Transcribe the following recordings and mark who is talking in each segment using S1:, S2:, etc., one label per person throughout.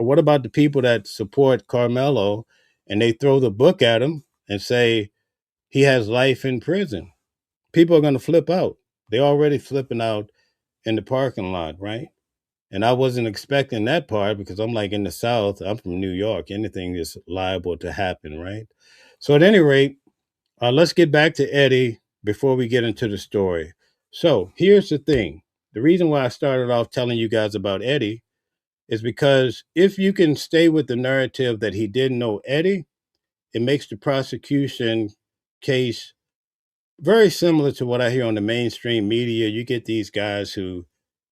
S1: What about the people that support Carmelo and they throw the book at him and say he has life in prison? People are going to flip out. They're already flipping out in the parking lot, right? And I wasn't expecting that part because I'm like in the South. I'm from New York. Anything is liable to happen, right? So, at any rate, let's get back to Eddie before we get into the story. So, here's the thing: the reason why I started off telling you guys about Eddie is because if you can stay with the narrative that he didn't know Eddie, it makes the prosecution case very similar to what I hear on the mainstream media. You get these guys who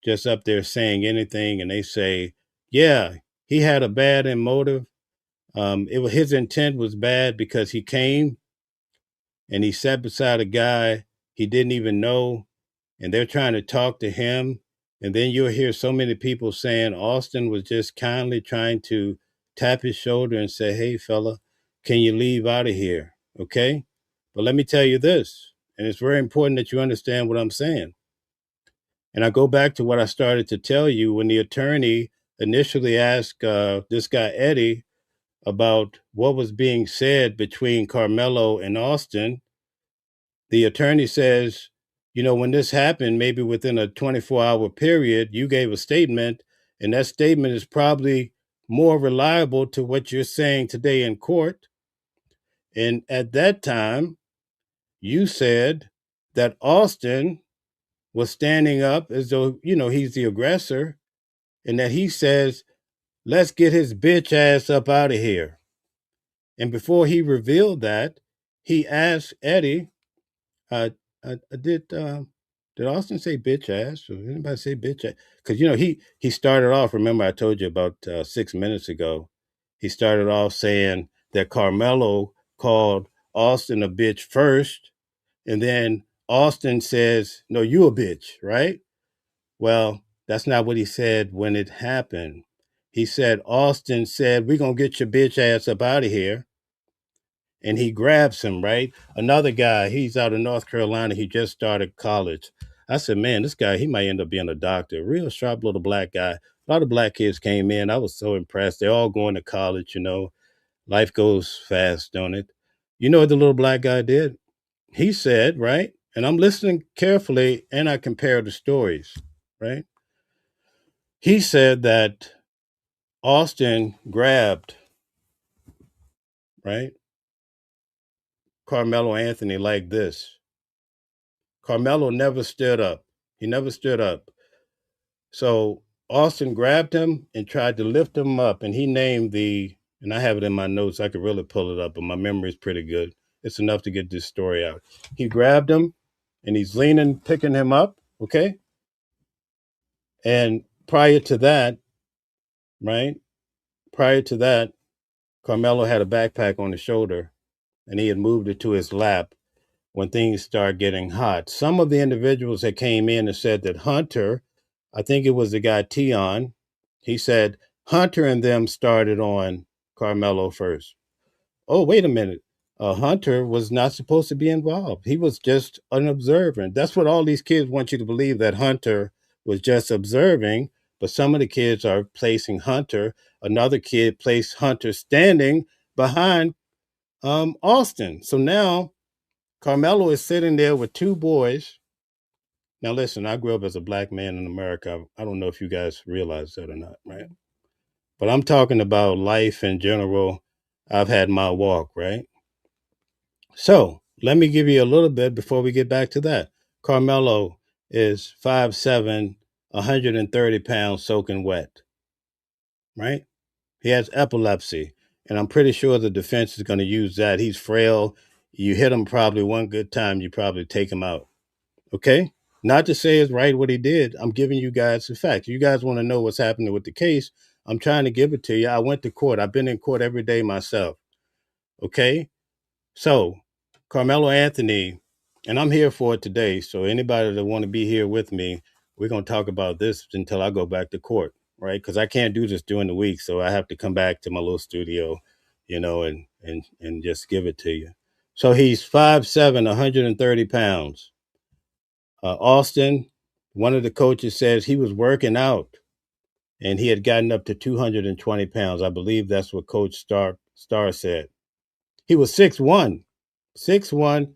S1: just up there saying anything and they say, yeah, he had a bad motive. His intent was bad because he came and he sat beside a guy he didn't even know, and they're trying to talk to him. And then you'll hear so many people saying Austin was just kindly trying to tap his shoulder and say, hey, fella, can you leave out of here? Okay. But let me tell you this, and it's very important that you understand what I'm saying. And I go back to what I started to tell you when the attorney initially asked this guy, Eddie, about what was being said between Carmelo and Austin. The attorney says, when this happened, maybe within a 24-hour period, you gave a statement, and that statement is probably more reliable to what you're saying today in court. And at that time, you said that Austin was standing up as though, he's the aggressor, and that he says, let's get his bitch ass up out of here. And before he revealed that, he asked Eddie, Uh, did Austin say bitch ass? Or anybody say bitch ass? Because he started off. Remember, I told you about 6 minutes ago. He started off saying that Carmelo called Austin a bitch first, and then Austin says, "No, you a bitch," right? Well, that's not what he said when it happened. He said Austin said, "We're gonna get your bitch ass up out of here." And he grabs him, right? Another guy, he's out of North Carolina. He just started college. I said, man, this guy, he might end up being a doctor. Real sharp little black guy. A lot of black kids came in. I was so impressed. They're all going to college. Life goes fast, don't it? You know what the little black guy did? He said, right? And I'm listening carefully and I compare the stories, right? He said that Austin grabbed, right? Carmelo Anthony like this. Carmelo never stood up. He never stood up. So Austin grabbed him and tried to lift him up, and he named and I have it in my notes. I could really pull it up, but my memory is pretty good. It's enough to get this story out. He grabbed him, and he's leaning, picking him up. Okay, and prior to that, right? Prior to that, Carmelo had a backpack on his shoulder, and he had moved it to his lap when things start getting hot. Some of the individuals that came in and said that Hunter, I think it was the guy Tion, he said Hunter and them started on Carmelo first. Oh, wait a minute. Hunter was not supposed to be involved. He was just an observer. That's what all these kids want you to believe, that Hunter was just observing. But some of the kids are placing Hunter. Another kid placed Hunter standing behind Austin. So now Carmelo is sitting there with two boys. Now, listen, I grew up as a black man in America. I don't know if you guys realize that or not, right? But I'm talking about life in general. I've had my walk, right? So let me give you a little bit before we get back to that. Carmelo is 5'7", 130 pounds soaking wet, right? He has epilepsy, and I'm pretty sure the defense is going to use that. He's frail. You hit him probably one good time, you probably take him out. Okay? Not to say it's right what he did. I'm giving you guys the facts. You guys want to know what's happening with the case. I'm trying to give it to you. I went to court. I've been in court every day myself. Okay? So, Carmelo Anthony, and I'm here for it today. So anybody that want to be here with me, we're going to talk about this until I go back to court, right? Because I can't do this during the week. So I have to come back to my little studio, and just give it to you. So he's 5'7", 130 pounds. Austin, one of the coaches says he was working out. and he had gotten up to 220 pounds. I believe that's what Coach Star said. He was 6'1", 6'1",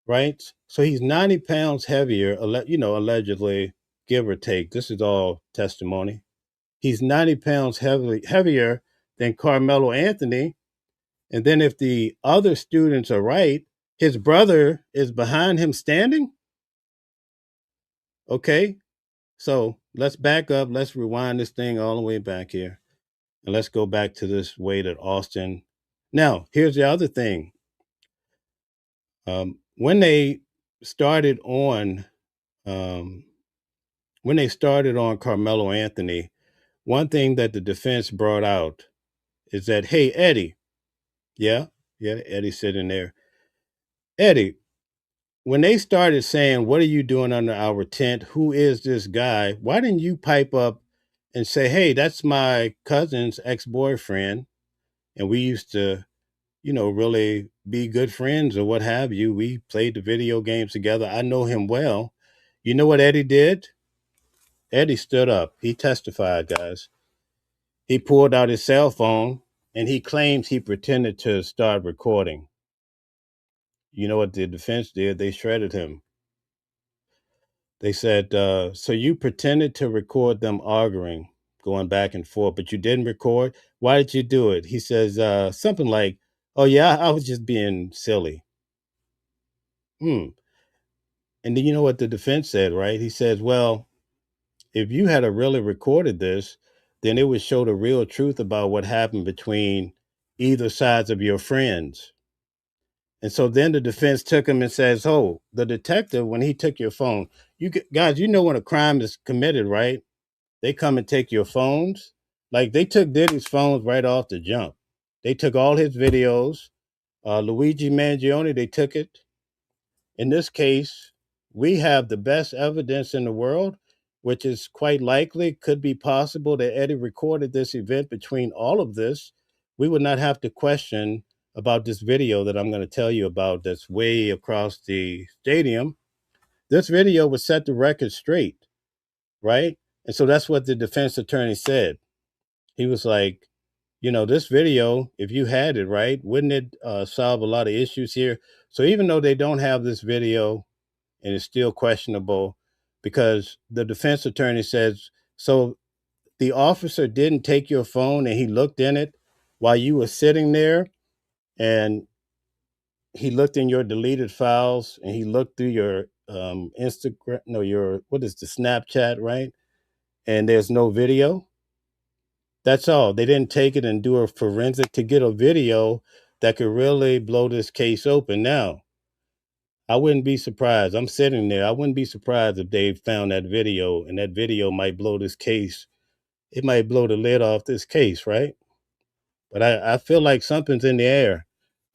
S1: right? So he's 90 pounds heavier, allegedly, give or take. This is all testimony. He's 90 pounds heavier than Carmelo Anthony. And then if the other students are right, his brother is behind him standing. Okay. So let's back up. Let's rewind this thing all the way back here. And let's go back to this way that Austin. Now, here's the other thing. When they started on um, Carmelo Anthony, one thing that the defense brought out is that, hey, Eddie, yeah, Eddie sitting there. Eddie, when they started saying, "What are you doing under our tent? Who is this guy?" Why didn't you pipe up and say, "Hey, that's my cousin's ex-boyfriend, and we used to, really be good friends or what have you. We played the video games together. I know him well." You know what Eddie did? Eddie stood up. He testified, guys. He pulled out his cell phone and he claims he pretended to start recording. You know what the defense did? They shredded him. They said, so you pretended to record them arguing, going back and forth, but you didn't record? Why did you do it? He says something like, oh, yeah, I was just being silly. And then you know what the defense said, right? He says, well, if you had really recorded this, then it would show the real truth about what happened between either sides of your friends. And so then the defense took him and says, oh, the detective, when he took your phone, guys, you know when a crime is committed, right? They come and take your phones. Like they took Diddy's phones right off the jump. They took all his videos. Luigi Mangione, they took it. In this case, we have the best evidence in the world, which is quite likely, could be possible that Eddie recorded this event. Between all of this, we would not have to question about this video that I'm going to tell you about that's way across the stadium. This video would set the record straight, right? And so that's what the defense attorney said. He was like, this video, if you had it, right, wouldn't it solve a lot of issues here? So even though they don't have this video and it's still questionable, because the defense attorney says, so the officer didn't take your phone and he looked in it while you were sitting there, and he looked in your deleted files and he looked through your Instagram, no, what is the Snapchat, right? And there's no video. That's all. They didn't take it and do a forensic to get a video that could really blow this case open. Now, I wouldn't be surprised. I'm sitting there. I wouldn't be surprised if they found that video, and that video might blow this case. It might blow the lid off this case, right? But I feel like something's in the air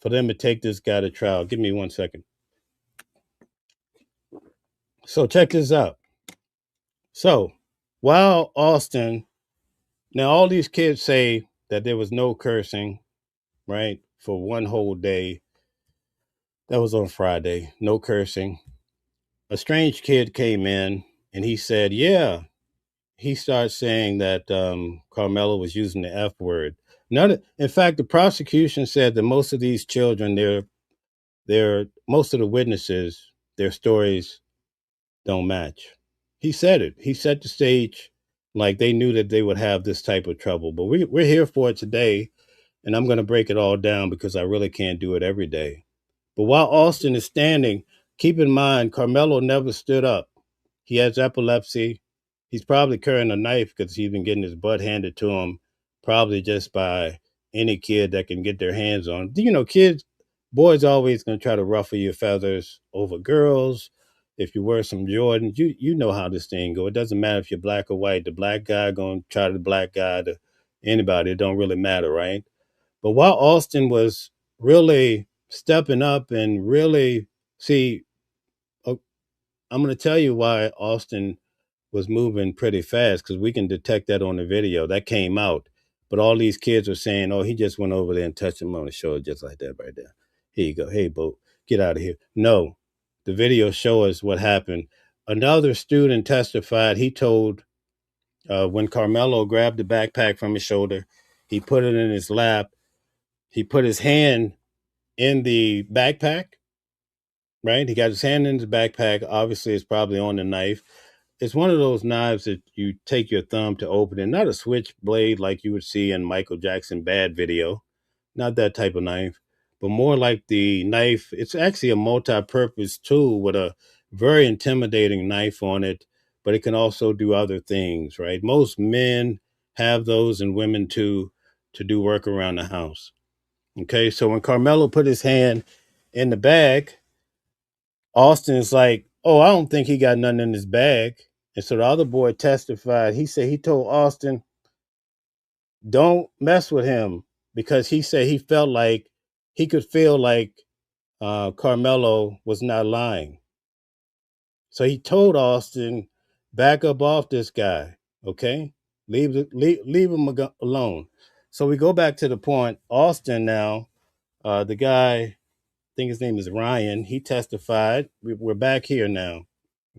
S1: for them to take this guy to trial. Give me 1 second. So check this out. So while Austin, now all these kids say that there was no cursing, right, for one whole day. That was on Friday. No cursing. A strange kid came in and he said, yeah, he started saying that Carmelo was using the F word. In fact, the prosecution said that most of these children, most of the witnesses, their stories don't match. He said it. He set the stage like they knew that they would have this type of trouble. But we're here for it today, and I'm going to break it all down because I really can't do it every day. But while Austin is standing, keep in mind, Carmelo never stood up. He has epilepsy. He's probably carrying a knife because he's been getting his butt handed to him, probably just by any kid that can get their hands on. Boys always going to try to ruffle your feathers over girls. If you wear some Jordans, you know how this thing go. It doesn't matter if you're black or white. The black guy going to try the black guy to anybody. It don't really matter, right? But while Austin was really stepping up and really I'm going to tell you why Austin was moving pretty fast, because we can detect that on the video that came out. But all these kids are saying, oh, he just went over there and touched him on the shoulder just like that right there. Here you go. Hey, Bo, get out of here. No, the video show us what happened. Another student testified. He told When Carmelo grabbed the backpack from his shoulder, he put it in his lap. He put his hand in the backpack, right? He got his hand in his backpack. Obviously, it's probably on the knife. It's one of those knives that you take your thumb to open it, not a switchblade like you would see in Michael Jackson Bad video, not that type of knife, but more like the knife. It's actually a multi-purpose tool with a very intimidating knife on it, but it can also do other things, right? Most men have those and women too to do work around the house. Okay, so when Carmelo put his hand in the bag, Austin's like, "Oh, I don't think he got nothing in his bag." And so the other boy testified. He said he told Austin, "Don't mess with him," because he said he felt like he could feel like Carmelo was not lying. So he told Austin, "Back up off this guy, okay? Leave him alone." So we go back to the point. Austin now, the guy, I think his name is Ryan. He testified. We're back here now,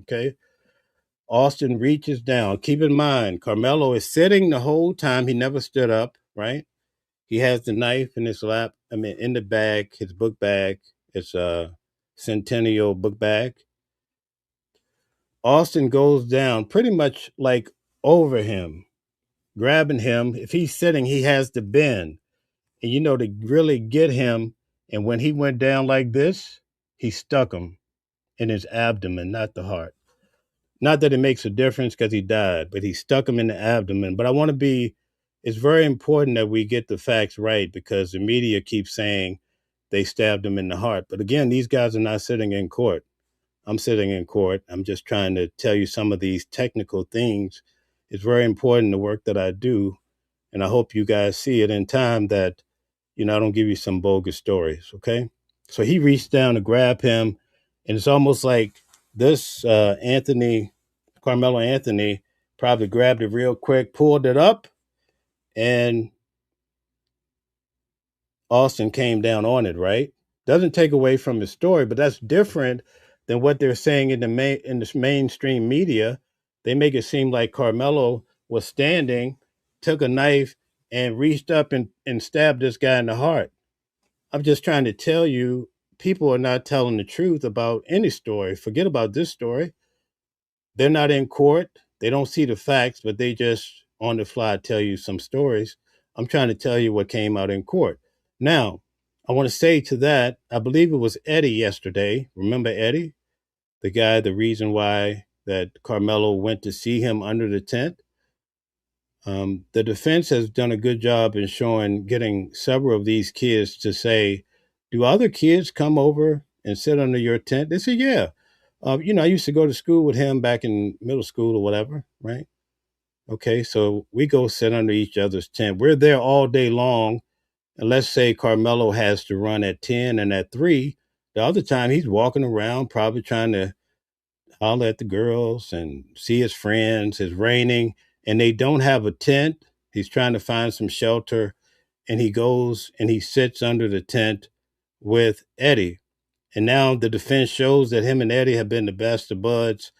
S1: okay? Austin reaches down. Keep in mind, Carmelo is sitting the whole time. He never stood up, right? He has the knife in his lap. I mean, in the bag, his book bag. It's a Centennial book bag. Austin goes down pretty much like over him, grabbing him. If he's sitting, he has to bend. And to really get him. And when he went down like this, he stuck him in his abdomen, not the heart. Not that it makes a difference because he died, but he stuck him in the abdomen. But it's very important that we get the facts right because the media keeps saying they stabbed him in the heart. But again, these guys are not sitting in court. I'm sitting in court. I'm just trying to tell you some of these technical things. It's very important the work that I do. And I hope you guys see it in time that, I don't give you some bogus stories. Okay. So he reached down to grab him. And it's almost like this Carmelo Anthony probably grabbed it real quick, pulled it up, and Austin came down on it, right? Doesn't take away from his story, but that's different than what they're saying in this mainstream media. They make it seem like Carmelo was standing, took a knife, and reached up and stabbed this guy in the heart. I'm just trying to tell you, people are not telling the truth about any story. Forget about this story. They're not in court. They don't see the facts, but they just on the fly tell you some stories. I'm trying to tell you what came out in court. Now, I want to say to that, I believe it was Eddie yesterday. Remember Eddie? The guy, the reason why that Carmelo went to see him under the tent. The defense has done a good job in getting several of these kids to say, "Do other kids come over and sit under your tent?" They say, "Yeah. I used to go to school with him back in middle school or whatever, right?" Okay, so we go sit under each other's tent. We're there all day long. And let's say Carmelo has to run at 10 and at 3. The other time he's walking around, probably trying to holler at the girls and see his friends. It's raining and they don't have a tent. He's trying to find some shelter and he goes and he sits under the tent with Eddie. And now the defense shows that him and Eddie have been the best of buds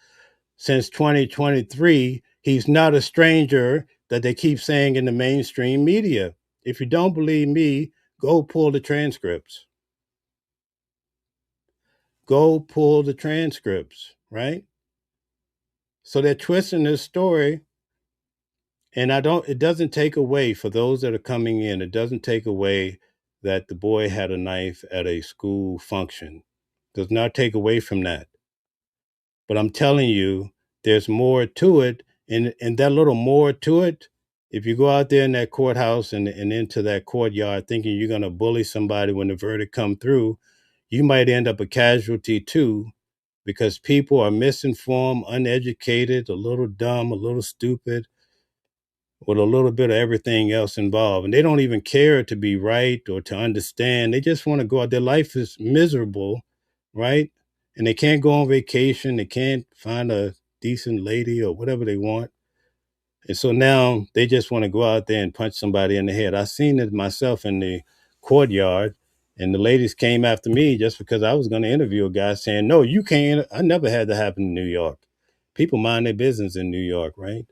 S1: since 2023. He's not a stranger that they keep saying in the mainstream media. If you don't believe me, go pull the transcripts. Go pull the transcripts, right? So they're twisting this story. And it doesn't take away for those that are coming in, it doesn't take away that the boy had a knife at a school function. Does not take away from that. But I'm telling you, there's more to it. And that little more to it, if you go out there in that courthouse and into that courtyard thinking you're going to bully somebody when the verdict come through, you might end up a casualty too, because people are misinformed, uneducated, a little dumb, a little stupid, with a little bit of everything else involved. And they don't even care to be right or to understand. They just want to go out. Their life is miserable, right? And they can't go on vacation. They can't find a decent lady or whatever they want. And so now they just want to go out there and punch somebody in the head. I seen it myself in the courtyard, and the ladies came after me just because I was going to interview a guy saying, "No, you can't." I never had that happen in New York. People mind their business in New York, right?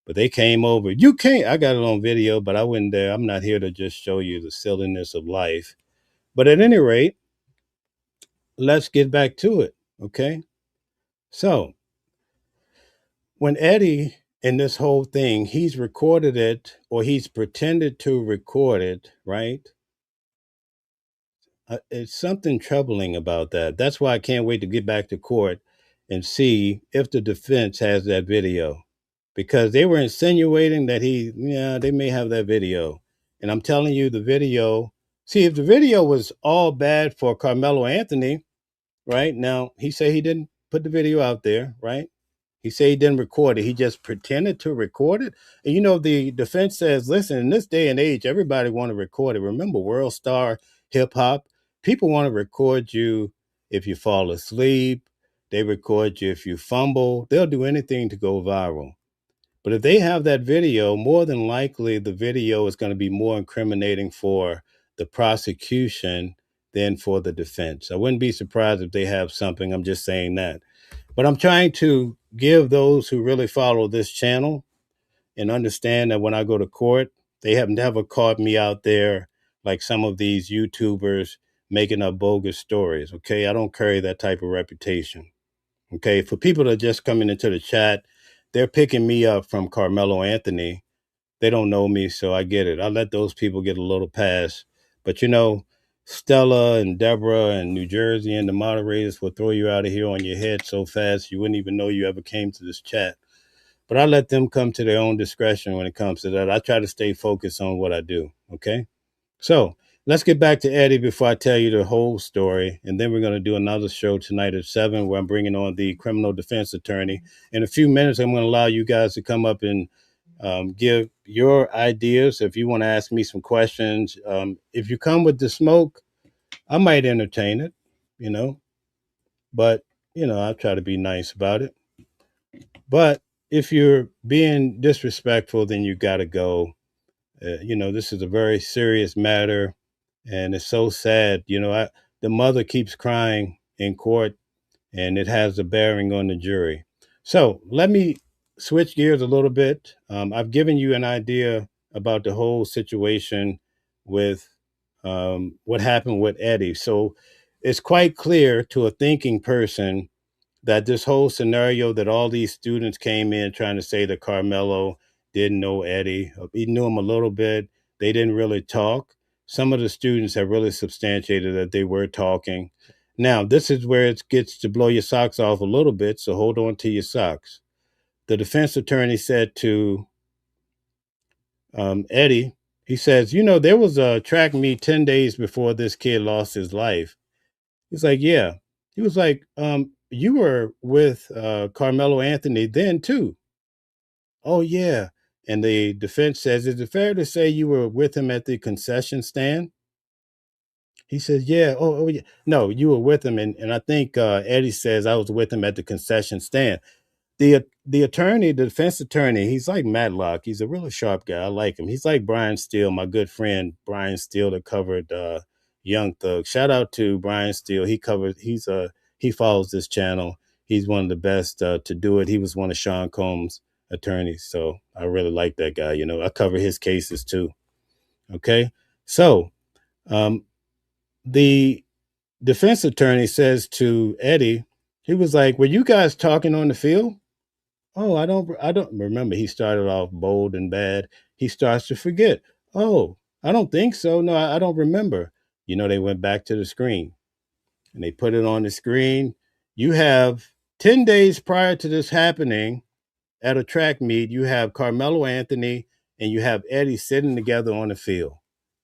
S1: But they came over. You can't. I got it on video, but I went there. I'm not here to just show you the silliness of life. But at any rate, let's get back to it. Okay. So when Eddie in this whole thing, he's recorded it or he's pretended to record it, right? It's something troubling about that. That's why I can't wait to get back to court and see if the defense has that video because they were insinuating that they may have that video. And I'm telling you, the video, see, if the video was all bad for Carmelo Anthony, right? Now, he said he didn't put the video out there, right? He said he didn't record it. He just pretended to record it. And the defense says, listen, in this day and age, everybody want to record it. Remember, World Star Hip Hop, people want to record you if you fall asleep. They record you if you fumble. They'll do anything to go viral. But if they have that video, more than likely the video is going to be more incriminating for the prosecution than for the defense. I wouldn't be surprised if they have something. I'm just saying that. But I'm trying to give those who really follow this channel and understand that when I go to court, they have never caught me out there like some of these YouTubers making up bogus stories. Okay. I don't carry that type of reputation. Okay. For people that are just coming into the chat, they're picking me up from Carmelo Anthony. They don't know me, so I get it. I let those people get a little pass. But Stella and Deborah and New Jersey and the moderators will throw you out of here on your head so fast you wouldn't even know you ever came to this chat. But I let them come to their own discretion when it comes to that. I try to stay focused on what I do. Okay. So let's get back to Eddie before I tell you the whole story. And then we're going to do another show tonight at 7 where I'm bringing on the criminal defense attorney. In a few minutes, I'm going to allow you guys to come up and give your ideas. If you want to ask me some questions, if you come with the smoke, I might entertain it, you know, but, I'll try to be nice about it. But if you're being disrespectful, then you got to go. This is a very serious matter and it's so sad. The mother keeps crying in court and it has a bearing on the jury. So let me switch gears a little bit. I've given you an idea about the whole situation with what happened with Eddie. So it's quite clear to a thinking person that this whole scenario that all these students came in trying to say that Carmelo didn't know Eddie, he knew him a little bit. They didn't really talk. Some of the students have really substantiated that they were talking. Now, this is where it gets to blow your socks off a little bit, so hold on to your socks. The defense attorney said to Eddie, he says, there was a track meet 10 days before this kid lost his life. He's like, yeah. He was like, you were with Carmelo Anthony then too. Oh, yeah. And the defense says, is it fair to say you were with him at the concession stand? He says, yeah. Oh yeah. No, you were with him. And I think Eddie says I was with him at the concession stand. The attorney, the defense attorney, he's like Matlock. He's a really sharp guy. I like him. He's like Brian Steele, my good friend Brian Steele that covered Young Thug. Shout out to Brian Steele. He follows this channel. He's one of the best to do it. He was one of Sean Combs' attorneys. So I really like that guy. I cover his cases too. Okay. So the defense attorney says to Eddie, he was like, were you guys talking on the field? Oh, I don't remember. He started off bold and bad. He starts to forget. Oh, I don't think so. No, I don't remember. They went back to the screen and they put it on the screen. You have 10 days prior to this happening at a track meet, you have Carmelo Anthony and you have Eddie sitting together on the field,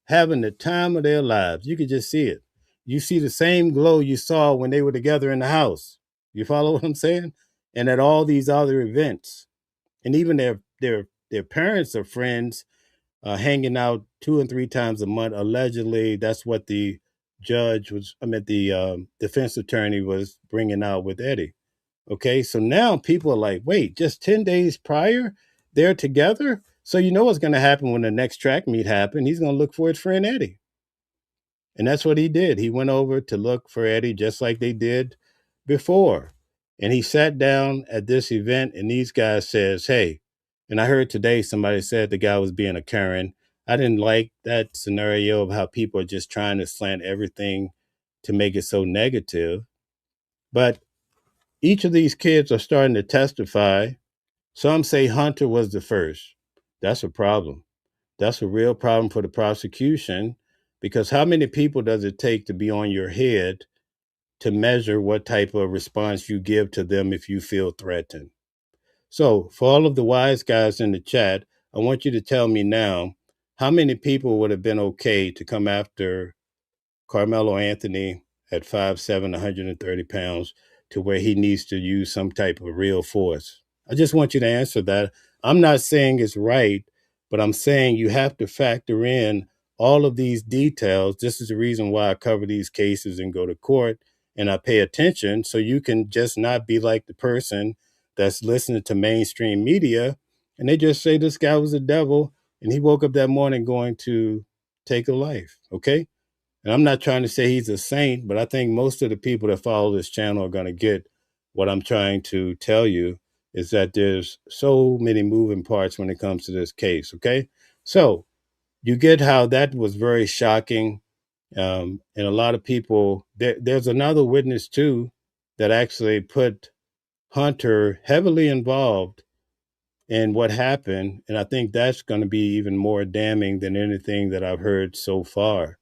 S1: having the time of their lives. You could just see it. You see the same glow you saw when they were together in the house. You follow what I'm saying? And at all these other events. And even their parents are friends, hanging out 2 and 3 times a month. Allegedly, that's what the defense attorney was bringing out with Eddie. Okay, so now people are like, wait, just 10 days prior, they're together? So you know what's going to happen when the next track meet happened. He's going to look for his friend Eddie. And that's what he did. He went over to look for Eddie just like they did before. And he sat down at this event and these guys says, hey, And I heard today somebody said the guy was being a Karen. I didn't like that scenario of how people are just trying to slant everything to make it so negative. But each of these kids are starting to testify. Some say Hunter was the first. That's a problem. That's a real problem for the prosecution because how many people does it take to be on your head to measure what type of response you give to them if you feel threatened? So, for all of the wise guys in the chat, I want you to tell me now how many people would have been okay to come after Carmelo Anthony at 5'7", 130 pounds, to where he needs to use some type of real force? I just want you to answer that. I'm not saying it's right, but I'm saying you have to factor in all of these details. This is the reason why I cover these cases and go to court and I pay attention so you can just not be like the person that's listening to mainstream media and they just say this guy was a devil and he woke up that morning going to take a life. Okay. And I'm not trying to say he's a saint, but I think most of the people that follow this channel are going to get what I'm trying to tell you is that there's so many moving parts when it comes to this case. Okay. So you get how that was very shocking. And a lot of people, there's another witness too that actually put Hunter heavily involved in what happened. And I think that's going to be even more damning than anything that I've heard so far.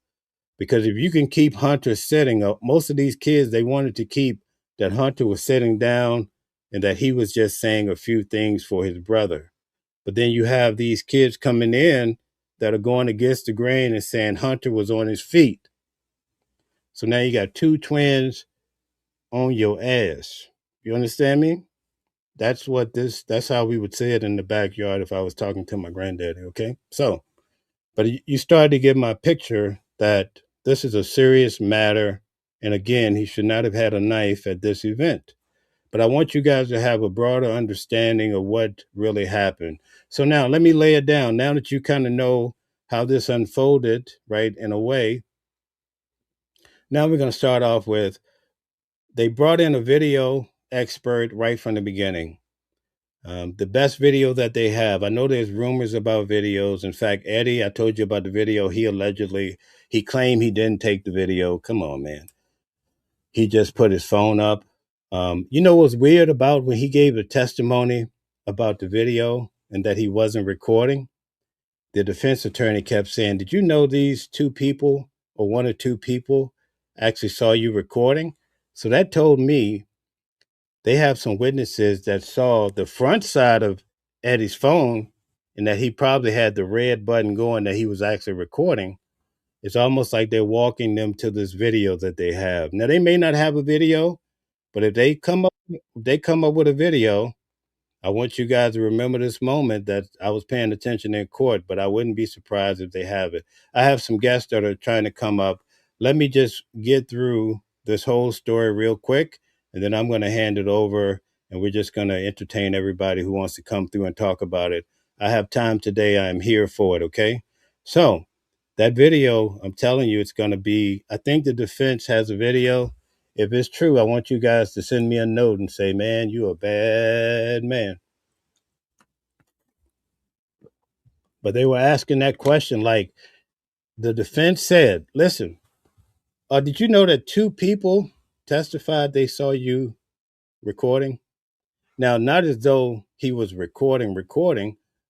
S1: Because if you can keep Hunter sitting up, most of these kids, they wanted to keep that Hunter was sitting down and that he was just saying a few things for his brother. But then you have these kids coming in that are going against the grain and saying Hunter was on his feet. So now you got two twins on your ass. You understand me? That's how we would say it in the backyard if I was talking to my granddaddy. Okay. So, but you started to get my picture that this is a serious matter. And again, he should not have had a knife at this event. But I want you guys to have a broader understanding of what really happened. So now let me lay it down. Now that you kind of know how this unfolded, right, in a way, now we're going to start off with they brought in a video expert right from the beginning. The best video that they have. I know there's rumors about videos. In fact, Eddie, I told you about the video. He claimed he didn't take the video. Come on, man. He just put his phone up. You know what's weird about when he gave a testimony about the video and that he wasn't recording? The defense attorney kept saying, did you know these two people or one or two people actually saw you recording? So that told me they have some witnesses that saw the front side of Eddie's phone and that he probably had the red button going that he was actually recording. It's almost like they're walking them to this video that they have. Now they may not have a video, but if they come up with a video, I want you guys to remember this moment that I was paying attention in court, but I wouldn't be surprised if they have it. I have some guests that are trying to come up. Let me just get through this whole story real quick, and then I'm going to hand it over, and we're just going to entertain everybody who wants to come through and talk about it. I have time today. I am here for it, okay? So that video, I'm telling you, it's going to be, I think the defense has a video. If it's true, I want you guys to send me a note and say, man, you a bad man. But they were asking that question like the defense said, listen, did you know that two people testified they saw you recording? Now, not as though he was recording,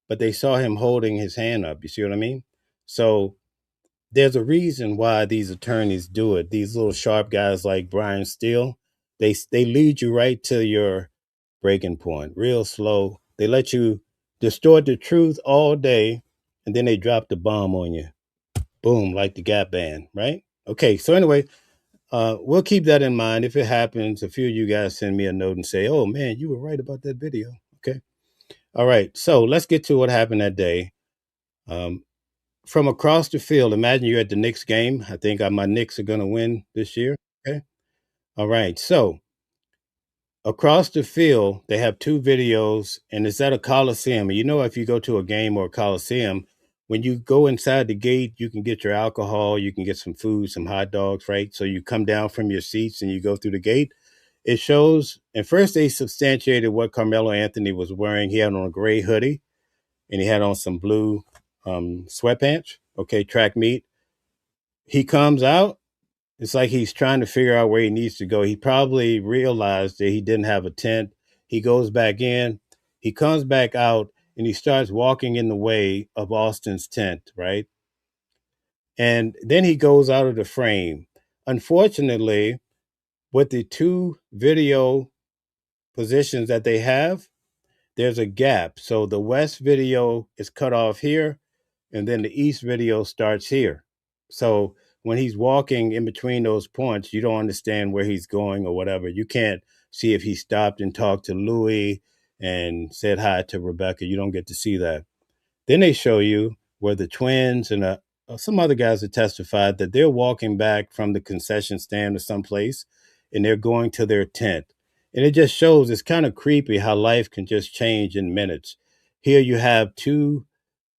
S1: but they saw him holding his hand up. You see what I mean? So there's a reason why these attorneys do it. These little sharp guys like Brian Steele, they lead you right to your breaking point, real slow. They let you distort the truth all day, and then they drop the bomb on you. Boom, like the Gap Band, right? Okay, so anyway, we'll keep that in mind. If it happens, a few of you guys send me a note and say, oh man, you were right about that video. Okay. All right, so let's get to what happened that day. From across the field, imagine you're at the Knicks game. I think my Knicks are going to win this year. Okay. All right. So across the field, they have two videos, and it's at a Coliseum. And you know, if you go to a game or a Coliseum, when you go inside the gate, you can get your alcohol, you can get some food, some hot dogs, right? So you come down from your seats and you go through the gate. It shows, and first they substantiated what Carmelo Anthony was wearing. He had on a gray hoodie. and he had on some blue sweatpants. Okay, track meet. He comes out. It's like he's trying to figure out where he needs to go. He probably realized that he didn't have a tent. He goes back in. He comes back out and he starts walking in the way of Austin's tent, right? And then he goes out of the frame. Unfortunately, with the two video positions that they have, there's a gap. So the West video is cut off here, and then the East video starts here. So when he's walking in between those points, you don't understand where he's going or whatever. You can't see if he stopped and talked to Louis and said hi to Rebecca. You don't get to see that. Then they show you where the twins and some other guys have testified that they're walking back from the concession stand or someplace and they're going to their tent. And it just shows it's kind of creepy how life can just change in minutes. Here you have two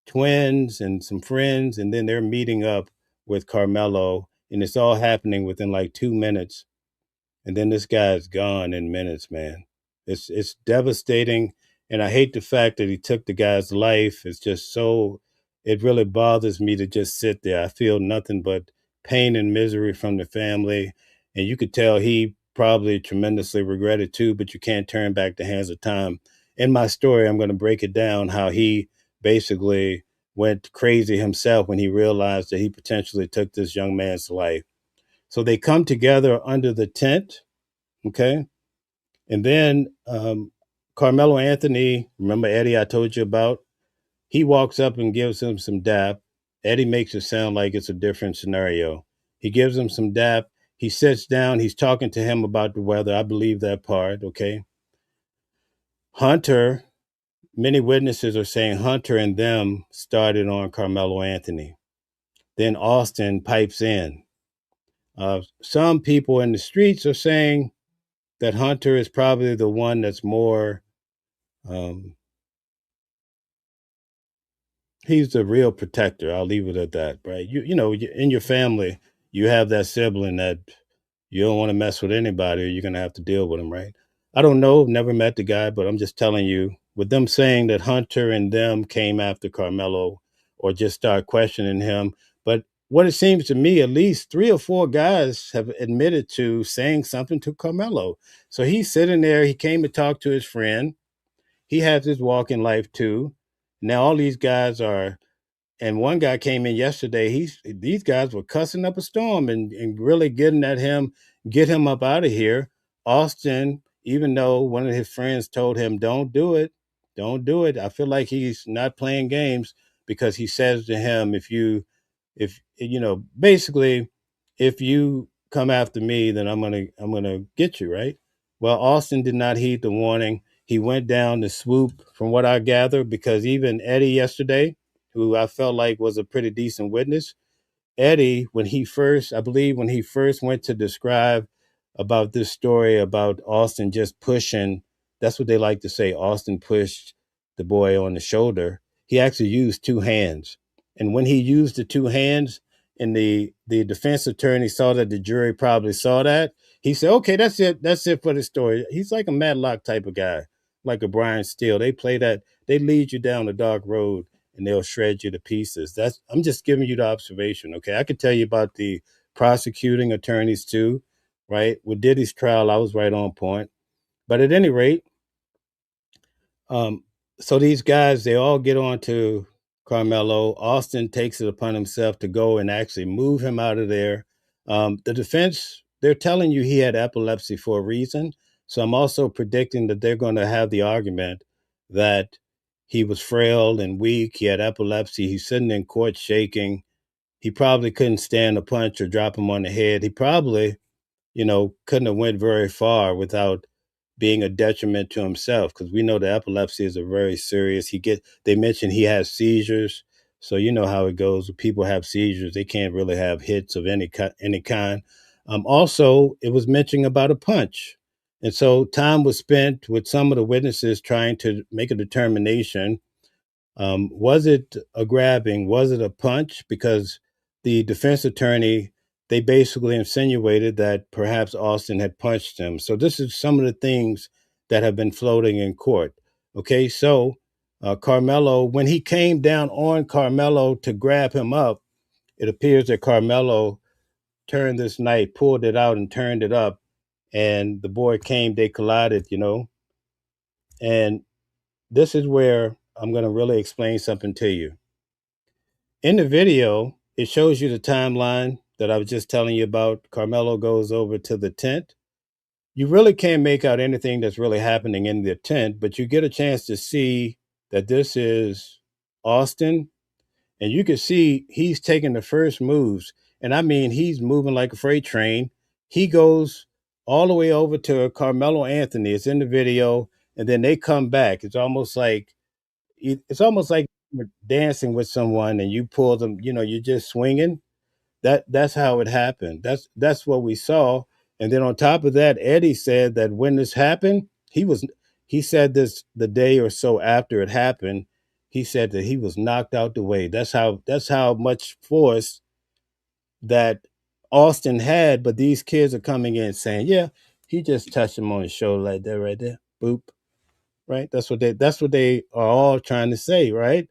S1: twins and some friends, and then they're meeting up with Carmelo, and it's all happening within like 2 minutes, and then this guy's gone in minutes, man. It's devastating, and I hate the fact that he took the guy's life. It's just so it really bothers me to just sit there. I feel nothing but pain and misery from the family, and you could tell he probably tremendously regretted too. But you can't turn back the hands of time. In my story, I'm going to break it down how he basically went crazy himself when he realized that he potentially took this young man's life. So they come together under the tent, okay? And then Carmelo Anthony, remember Eddie I told you about? He walks up and gives him some dap. Eddie makes it sound like it's a different scenario. He gives him some dap. He sits down. He's talking to him about the weather. I believe that part, okay? Hunter, many witnesses are saying Hunter and them started on Carmelo Anthony. Then Austin pipes in. Some people in the streets are saying that Hunter is probably the one that's more um, he's the real protector. I'll leave it at that, right? In your family, you have that sibling that you don't want to mess with anybody, or you're gonna have to deal with him, right? I don't know, never met the guy, but I'm just telling you, with them saying that Hunter and them came after Carmelo or just start questioning him. But what it seems to me, at least 3 or 4 guys have admitted to saying something to Carmelo. So he's sitting there, he came to talk to his friend. He has his walk in life too. Now all these guys are and one guy came in yesterday. These guys were cussing up a storm and really getting at him, get him up out of here. Austin, even though one of his friends told him, "Don't do it, don't do it." I feel like he's not playing games because he says to him, if basically, if you come after me, then I'm gonna get you, right? Well, Austin did not heed the warning. He went down to swoop, from what I gather, because even Eddie yesterday, who I felt like was a pretty decent witness, Eddie, I believe, when he first went to describe about this story about Austin just pushing, that's what they like to say, Austin pushed the boy on the shoulder. He actually used 2 hands. And when he used the 2 hands, and the defense attorney saw that the jury probably saw that, he said, okay, that's it. That's it for the story. He's like a Matlock type of guy, like a Brian Steele. They play that, they lead you down a dark road and they'll shred you to pieces. That's I'm just giving you the observation. Okay, I could tell you about the prosecuting attorneys too, right? With Diddy's trial, I was right on point. But at any rate, um, so these guys they all get on to Carmelo. Austin takes it upon himself to go and actually move him out of there. The defense they're telling you he had epilepsy for a reason. So I'm also predicting that they're going to have the argument that he was frail and weak. He had epilepsy. He's sitting in court shaking. He probably couldn't stand a punch or drop him on the head. He probably, couldn't have went very far without being a detriment to himself because we know the epilepsy is a very serious. They mentioned he has seizures. So you know how it goes. When people have seizures, they can't really have hits of any kind. Also, it was mentioning about a punch. And so time was spent with some of the witnesses trying to make a determination. Was it a grabbing? Was it a punch? Because the defense attorney, they basically insinuated that perhaps Austin had punched him. So this is some of the things that have been floating in court. Okay, so Carmelo, when he came down on Carmelo to grab him up, it appears that Carmelo turned this knife, pulled it out, and turned it up. And the boy came, they collided. And this is where I'm going to really explain something to you. In the video, it shows you the timeline that I was just telling you about. Carmelo goes over to the tent. You really can't make out anything that's really happening in the tent, but you get a chance to see that this is Austin. And you can see he's taking the first moves. And I mean, he's moving like a freight train. He goes all the way over to Carmelo Anthony. It's in the video. And then they come back. It's almost like you're dancing with someone and you pull them, you're just swinging. That's how it happened. That's what we saw. And then on top of that, Eddie said that when this happened, he said this the day or so after it happened. He said that he was knocked out the way. That's how much force that Austin had. But these kids are coming in saying, "Yeah, he just touched him on the shoulder like that, right there, boop." Right? That's what they are all trying to say, right?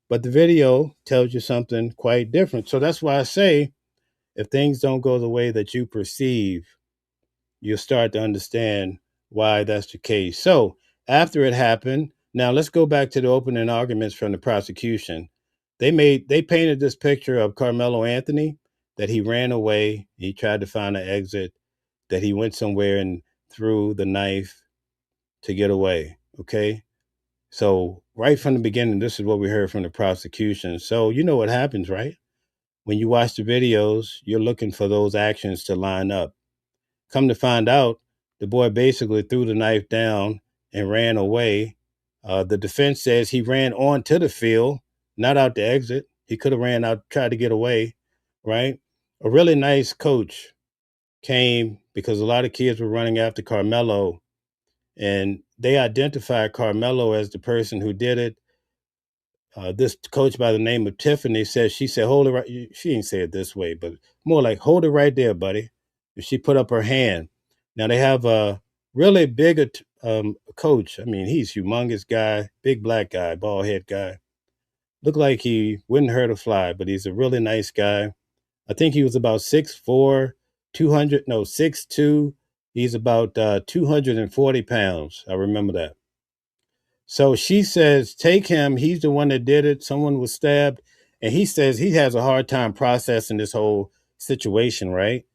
S1: But the video tells you something quite different. So that's why I say if things don't go the way that you perceive, you'll start to understand why that's the case. So after it happened, now let's go back to the opening arguments from the prosecution. They painted this picture of Carmelo Anthony that he ran away, he tried to find an exit, that he went somewhere and threw the knife to get away. Okay. So right from the beginning, this is what we heard from the prosecution. So you know what happens, right? When you watch the videos, you're looking for those actions to line up. Come to find out, the boy basically threw the knife down and ran away. The defense says he ran onto the field, not out the exit. He could have ran out, tried to get away, right? A really nice coach came because a lot of kids were running after Carmelo, and they identified Carmelo as the person who did it. This coach by the name of Tiffany says, she said, hold it right. She didn't say it this way, but more like, hold it right there, buddy. And she put up her hand. Now they have a really big coach. I mean, he's humongous guy, big black guy, bald head guy. Looked like he wouldn't hurt a fly, but he's a really nice guy. I think he was about 6'4", 200, no, 6'2". He's about 240 pounds. I remember that. So she says, take him. He's the one that did it. Someone was stabbed. And he says he has a hard time processing this whole situation, right?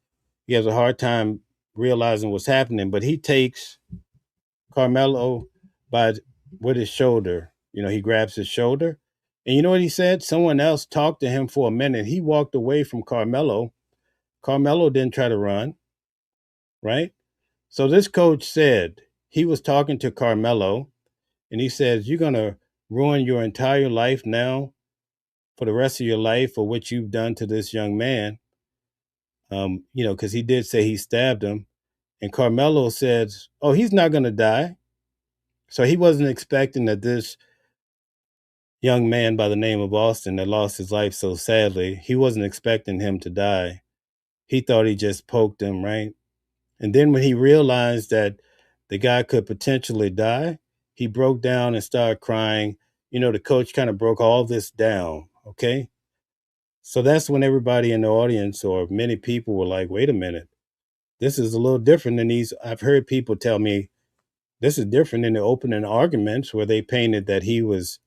S1: He has a hard time realizing what's happening, but he takes Carmelo by with his shoulder. He grabs his shoulder. And you know what he said? Someone else talked to him for a minute. He walked away from Carmelo. Carmelo didn't try to run, right? So this coach said he was talking to Carmelo and he says, you're going to ruin your entire life now for the rest of your life for what you've done to this young man. Because he did say he stabbed him. And Carmelo says, oh, he's not going to die. So he wasn't expecting that this young man by the name of Austin that lost his life so sadly, he wasn't expecting him to die. He thought he just poked him, right? And then when he realized that the guy could potentially die, he broke down and started crying. The coach kind of broke all this down. Okay. So that's when everybody in the audience or many people were like, wait a minute, this is a little different than these. I've heard people tell me this is different than the opening arguments where they painted that he was,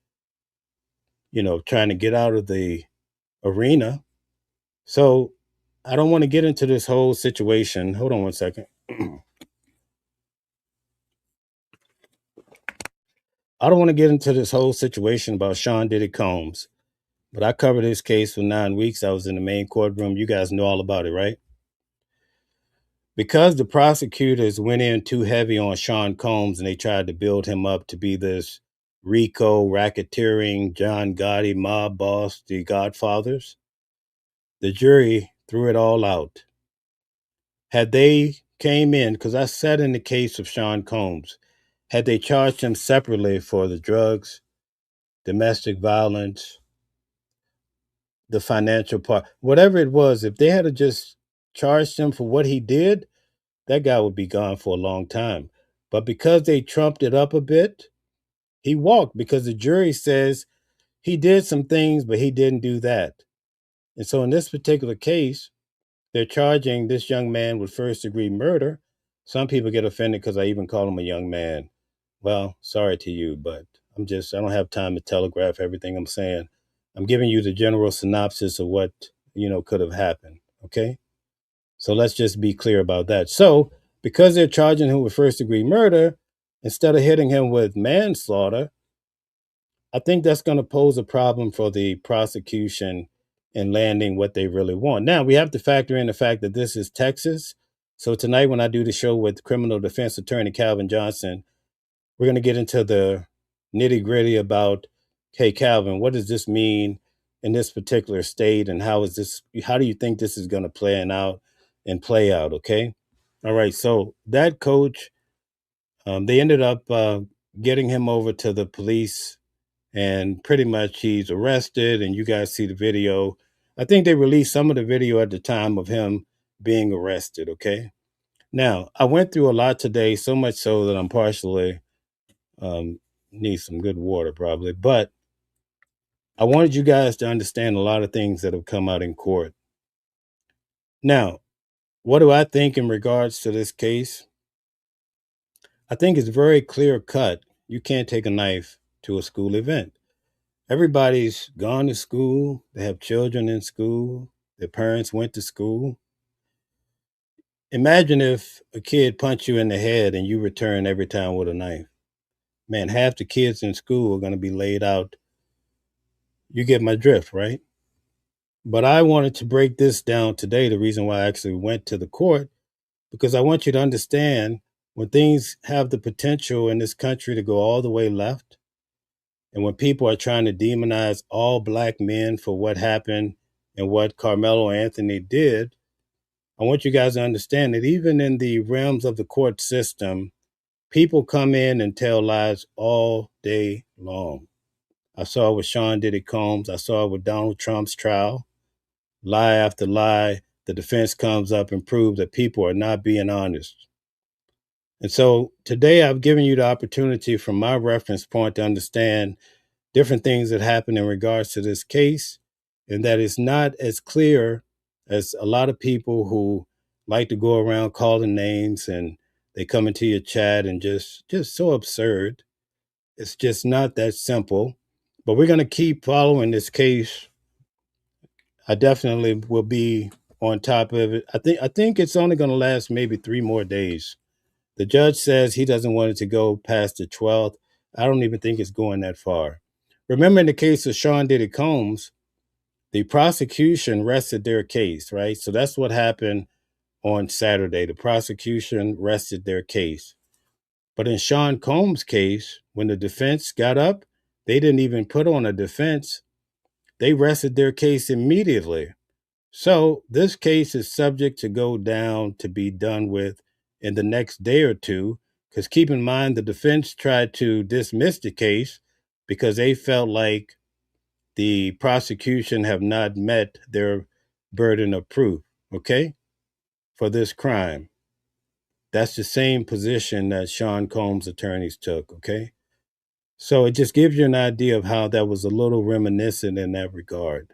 S1: trying to get out of the arena. So I don't want to get into this whole situation. Hold on one second. I don't want to get into this whole situation about Sean Diddy Combs, but I covered his case for 9 weeks. I was in the main courtroom. You guys know all about it, right? Because the prosecutors went in too heavy on Sean Combs and they tried to build him up to be this Rico racketeering John Gotti mob boss, the Godfathers, the jury threw it all out. Had they came in, because I sat in the case of Sean Combs, had they charged him separately for the drugs, domestic violence, the financial part, whatever it was, if they had just charged him for what he did, that guy would be gone for a long time. But because they trumped it up a bit, He walked because the jury says he did some things, but he didn't do that. And so in this particular case, they're charging this young man with first degree murder. Some people get offended because I even call him a young man. Well, sorry to you, but I don't have time to telegraph everything I'm saying. I'm giving you the general synopsis of what, could have happened. Okay. So let's just be clear about that. So, because they're charging him with first degree murder, instead of hitting him with manslaughter, I think that's going to pose a problem for the prosecution in landing what they really want. Now, we have to factor in the fact that this is Texas. So, tonight, when I do the show with criminal defense attorney Calvin Johnson, we're going to get into the nitty gritty about, hey, Calvin, what does this mean in this particular state? And how do you think this is going to play out? Okay. All right. So, that coach, they ended up getting him over to the police, and pretty much he's arrested, and you guys see the video. I think they released some of the video at the time of him being arrested. Okay. Now, I went through a lot today, so much so that I'm partially um, need some good water probably, but I wanted you guys to understand a lot of things that have come out in court. Now, what do I think in regards to this case? I think it's very clear cut. You can't take a knife to a school event. Everybody's gone to school. They have children in school. Their parents went to school. Imagine if a kid punched you in the head and you return every time with a knife. Man, half the kids in school are going to be laid out. You get my drift, right? But I wanted to break this down today. The reason why I actually went to the court, because I want you to understand when things have the potential in this country to go all the way left, and when people are trying to demonize all black men for what happened and what Carmelo Anthony did, I want you guys to understand that even in the realms of the court system, people come in and tell lies all day long. I saw it with Sean Diddy Combs. I saw it with Donald Trump's trial. Lie after lie, the defense comes up and proves that people are not being honest. And so today I've given you the opportunity from my reference point to understand different things that happen in regards to this case, and that it's not as clear as a lot of people who like to go around calling names, and they come into your chat and just so absurd. It's just not that simple. But we're going to keep following this case. I definitely will be on top of it. I think it's only going to last maybe 3 more days. The judge says he doesn't want it to go past the 12th. I don't even think it's going that far. Remember, in the case of Sean Diddy Combs, the prosecution rested their case, right? So that's what happened on Saturday. The prosecution rested their case. But in Sean Combs' case, when the defense got up, they didn't even put on a defense. They rested their case immediately. So this case is subject to go down to be done with in the next day or two, because keep in mind the defense tried to dismiss the case because they felt like the prosecution have not met their burden of proof, okay, for this crime. That's the same position that Sean Combs' attorneys took, okay? So it just gives you an idea of how that was a little reminiscent in that regard.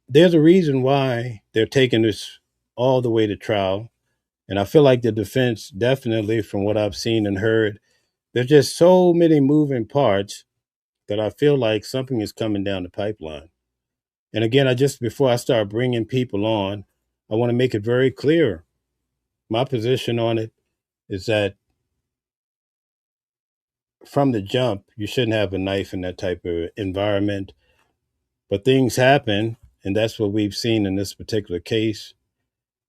S1: There's a reason why they're taking this all the way to trial. And I feel like the defense, definitely from what I've seen and heard, there's just so many moving parts that I feel like something is coming down the pipeline. And again, before I start bringing people on, I want to make it very clear. My position on it is that from the jump, you shouldn't have a knife in that type of environment. But things happen, and that's what we've seen in this particular case.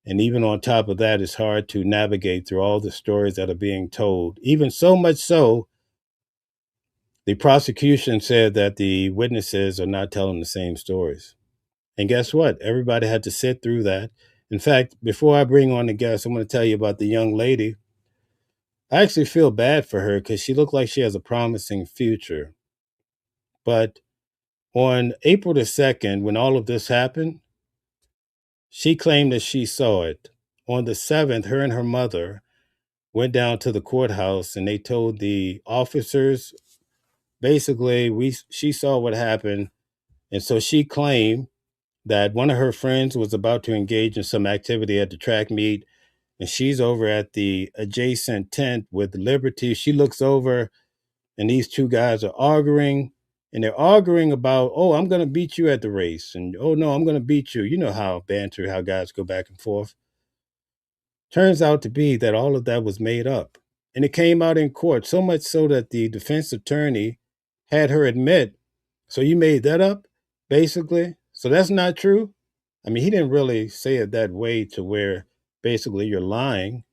S1: And even on top of that, it's hard to navigate through all the stories that are being told. Even so much so, the prosecution said that the witnesses are not telling the same stories. And guess what? Everybody had to sit through that. In fact, before I bring on the guest, I'm going to tell you about the young lady. I actually feel bad for her because she looked like she has a promising future. But on April the 2nd, when all of this happened, she claimed that she saw it. On the 7th, her and her mother went down to the courthouse and they told the officers basically she saw what happened, and so she claimed that one of her friends was about to engage in some activity at the track meet, and she's over at the adjacent tent with Liberty. She looks over, and these two guys are arguing, and they're arguing about, oh, I'm going to beat you at the race, and oh no, I'm going to beat you. You know how banter, how guys go back and forth. Turns out to be that all of that was made up. And it came out in court, so much so that the defense attorney had her admit, so you made that up, basically? So that's not true? I mean, he didn't really say it that way to where basically you're lying,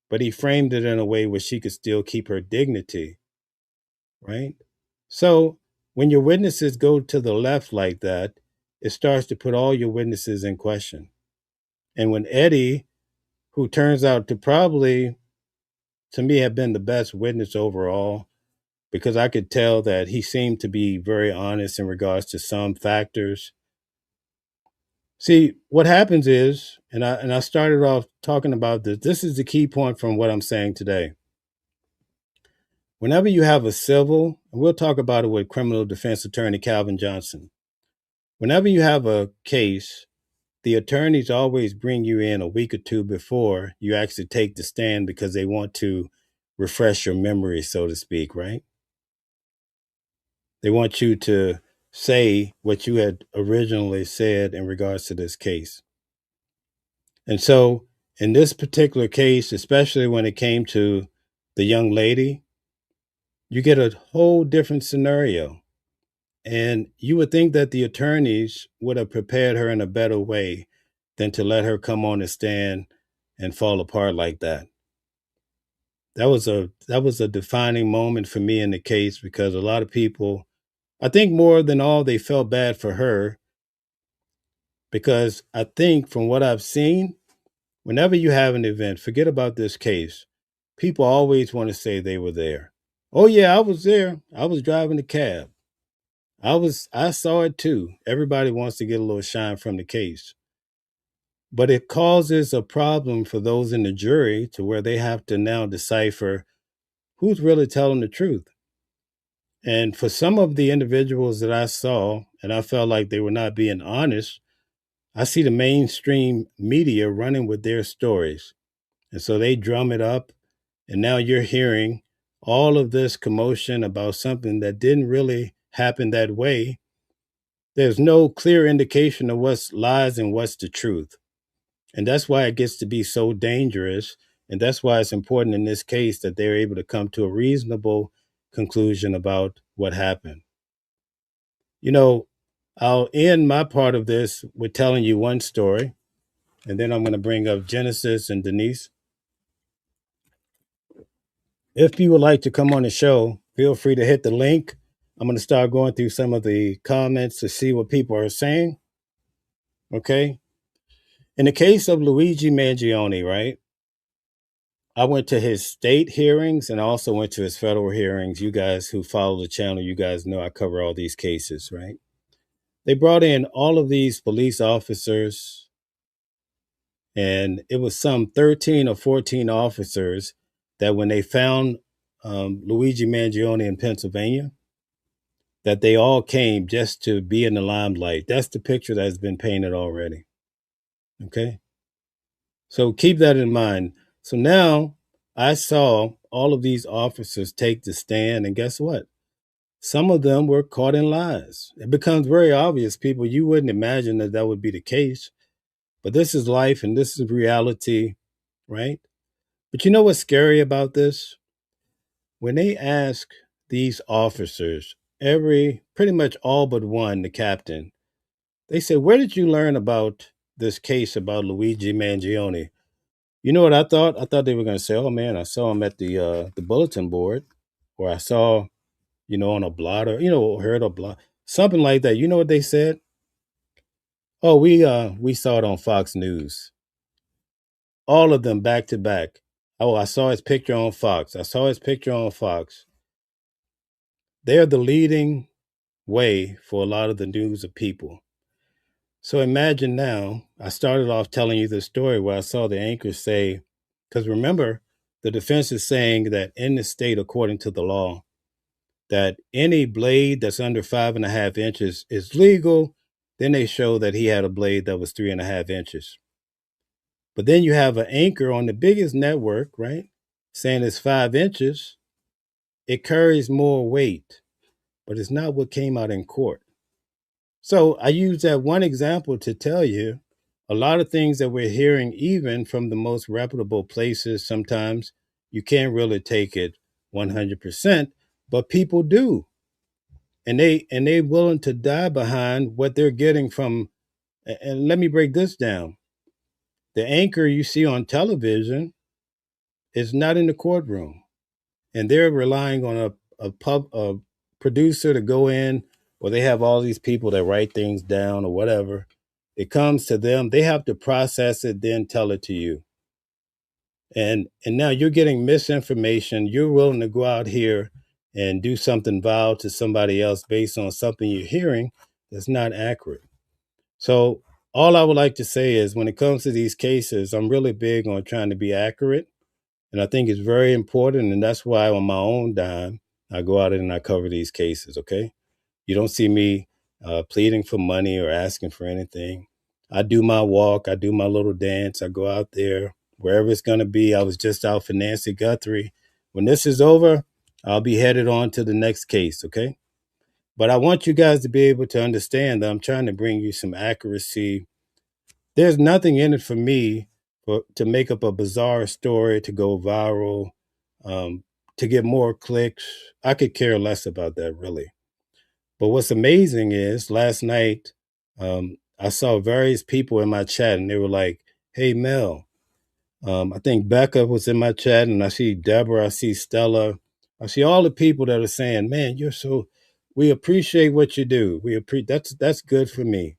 S1: but he framed it in a way where she could still keep her dignity, right? So when your witnesses go to the left like that, it starts to put all your witnesses in question. And when Eddie, who turns out to probably, to me, have been the best witness overall, because I could tell that he seemed to be very honest in regards to some factors. See, what happens is, and I started off talking about this. This is the key point from what I'm saying today. Whenever you have a civil, and we'll talk about it with criminal defense attorney Calvin Johnson. Whenever you have a case, the attorneys always bring you in a week or two before you actually take the stand because they want to refresh your memory, so to speak, right? They want you to say what you had originally said in regards to this case. And so, in this particular case, especially when it came to the young lady, you get a whole different scenario. And you would think that the attorneys would have prepared her in a better way than to let her come on the stand and fall apart like that. That was a defining moment for me in the case because a lot of people, I think more than all, they felt bad for her because I think from what I've seen, whenever you have an event, forget about this case, people always want to say they were there. Oh yeah, I was there. I was driving the cab. I saw it too. Everybody wants to get a little shine from the case. But it causes a problem for those in the jury to where they have to now decipher who's really telling the truth. And for some of the individuals that I saw, and I felt like they were not being honest, I see the mainstream media running with their stories. And so they drum it up. And now you're hearing all of this commotion about something that didn't really happen that way. There's no clear indication of what's lies and what's the truth. And that's why it gets to be so dangerous. And that's why it's important in this case that they're able to come to a reasonable conclusion about what happened. You know, I'll end my part of this with telling you one story, and then I'm going to bring up Genesis and Denise. If you would like to come on the show, feel free to hit the link. I'm going to start going through some of the comments to see what people are saying. Okay. In the case of Luigi Mangione, right? I went to his state hearings and also went to his federal hearings. You guys who follow the channel, you guys know I cover all these cases, right? They brought in all of these police officers, and it was some 13 or 14 officers that when they found Luigi Mangione in Pennsylvania, that they all came just to be in the limelight. That's the picture that has been painted already. Okay. So keep that in mind. So now I saw all of these officers take the stand, and guess what? Some of them were caught in lies. It becomes very obvious, people, you wouldn't imagine that that would be the case, but this is life and this is reality, right? But you know what's scary about this? When they ask these officers, pretty much all but one, the captain, they say, where did you learn about this case about Luigi Mangione? You know what I thought? I thought they were going to say, "Oh man, I saw him at the bulletin board, or I saw, on a blotter, heard a blot, something like that." You know what they said? "Oh, we saw it on Fox News." All of them back to back. "Oh, I saw his picture on Fox. I saw his picture on Fox." They're the leading way for a lot of the news of people. So imagine now, I started off telling you this story where I saw the anchor say, because remember, the defense is saying that in the state, according to the law, that any blade that's under 5.5 inches is legal. Then they show that he had a blade that was 3.5 inches. But then you have an anchor on the biggest network, right, saying it's 5 inches. It carries more weight, but it's not what came out in court. So I use that one example to tell you a lot of things that we're hearing, even from the most reputable places, sometimes you can't really take it 100%, but people do. And they willing to die behind what they're getting from. And let me break this down. The anchor you see on television is not in the courtroom, and they're relying on a producer to go in, or they have all these people that write things down or whatever. It comes to them, they have to process it, then tell it to you. And now you're getting misinformation. You're willing to go out here and do something vile to somebody else based on something you're hearing that's not accurate. So all I would like to say is, when it comes to these cases, I'm really big on trying to be accurate. And I think it's very important. And that's why on my own dime, I go out and I cover these cases. Okay. You don't see me pleading for money or asking for anything. I do my walk. I do my little dance. I go out there wherever it's going to be. I was just out for Nancy Guthrie. When this is over, I'll be headed on to the next case. Okay. But I want you guys to be able to understand that I'm trying to bring you some accuracy. There's nothing in it for me to make up a bizarre story to go viral, to get more clicks. I could care less about that, really. But what's amazing is last night, I saw various people in my chat, and they were like, "Hey, Mel." I think Becca was in my chat, and I see Deborah, I see Stella, I see all the people that are saying, "Man, you're so. We appreciate what you do. That's good for me."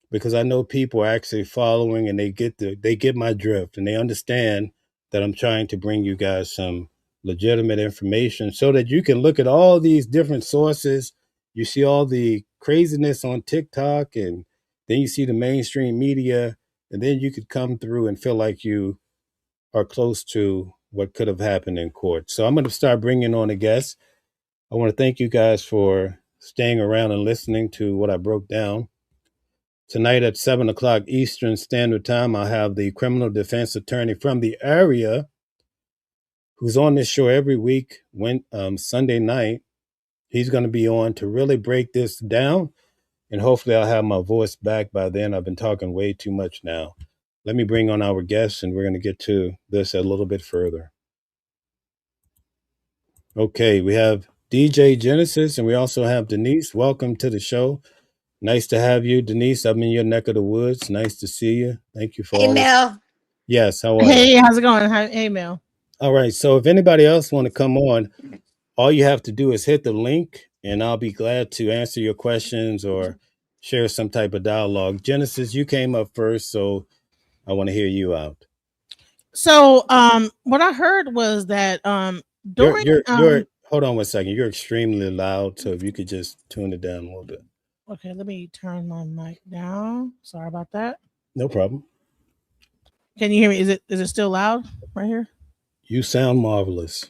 S1: Because I know people are actually following, and they get my drift, and they understand that I'm trying to bring you guys some legitimate information so that you can look at all these different sources. You see all the craziness on TikTok, and then you see the mainstream media, and then you could come through and feel like you are close to what could have happened in court. So I'm going to start bringing on a guest. I want to thank you guys for staying around and listening to what I broke down. Tonight at 7 o'clock Eastern Standard Time, I'll have the criminal defense attorney from the area who's on this show every week, Sunday night. He's going to be on to really break this down, and hopefully I'll have my voice back by then. I've been talking way too much now. Let me bring on our guests, and we're going to get to this a little bit further. Okay, we have DJ Genesis, and we also have Denise. Welcome to the show. Nice to have you, Denise. I'm in your neck of the woods. Nice to see you. Thank you for
S2: Hey
S1: all this.
S2: Mel.
S1: Yes, how are you?
S3: Hey, how's it going? Hey, Mel.
S1: All right. So if anybody else want to come on, all you have to do is hit the link, and I'll be glad to answer your questions or share some type of dialogue. Genesis, you came up first, so I want to hear you out.
S3: So, what I heard was that
S1: You're
S3: during
S1: you're you're hold on one second. You're extremely loud, so if you could just tune it down a little bit.
S3: okay, let me turn my mic down. Sorry about that.
S1: No problem.
S3: Can you hear me? Is it still loud right here?
S1: You sound marvelous.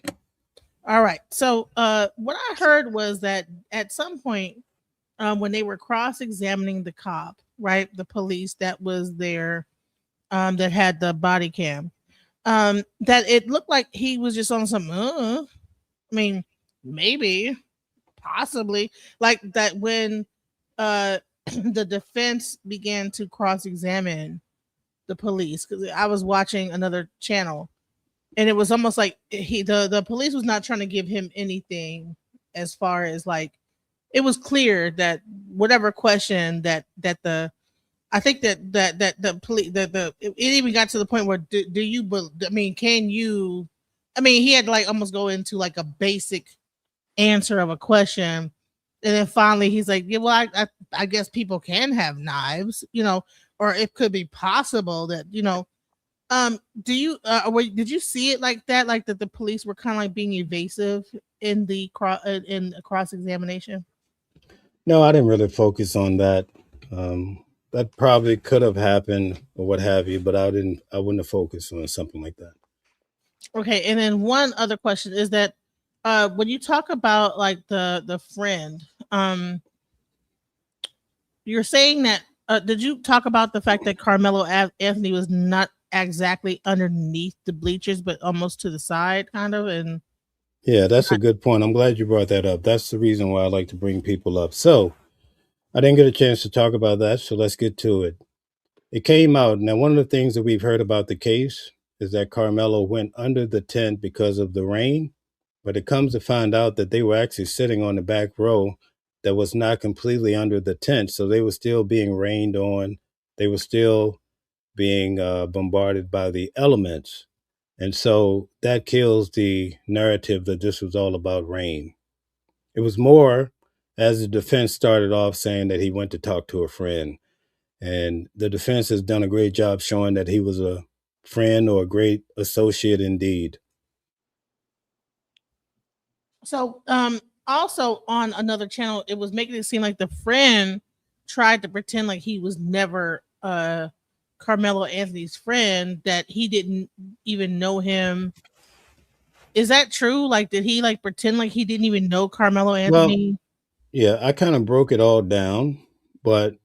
S3: All right. So, what I heard was that at some point, when they were cross-examining the cop, right, the police that was there, that had the body cam, that it looked like he was just on some. I mean, maybe, possibly, like that when the defense began to cross-examine the police, because I was watching another channel, and it was almost like the police was not trying to give him anything, as far as like, it was clear that whatever question that the I think that the police the it even got to the point where do you I mean, can you, I mean, he had to like almost go into like a basic answer of a question, and then finally he's like, yeah, well, I guess people can have knives, or it could be possible that, do you did you see it like that, like that the police were kind of like being evasive in the cross examination?
S1: No, I didn't really focus on that. That probably could have happened or what have you, but I didn't. I wouldn't have focused on something like that.
S3: Okay, and then one other question is that when you talk about like the friend, um, you're saying that. Did you talk about the fact that Anthony was not exactly underneath the bleachers, but almost to the side, kind of, and
S1: Yeah, that's a
S3: not.
S1: good point. I'm glad you brought that up. That's the reason why I like to bring people up. So I didn't get a chance to talk about that, so let's get to it. It came out. Now, one of the things that we've heard about the case is that Carmelo went under the tent because of the rain, but it comes to find out that they were actually sitting on the back row that was not completely under the tent. So they were still being rained on. They were still being bombarded by the elements. And so that kills the narrative that this was all about rain. It was more, as the defense started off saying that he went to talk to a friend. And the defense has done a great job showing that he was a friend or a great associate indeed.
S3: So, also on another channel, it was making it seem like the friend tried to pretend like he was never Carmelo Anthony's friend, that he didn't even know him. Is that true? Like, did he like pretend like he didn't even know Carmelo
S1: Well,
S3: Anthony?
S1: yeah, I kind of broke it all down, but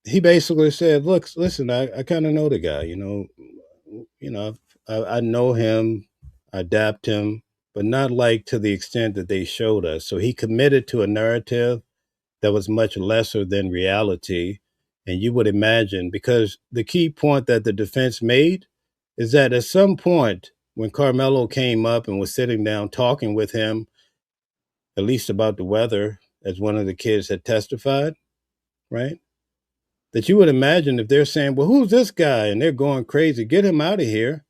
S1: he basically said, "Look, listen, I kind of know the guy. You know, I know him, I adapt him, but not like to the extent that they showed us." So he committed to a narrative that was much lesser than reality. And you would imagine, because the key point that the defense made is that at some point, when Carmelo came up and was sitting down talking with him, at least about the weather, as one of the kids had testified, right? That you would imagine if they're saying, "Well, who's this guy?" and they're going crazy, get him out of here.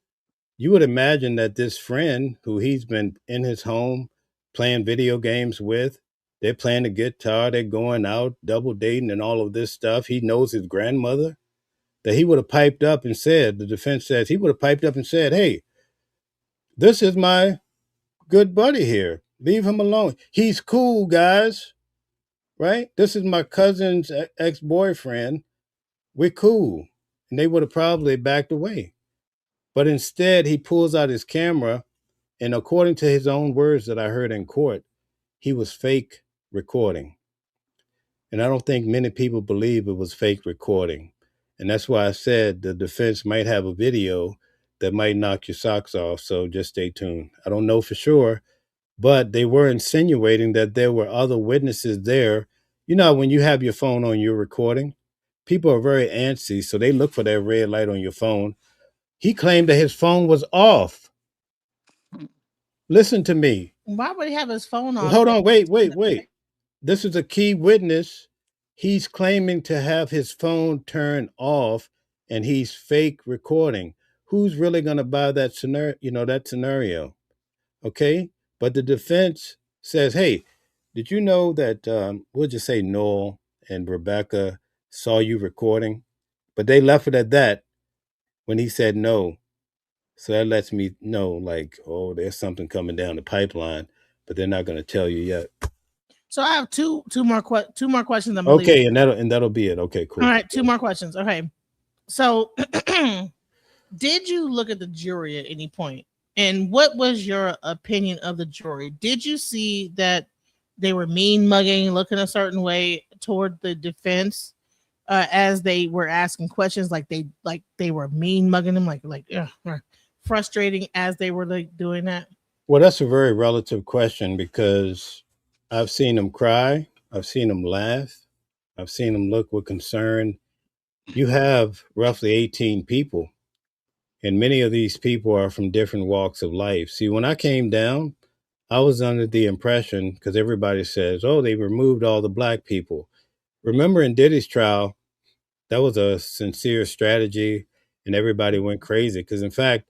S1: You would imagine that this friend who he's been in his home playing video games with, they're playing the guitar, they're going out, double dating, and all of this stuff. He knows his grandmother, that he would have piped up and said, the defense says, he would have piped up and said, "Hey, this is my good buddy here. Leave him alone. He's cool, guys, right? This is my cousin's ex boyfriend. We're cool." And they would have probably backed away. But instead, he pulls out his camera. And according to his own words that I heard in court, he was fake recording. And I don't think many people believe it was fake recording. And that's why I said the defense might have a video that might knock your socks off. So just stay tuned. I don't know for sure, but they were insinuating that there were other witnesses there. You know, when you have your phone on your recording, people are very antsy. So they look for that red light on your phone. He claimed that his phone was off. Listen to me.
S3: Why would he have his phone off?
S1: Hold on, wait. This is a key witness. He's claiming to have his phone turned off and he's fake recording. Who's really going to buy that scenario, that scenario? Okay? But the defense says, "Hey, did you know that we'll just say Noel and Rebecca saw you recording?" But they left it at that when he said no. So that lets me know, like, oh, there's something coming down the pipeline, but they're not going to tell you yet.
S3: So I have two more questions. I'm gonna leave.
S1: Okay, and that'll be it. Okay,
S3: All
S1: cool.
S3: right, two more questions. Okay, so did you look at the jury at any point? And what was your opinion of the jury? Did you see that they were mean mugging, looking a certain way toward the defense as they were asking questions, like they were mean mugging them, like frustrating as they were like doing that?
S1: Well, that's a very relative question because I've seen them cry, I've seen them laugh, I've seen them look with concern. You have roughly 18 people, and many of these people are from different walks of life. See, when I came down, I was under the impression, because everybody says, "Oh, they removed all the black people." Remember in Diddy's trial, that was a sincere strategy, and everybody went crazy. Because, in fact,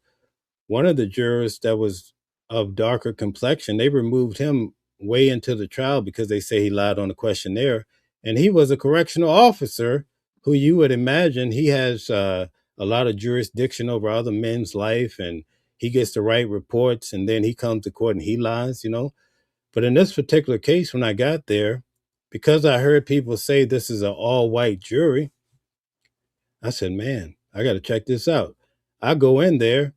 S1: one of the jurors that was of darker complexion, they removed him way into the trial because they say he lied on the questionnaire. And he was a correctional officer who you would imagine he has a lot of jurisdiction over other men's life and he gets to write reports and then he comes to court and he lies. But in this particular case, when I got there, because I heard people say this is an all white jury, I said, man, I got to check this out. I go in there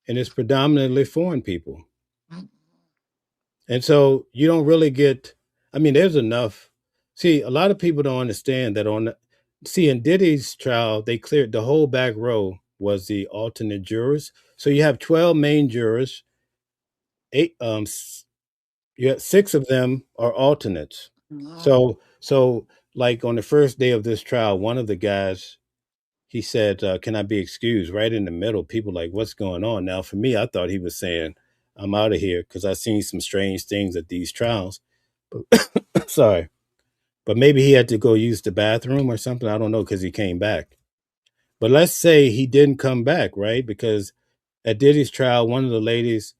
S1: and it's predominantly foreign people. And so you don't really get, I mean, there's enough. See, a lot of people don't understand that see, in Diddy's trial, they cleared the whole back row was the alternate jurors. So you have 12 main jurors, eight, you have six of them are alternates.
S2: Wow.
S1: So like on the first day of this trial, one of the guys, he said, "Can I be excused?" Right in the middle, people like, "What's going on?" Now, for me, I thought he was saying, "I'm out of here," because I've seen some strange things at these trials. But sorry, but maybe he had to go use the bathroom or something. I don't know because he came back. But let's say he didn't come back, right? Because at Diddy's trial, one of the ladies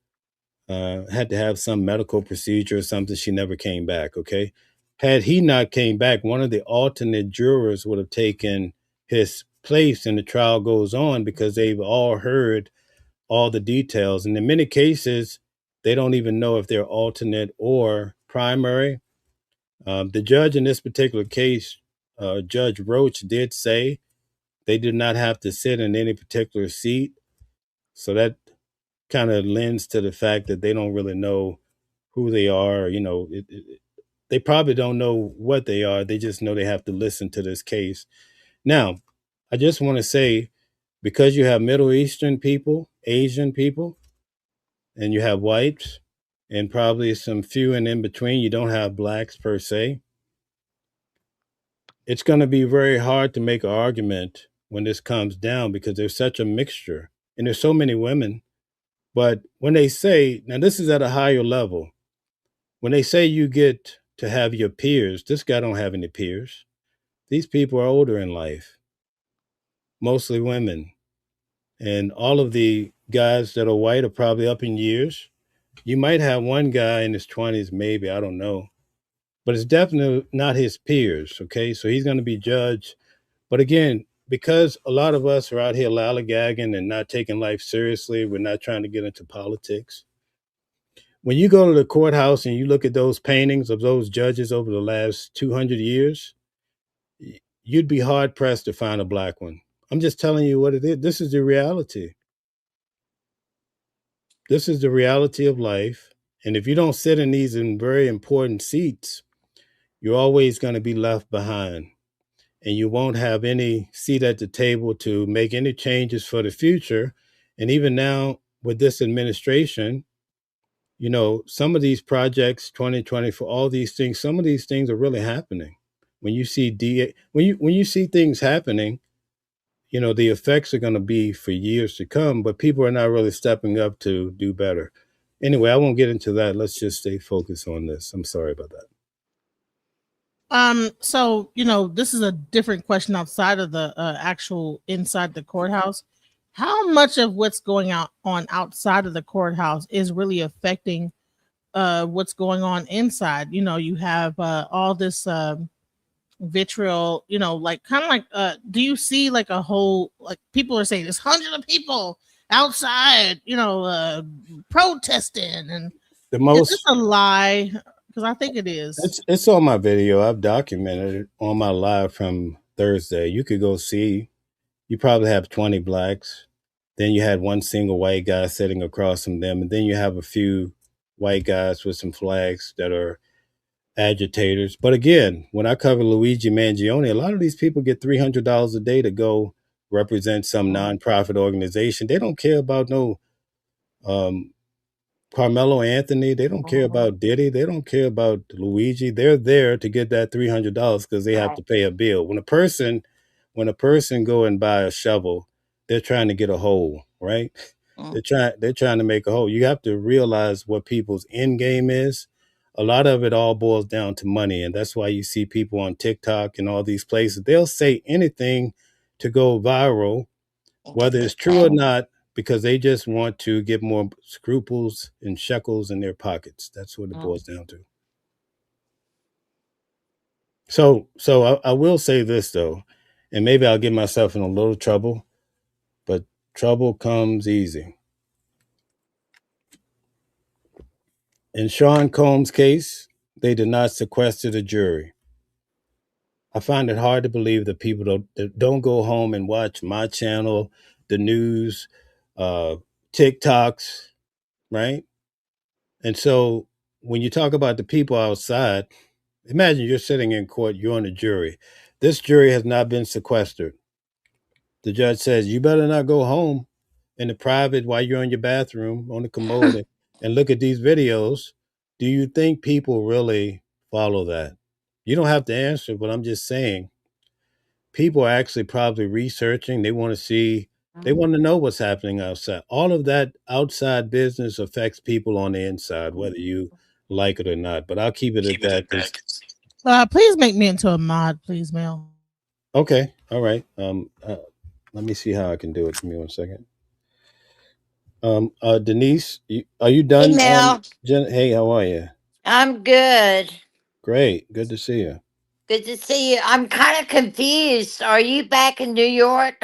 S1: had to have some medical procedure or something. She never came back. Okay, had he not came back, one of the alternate jurors would have taken his place, and the trial goes on because they've all heard all the details. And in many cases, they don't even know if they're alternate or primary. The judge in this particular case, Judge Roach, did say they did not have to sit in any particular seat. So that kind of lends to the fact that they don't really know who they are. You know, they probably don't know what they are. They just know they have to listen to this case. Now, I just want to say, because you have Middle Eastern people, Asian people, and you have whites, and probably some few and in between, you don't have blacks per se. It's going to be very hard to make an argument when this comes down because there's such a mixture and there's so many women. But when they say, now this is at a higher level, when they say you get to have your peers, this guy don't have any peers. These people are older in life, mostly women. And all of the guys that are white are probably up in years. You might have one guy in his 20s, maybe, I don't know. But it's definitely not his peers, okay? So he's going to be judged. But again, because a lot of us are out here lollygagging and not taking life seriously, we're not trying to get into politics. When you go to the courthouse and you look at those paintings of those judges over the last 200 years, you'd be hard pressed to find a black one. I'm just telling you what it is. This is the reality. This is the reality of life. And if you don't sit in these in very important seats, you're always going to be left behind. And you won't have any seat at the table to make any changes for the future. And even now, with this administration, you know, some of these projects, 2020, for all these things, some of these things are really happening. When you see when you see things happening, you know, the effects are going to be for years to come, but people are not really stepping up to do better. Anyway, I won't get into that. Let's just stay focused on this. I'm sorry about that.
S3: So this is a different question outside of the actual inside the courthouse. How much of what's going on outside of the courthouse is really affecting what's going on inside? You have all this vitriol, like kind of like do you see like a whole, like people are saying there's hundreds of people outside, protesting, and
S1: The
S3: is this
S1: most
S3: a lie? Because I think it is.
S1: it's on my video. I've documented it on my live from Thursday. You could go see. You probably have 20 blacks. Then you had one single white guy sitting across from them, and then you have a few white guys with some flags that are agitators. But again, when I cover Luigi Mangione, a lot of these people get $300 a day to go represent some
S2: Mm.
S1: nonprofit organization. They don't care about no um, Carmelo Anthony. They don't care
S2: Mhm.
S1: about Diddy. They don't care about Luigi. They're there to get that $300 because they have
S2: Right.
S1: to pay a bill. When a person go and buy a shovel, they're trying to get a hole, right?
S2: Mm.
S1: They're trying to make a hole. You have to realize what people's end game is. A lot of it all boils down to money, and that's why you see people on TikTok and all these places. They'll say anything to go viral,
S2: To
S1: whether it's
S2: get
S1: true or
S2: fame.
S1: not, because they just want to get more scruples and shekels in their pockets. That's what it
S2: Mm.
S1: boils down to. So I will say this though, and maybe I'll get myself in a little trouble, but trouble comes easy. In Sean Combs' case, they did not sequester the jury. I find it hard to believe that people don't go home and watch my channel, the news, uh, TikToks, right? And so when you talk about the people outside, imagine you're sitting in court, you're on a jury. This jury has not been sequestered. The judge says, you better not go home in the private while you're in your bathroom on the commode and look at these videos. Do you think people really follow that? You don't have to answer, but I'm just saying people are actually probably researching. They want to see, they want to know what's happening outside. All of that outside business affects people on the inside, whether you like it or not. But I'll keep it at that because,
S3: Please make me into a mod, please, Mel.
S1: okay, all right. Let me see how I can do it. Give me one second. Denise, are you
S2: Hey
S1: done?
S2: Mel,
S1: Jen, hey, how are you?
S2: I'm good.
S1: Great, good to see you.
S2: Good to see you. I'm kind of confused. Are you back in New York?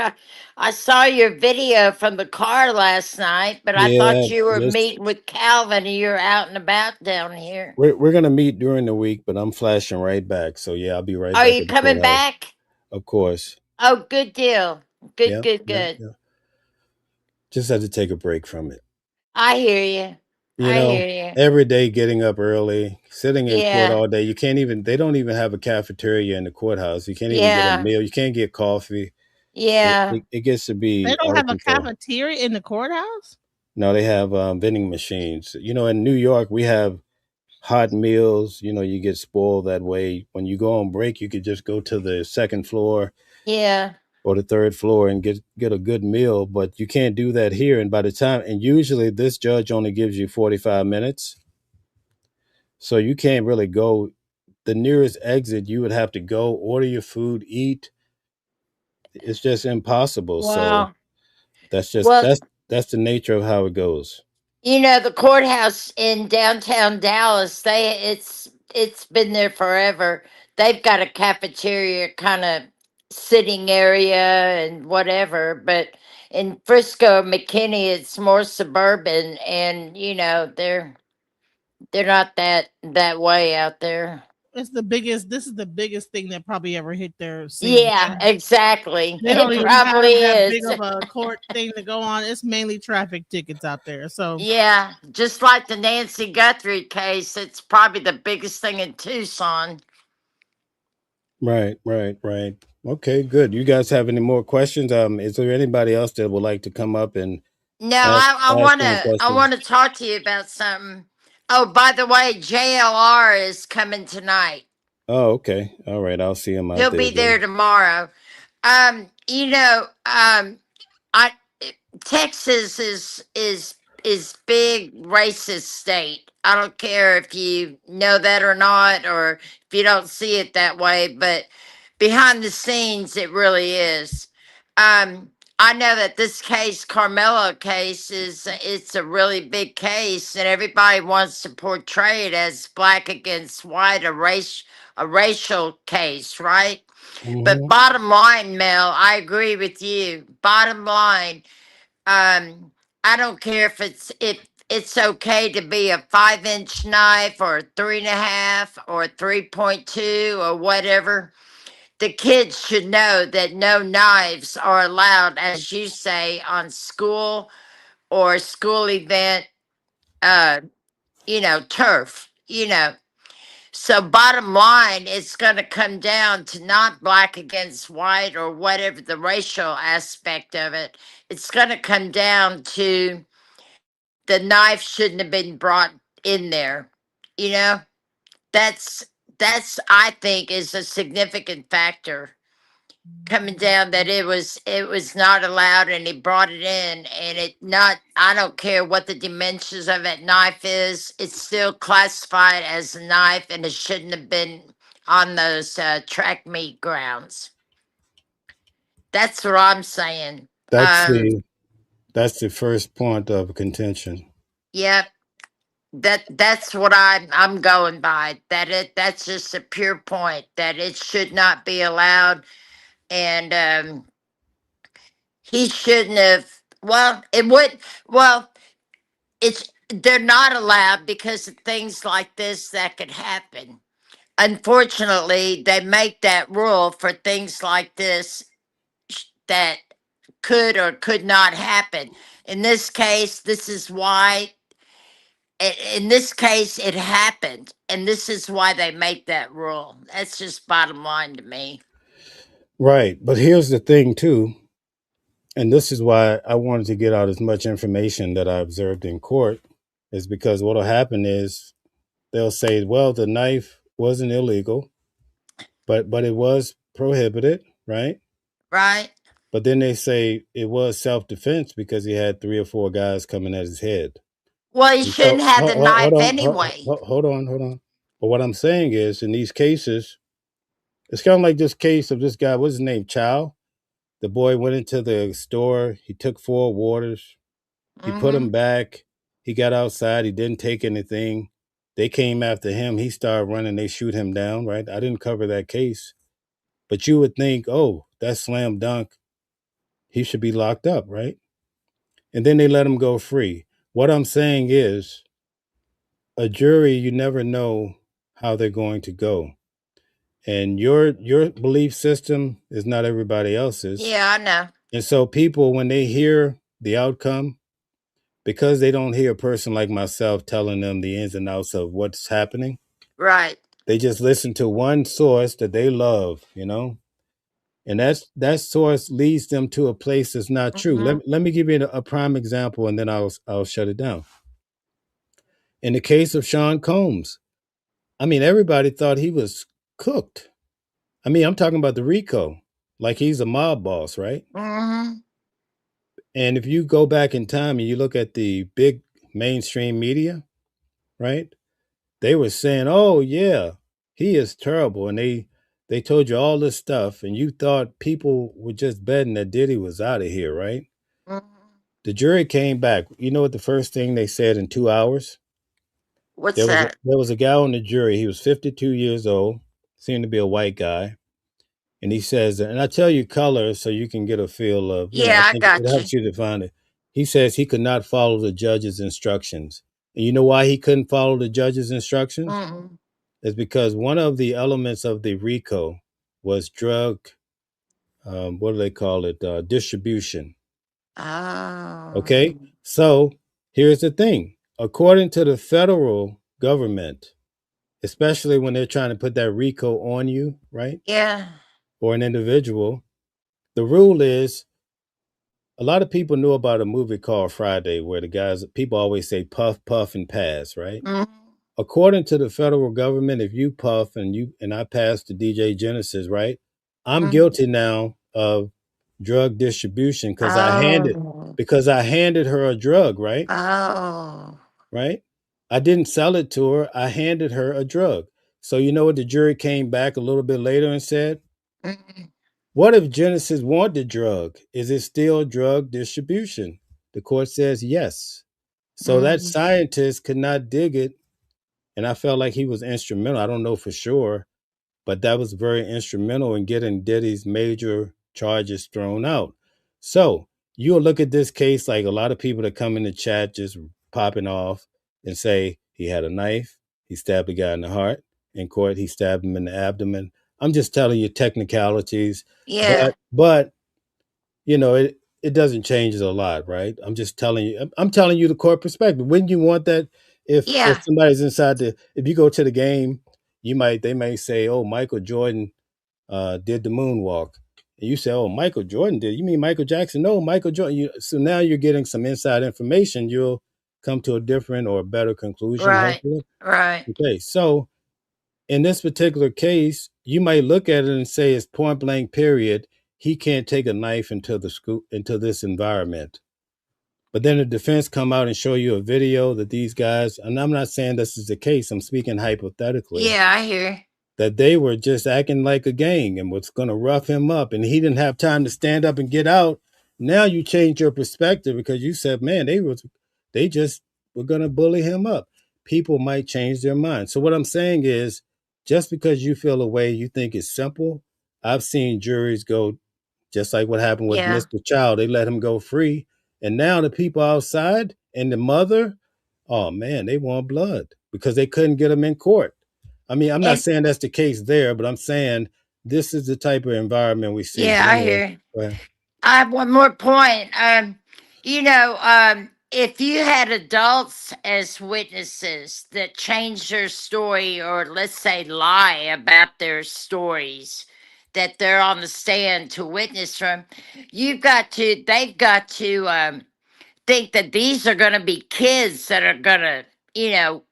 S2: I saw your video from the car last night, but I
S1: Yeah,
S2: thought you were
S1: just
S2: meeting with Calvin and you're out and about down here.
S1: we're gonna meet during the week, but I'm flashing right back. So yeah, I'll be right
S2: Are
S1: back
S2: you
S1: at the
S2: coming
S1: courthouse.
S2: back?
S1: Of course.
S2: Oh, good deal. Good,
S1: Yeah,
S2: good,
S1: yeah,
S2: good.
S1: yeah. Just had to take a break from it.
S2: I hear you.
S1: You
S2: I
S1: know,
S2: hear you.
S1: every day getting up early, sitting in court
S2: Yeah,
S1: all day. You can't even. They don't even have a cafeteria in the courthouse. You can't even get a
S2: yeah,
S1: meal. You can't get coffee.
S2: yeah,
S1: It gets to
S3: They
S1: be
S3: don't
S1: out of
S3: have a
S1: control.
S3: cafeteria in the courthouse.
S1: No, they have vending machines. You know, in New York, we have hot meals. You know, you get spoiled that way. When you go on break, you could just go to the second floor
S2: yeah.
S1: or the third floor and get a good meal. But you can't do that here. And by the time, and usually this judge only gives you 45 minutes, so you can't really go. The nearest exit, you would have to go order your food, eat. It's just impossible. So
S2: Wow.
S1: that's just
S2: Well,
S1: that's the nature of how it goes.
S2: you know, the courthouse in downtown Dallas, it's been there forever. They've got a cafeteria kind of sitting area and whatever, but in Frisco, McKinney, it's more suburban and you know, they're not that way out there.
S3: It's the biggest. This is the biggest thing that probably ever hit their scene.
S2: Yeah, exactly.
S3: They don't
S2: It
S3: even
S2: probably
S3: have that big
S2: is.
S3: of a court thing to go on. It's mainly traffic tickets out there. So
S2: Yeah, just like the Nancy Guthrie case, it's probably the biggest thing in Tucson.
S1: Right, right, right. Okay, good. You guys have any more questions? Is there anybody else that would like to come up and
S2: No,
S1: ask
S2: I
S1: ask
S2: want
S1: any
S2: to I
S1: questions?
S2: want to talk to you about something. Oh, by the way, JLR is coming tonight.
S1: Oh, okay. All right. I'll see him out
S2: He'll
S1: there
S2: be there
S1: then.
S2: tomorrow. You know, I Texas is big racist state. I don't care if you know that or not, or if you don't see it that way, but behind the scenes, it really is. I know that this case, Carmelo case, is it's a really big case, and everybody wants to portray it as black against white, a racial case, right? But
S1: Hmm.
S2: bottom line, Mel, I agree with you. Bottom line, um, I don't care if it's okay to be a 5-inch knife or a 3.5 or 3.2 or whatever. The kids should know that no knives are allowed, as you say, on school or school event. Uh, turf. So, bottom line, it's going to come down to not black against white or whatever the racial aspect of it. It's going to come down to the knife shouldn't have been brought in there. You know, that's I think is a significant factor coming down that it was not allowed and he brought it in and it not I don't care what the dimensions of that knife is, it's still classified as a knife and it shouldn't have been on those track meet grounds. That's what I'm saying.
S1: That's
S2: um
S1: the first point of contention.
S2: yeah, that's what I'm going by, that's just a pure point that it should not be allowed. And he shouldn't have, well, it would, well, it's they're not allowed because of things like this that could happen. Unfortunately, they make that rule for things like this that could or could not happen. In this case, this is why In this case, it happened, and this is why they make that rule. That's just bottom line to me.
S1: Right. But here's the thing, too. And this is why I wanted to get out as much information that I observed in court, is because what'll happen is they'll say, well, the knife wasn't illegal, but it was prohibited, right?
S2: Right?
S1: But then they say it was self defense because he had 3 or 4 guys coming at his head.
S2: Well, he
S1: And so
S2: shouldn't have the
S1: hold
S2: knife
S1: on,
S2: anyway.
S1: hold on. But what I'm saying is, in these cases, it's kind of like this case of this guy. What's his name? Chow. The boy went into the store. He took 4 waters. He put
S2: Hmm.
S1: them back. He got outside. He didn't take anything. They came after him. He started running. They shoot him down. Right. I didn't cover that case, but you would think, oh, that's slam dunk. He should be locked up, right? And then they let him go free. What I'm saying is, a jury, you never know how they're going to go. And your belief system is not everybody else's.
S2: Yeah, I know.
S1: And so people, when they hear the outcome, because they don't hear a person like myself telling them the ins and outs of what's happening,
S2: Right.
S1: they just listen to one source that they love, and that source leads them to a place that's not true.
S2: Hmm.
S1: Let me give you a prime example, and then I'll shut it down. In the case of Sean Combs, I mean, everybody thought he was cooked. I mean, I'm talking about the RICO, like he's a mob boss, right?
S2: Hmm.
S1: And if you go back in time and you look at the big mainstream media, right? They were saying, "Oh yeah, he is terrible," and they told you all this stuff, and you thought people were just betting that Diddy was out of here, right?
S2: Hmm.
S1: The jury came back. You know what the first thing they said in 2 hours?
S2: What's that?
S1: There was a guy on the jury. He was 52 years old, seemed to be a white guy, and he says, and I tell you color so you can get a feel of, I
S2: Yeah, I
S1: think it
S2: got you.
S1: helps you to find it. He says he could not follow the judge's instructions. And you know why he couldn't follow the judge's instructions?
S2: Hmm.
S1: Is because one of the elements of the RICO was drug, what do they call it? Distribution.
S2: Oh.
S1: Okay. So here's the thing, according to the federal government, especially when they're trying to put that RICO on you, right?
S2: Yeah.
S1: Or an individual, the rule is, a lot of people knew about a movie called Friday where the guys, people always say puff, puff, and pass, right?
S2: Hmm.
S1: According to the federal government, if you puff and I pass the DJ Genesis, right? I'm
S2: Hmm.
S1: guilty now of drug distribution
S2: Oh.
S1: because I handed her a drug, right?
S2: Oh.
S1: Right? I didn't sell it to her. I handed her a drug. So you know what the jury came back a little bit later and said?
S2: Hmm.
S1: What if Genesis wanted the drug? Is it still drug distribution? The court says yes. So that
S2: Hmm.
S1: scientist could not dig it, and I felt like he was instrumental. I don't know for sure, but that was very instrumental in getting Diddy's major charges thrown out. So you'll look at this case like a lot of people that come in the chat just popping off and say he had a knife, he stabbed a guy in the heart. In court, he stabbed him in the abdomen. I'm just telling you technicalities,
S2: Yeah.
S1: but it doesn't change a lot, right? I'm just telling you. I'm telling you the court perspective. Wouldn't you want that if
S2: Yeah.
S1: somebody's inside if you go to the game, they may say, "Oh, Michael Jordan did the moonwalk," and you say, "Oh, Michael Jordan did." You mean Michael Jackson? No, Michael Jordan. So now you're getting some inside information. You'll come to a different or a better conclusion,
S2: Right.
S1: hopefully.
S2: Right.
S1: Okay, so in this particular case, you might look at it and say it's point blank period. He can't take a knife into the school into this environment. But then the defense come out and show you a video that these guys, and I'm not saying this is the case, I'm speaking hypothetically,
S2: Yeah, I hear.
S1: that they were just acting like a gang and was going to rough him up and he didn't have time to stand up and get out. Now you change your perspective because you said, man, they just were going to bully him up. People might change their mind. So what I'm saying is, just because you feel a way you think it's simple, I've seen juries go just like what happened with
S2: Yeah.
S1: Mr. Child. They let him go free. And now the people outside and the mother, oh man, they want blood because they couldn't get him in court. I mean, I'm not
S2: And
S1: saying that's the case there, but I'm saying this is the type of environment we see.
S2: yeah,
S1: But
S2: I
S1: anyway,
S2: hear.
S1: go ahead.
S2: I have one more point. You know, if you had adults as witnesses that changed their story, or let's say lie about their stories that they're on the stand to witness from, they've got to think that these are going to be kids that are going to, you know,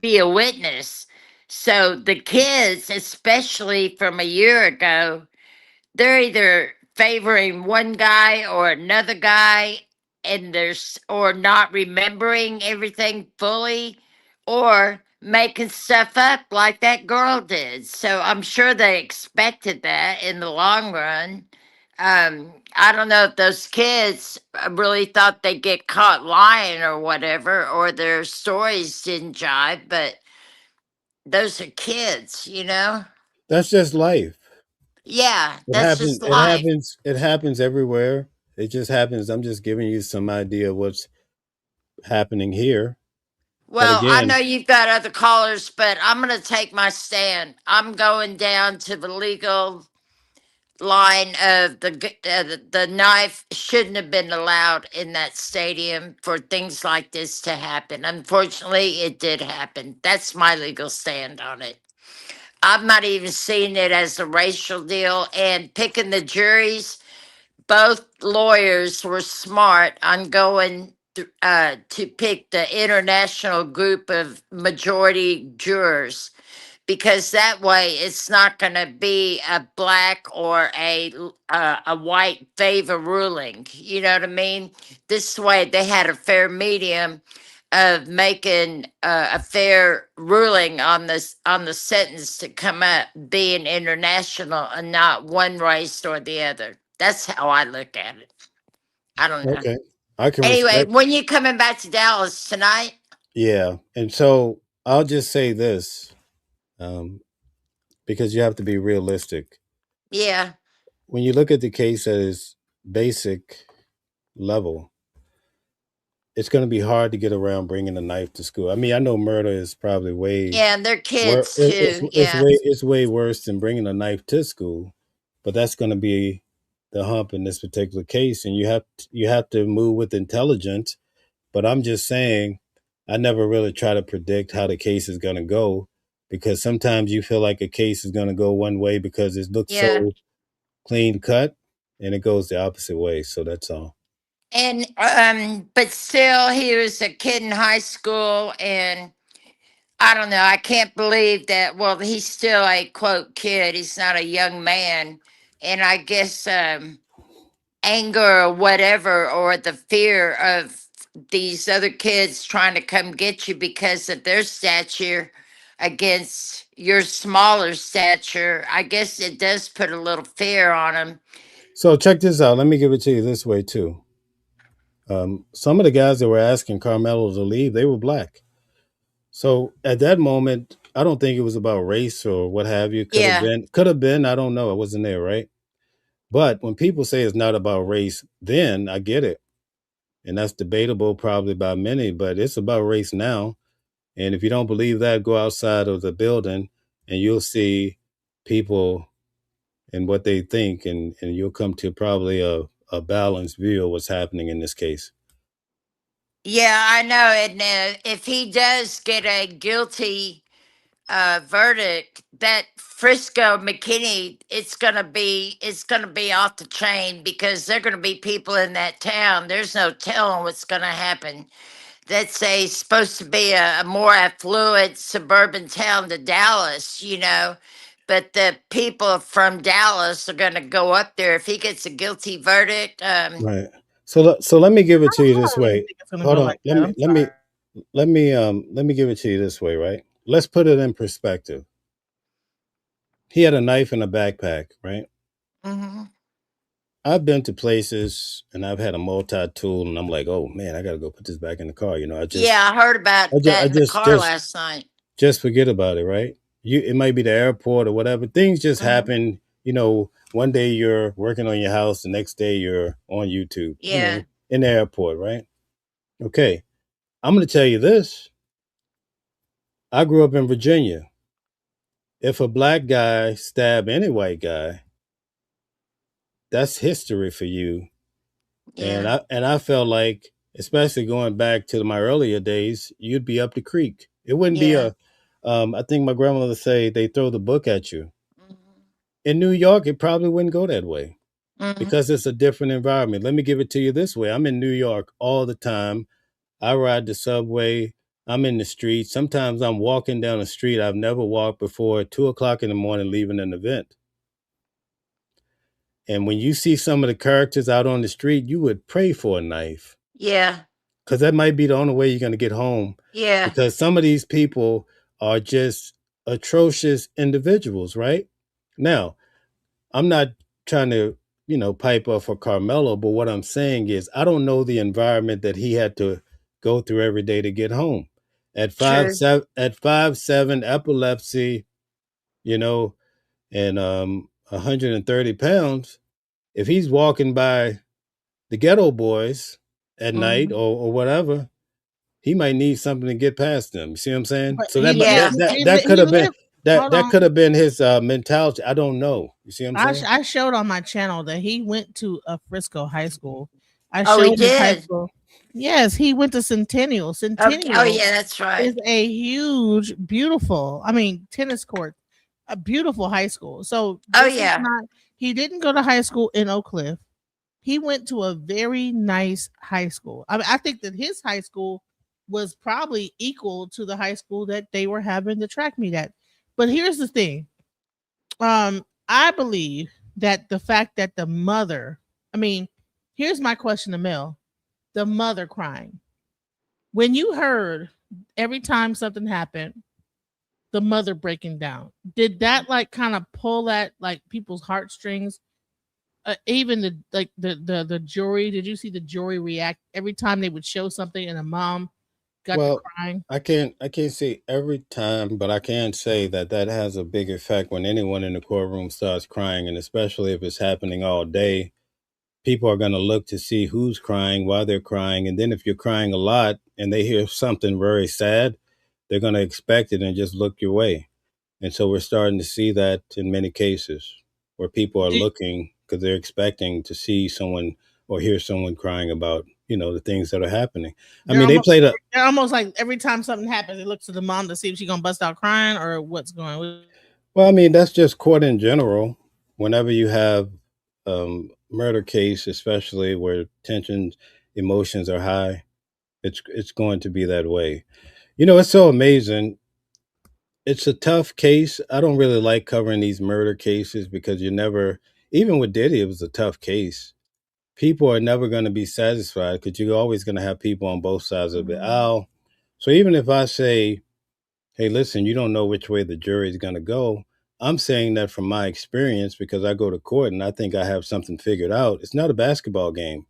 S2: be a witness. So the kids, especially from a year ago, they're either favoring one guy or another guy, and there's or not remembering everything fully, or making stuff up like that girl did. So I'm sure they expected that in the long run. I don't know if those kids really thought they'd get caught lying or whatever, or their stories didn't jive, but those are kids, you know?
S1: That's just life.
S2: Yeah,
S1: It
S2: that's
S1: happens.
S2: just
S1: It
S2: life.
S1: happens. It happens everywhere. It just happens. I'm just giving you some idea of what's happening here. But
S2: Well, I know
S1: again,
S2: you've got other callers, but I'm going to take my stand. I'm going down to the legal line of the knife shouldn't have been allowed in that stadium for things like this to happen. Unfortunately, it did happen. That's my legal stand on it. I'm not even seeing it as a racial deal, and picking the juries, both lawyers were smart on going to pick the international group of majority jurors, because that way it's not going to be a black or a white favor ruling. You know what I mean? This way they had a fair medium of making a fair ruling on the sentence to come up being international and not one race or the other. That's how I look at it. I don't know.
S1: okay, I can
S2: Anyway,
S1: respect.
S2: when you coming back to Dallas tonight?
S1: Yeah, and so I'll just say this, um, because you have to be realistic.
S2: Yeah,
S1: When you look at the case at its basic level, it's going to be hard to get around bringing a knife to school. I mean, I know murder is probably way
S2: yeah, and they're kids too. Yeah,
S1: it's way worse than bringing a knife to school, but that's going to be the hump in this particular case, and you have to move with intelligence. But I'm just saying, I never really try to predict how the case is going to go, because sometimes you feel like a case is going to go one way because it looks
S2: yeah.
S1: so clean cut, and it goes the opposite way. So that's all.
S2: And but still he was a kid in high school, and I don't know, I can't believe that. Well, he's still a quote kid. He's not a young man. And I guess anger or whatever, or the fear of these other kids trying to come get you because of their stature against your smaller stature, I guess it does put a little fear on him.
S1: So check this out. Let me give it to you this way too. Some of the guys that were asking Carmelo to leave, they were black. So at that moment, I don't think it was about race or what have you. Could have
S2: Yeah.
S1: been. Could have been. I don't know. I wasn't there, right? But when people say it's not about race, then I get it. And that's debatable probably by many, but it's about race now. And if you don't believe that, go outside of the building and you'll see people and what they think, and you'll come to probably a balanced view of what's happening in this case.
S2: Yeah, I know. And if he does get a guilty verdict, that Frisco McKinney, it's gonna be off the chain, because there are gonna be people in that town. There's no telling what's gonna happen. That's a supposed to be a more affluent suburban town to Dallas, you know. But the people from Dallas are gonna go up there if he gets a guilty verdict.
S1: Right. So let me give it to you
S3: I
S1: this
S3: don't even
S1: way.
S3: think it's gonna
S1: Hold
S3: go
S1: on.
S3: like that. I'm sorry.
S1: Let me give it to you this way, right? Let's put it in perspective. He had a knife in a backpack, right?
S2: Mhm.
S1: I've been to places and I've had a multi tool, and I'm like, oh man, I got to go put this back in the car. You know,
S2: Yeah, I heard about
S1: I
S2: that in the car last night.
S1: just forget about it, right? It might be the airport or whatever. Things just
S2: Mhm.
S1: happen. You know, one day you're working on your house, the next day you're on YouTube. You
S2: Yeah.
S1: know, in the airport, right? Okay, I'm going to tell you this. I grew up in Virginia. If a black guy stab any white guy, that's history for you.
S2: Yeah.
S1: And I felt like especially going back to my earlier days, you'd be up the creek. It wouldn't be
S2: Yeah.
S1: a. I think my grandmother say they throw the book at you.
S2: Mhm.
S1: In New York, it probably wouldn't go that way
S2: Mhm.
S1: because it's a different environment. Let me give it to you this way: I'm in New York all the time. I ride the subway. I'm in the street. Sometimes I'm walking down a street I've never walked before at 2 o'clock in the morning, leaving an event. And when you see some of the characters out on the street, you would pray for a knife
S2: Yeah.
S1: because that might be the only way you're going to get home.
S2: Yeah.
S1: Because some of these people are just atrocious individuals, right? Now, I'm not trying to, pipe up for Carmelo, but what I'm saying is I don't know the environment that he had to go through every day to get home.
S2: True.
S1: At 5'7", epilepsy, you know, and 130 pounds, if he's walking by the ghetto boys at night
S2: Mhm.
S1: or whatever, he might need something to get past them. You see what I'm saying?
S3: But
S1: So that
S2: Yeah.
S1: that could
S3: he
S1: have been
S3: lived. Hold
S1: that
S3: on.
S1: could have been his mentality. I don't know. You see what I'm saying?
S3: I showed on my channel that he went to a Frisco high school. I
S2: Oh, he
S3: showed his high
S2: did.
S3: school. Yes, he went to Centennial.
S2: Okay. Oh,
S3: Centennial
S2: yeah. That's
S3: is
S2: right.
S3: a huge, beautiful, I mean, tennis court, a beautiful high school. So
S2: Oh,
S3: this is
S2: yeah.
S3: not, he didn't go to high school in Oak Cliff. He went to a very nice high school. I mean, I think that his high school was probably equal to the high school that they were having the track meet at. But here's the thing. I believe that the fact that the mother, I mean, here's my question to Mel. The mother crying. When you heard every time something happened, the mother breaking down, did that like kind of pull at like people's heartstrings? Even the like the jury, did you see the jury react every time they would show something and the mom got to
S1: Well,
S3: crying?
S1: I can't say every time, but I can say that that has a big effect when anyone in the courtroom starts crying, and especially if it's happening all day. People are going to look to see who's crying, why they're crying, and then if you're crying a lot and they hear something very sad, they're going to expect it and just look your way. And so we're starting to see that in many cases where people are
S3: Do,
S1: looking because they're expecting to see someone or hear someone crying about, the things that are happening. I
S3: they're
S1: mean, they
S3: almost
S1: played a
S3: they're almost like every time something happens, it looks to the mom to see if she's gonna bust out crying or what's going on.
S1: well, I mean, that's just court in general. Whenever you have murder case, especially where tensions, emotions are high, it's going to be that way. It's so amazing. It's a tough case. I don't really like covering these murder cases because you never, even with Diddy, it was a tough case. People are never going to be satisfied because you're always going to have people on both sides of the
S3: Mhm.
S1: aisle. So even if I say, hey, listen, you don't know which way the jury is going to go, I'm saying that from my experience because I go to court and I think I have something figured out. It's not a basketball game,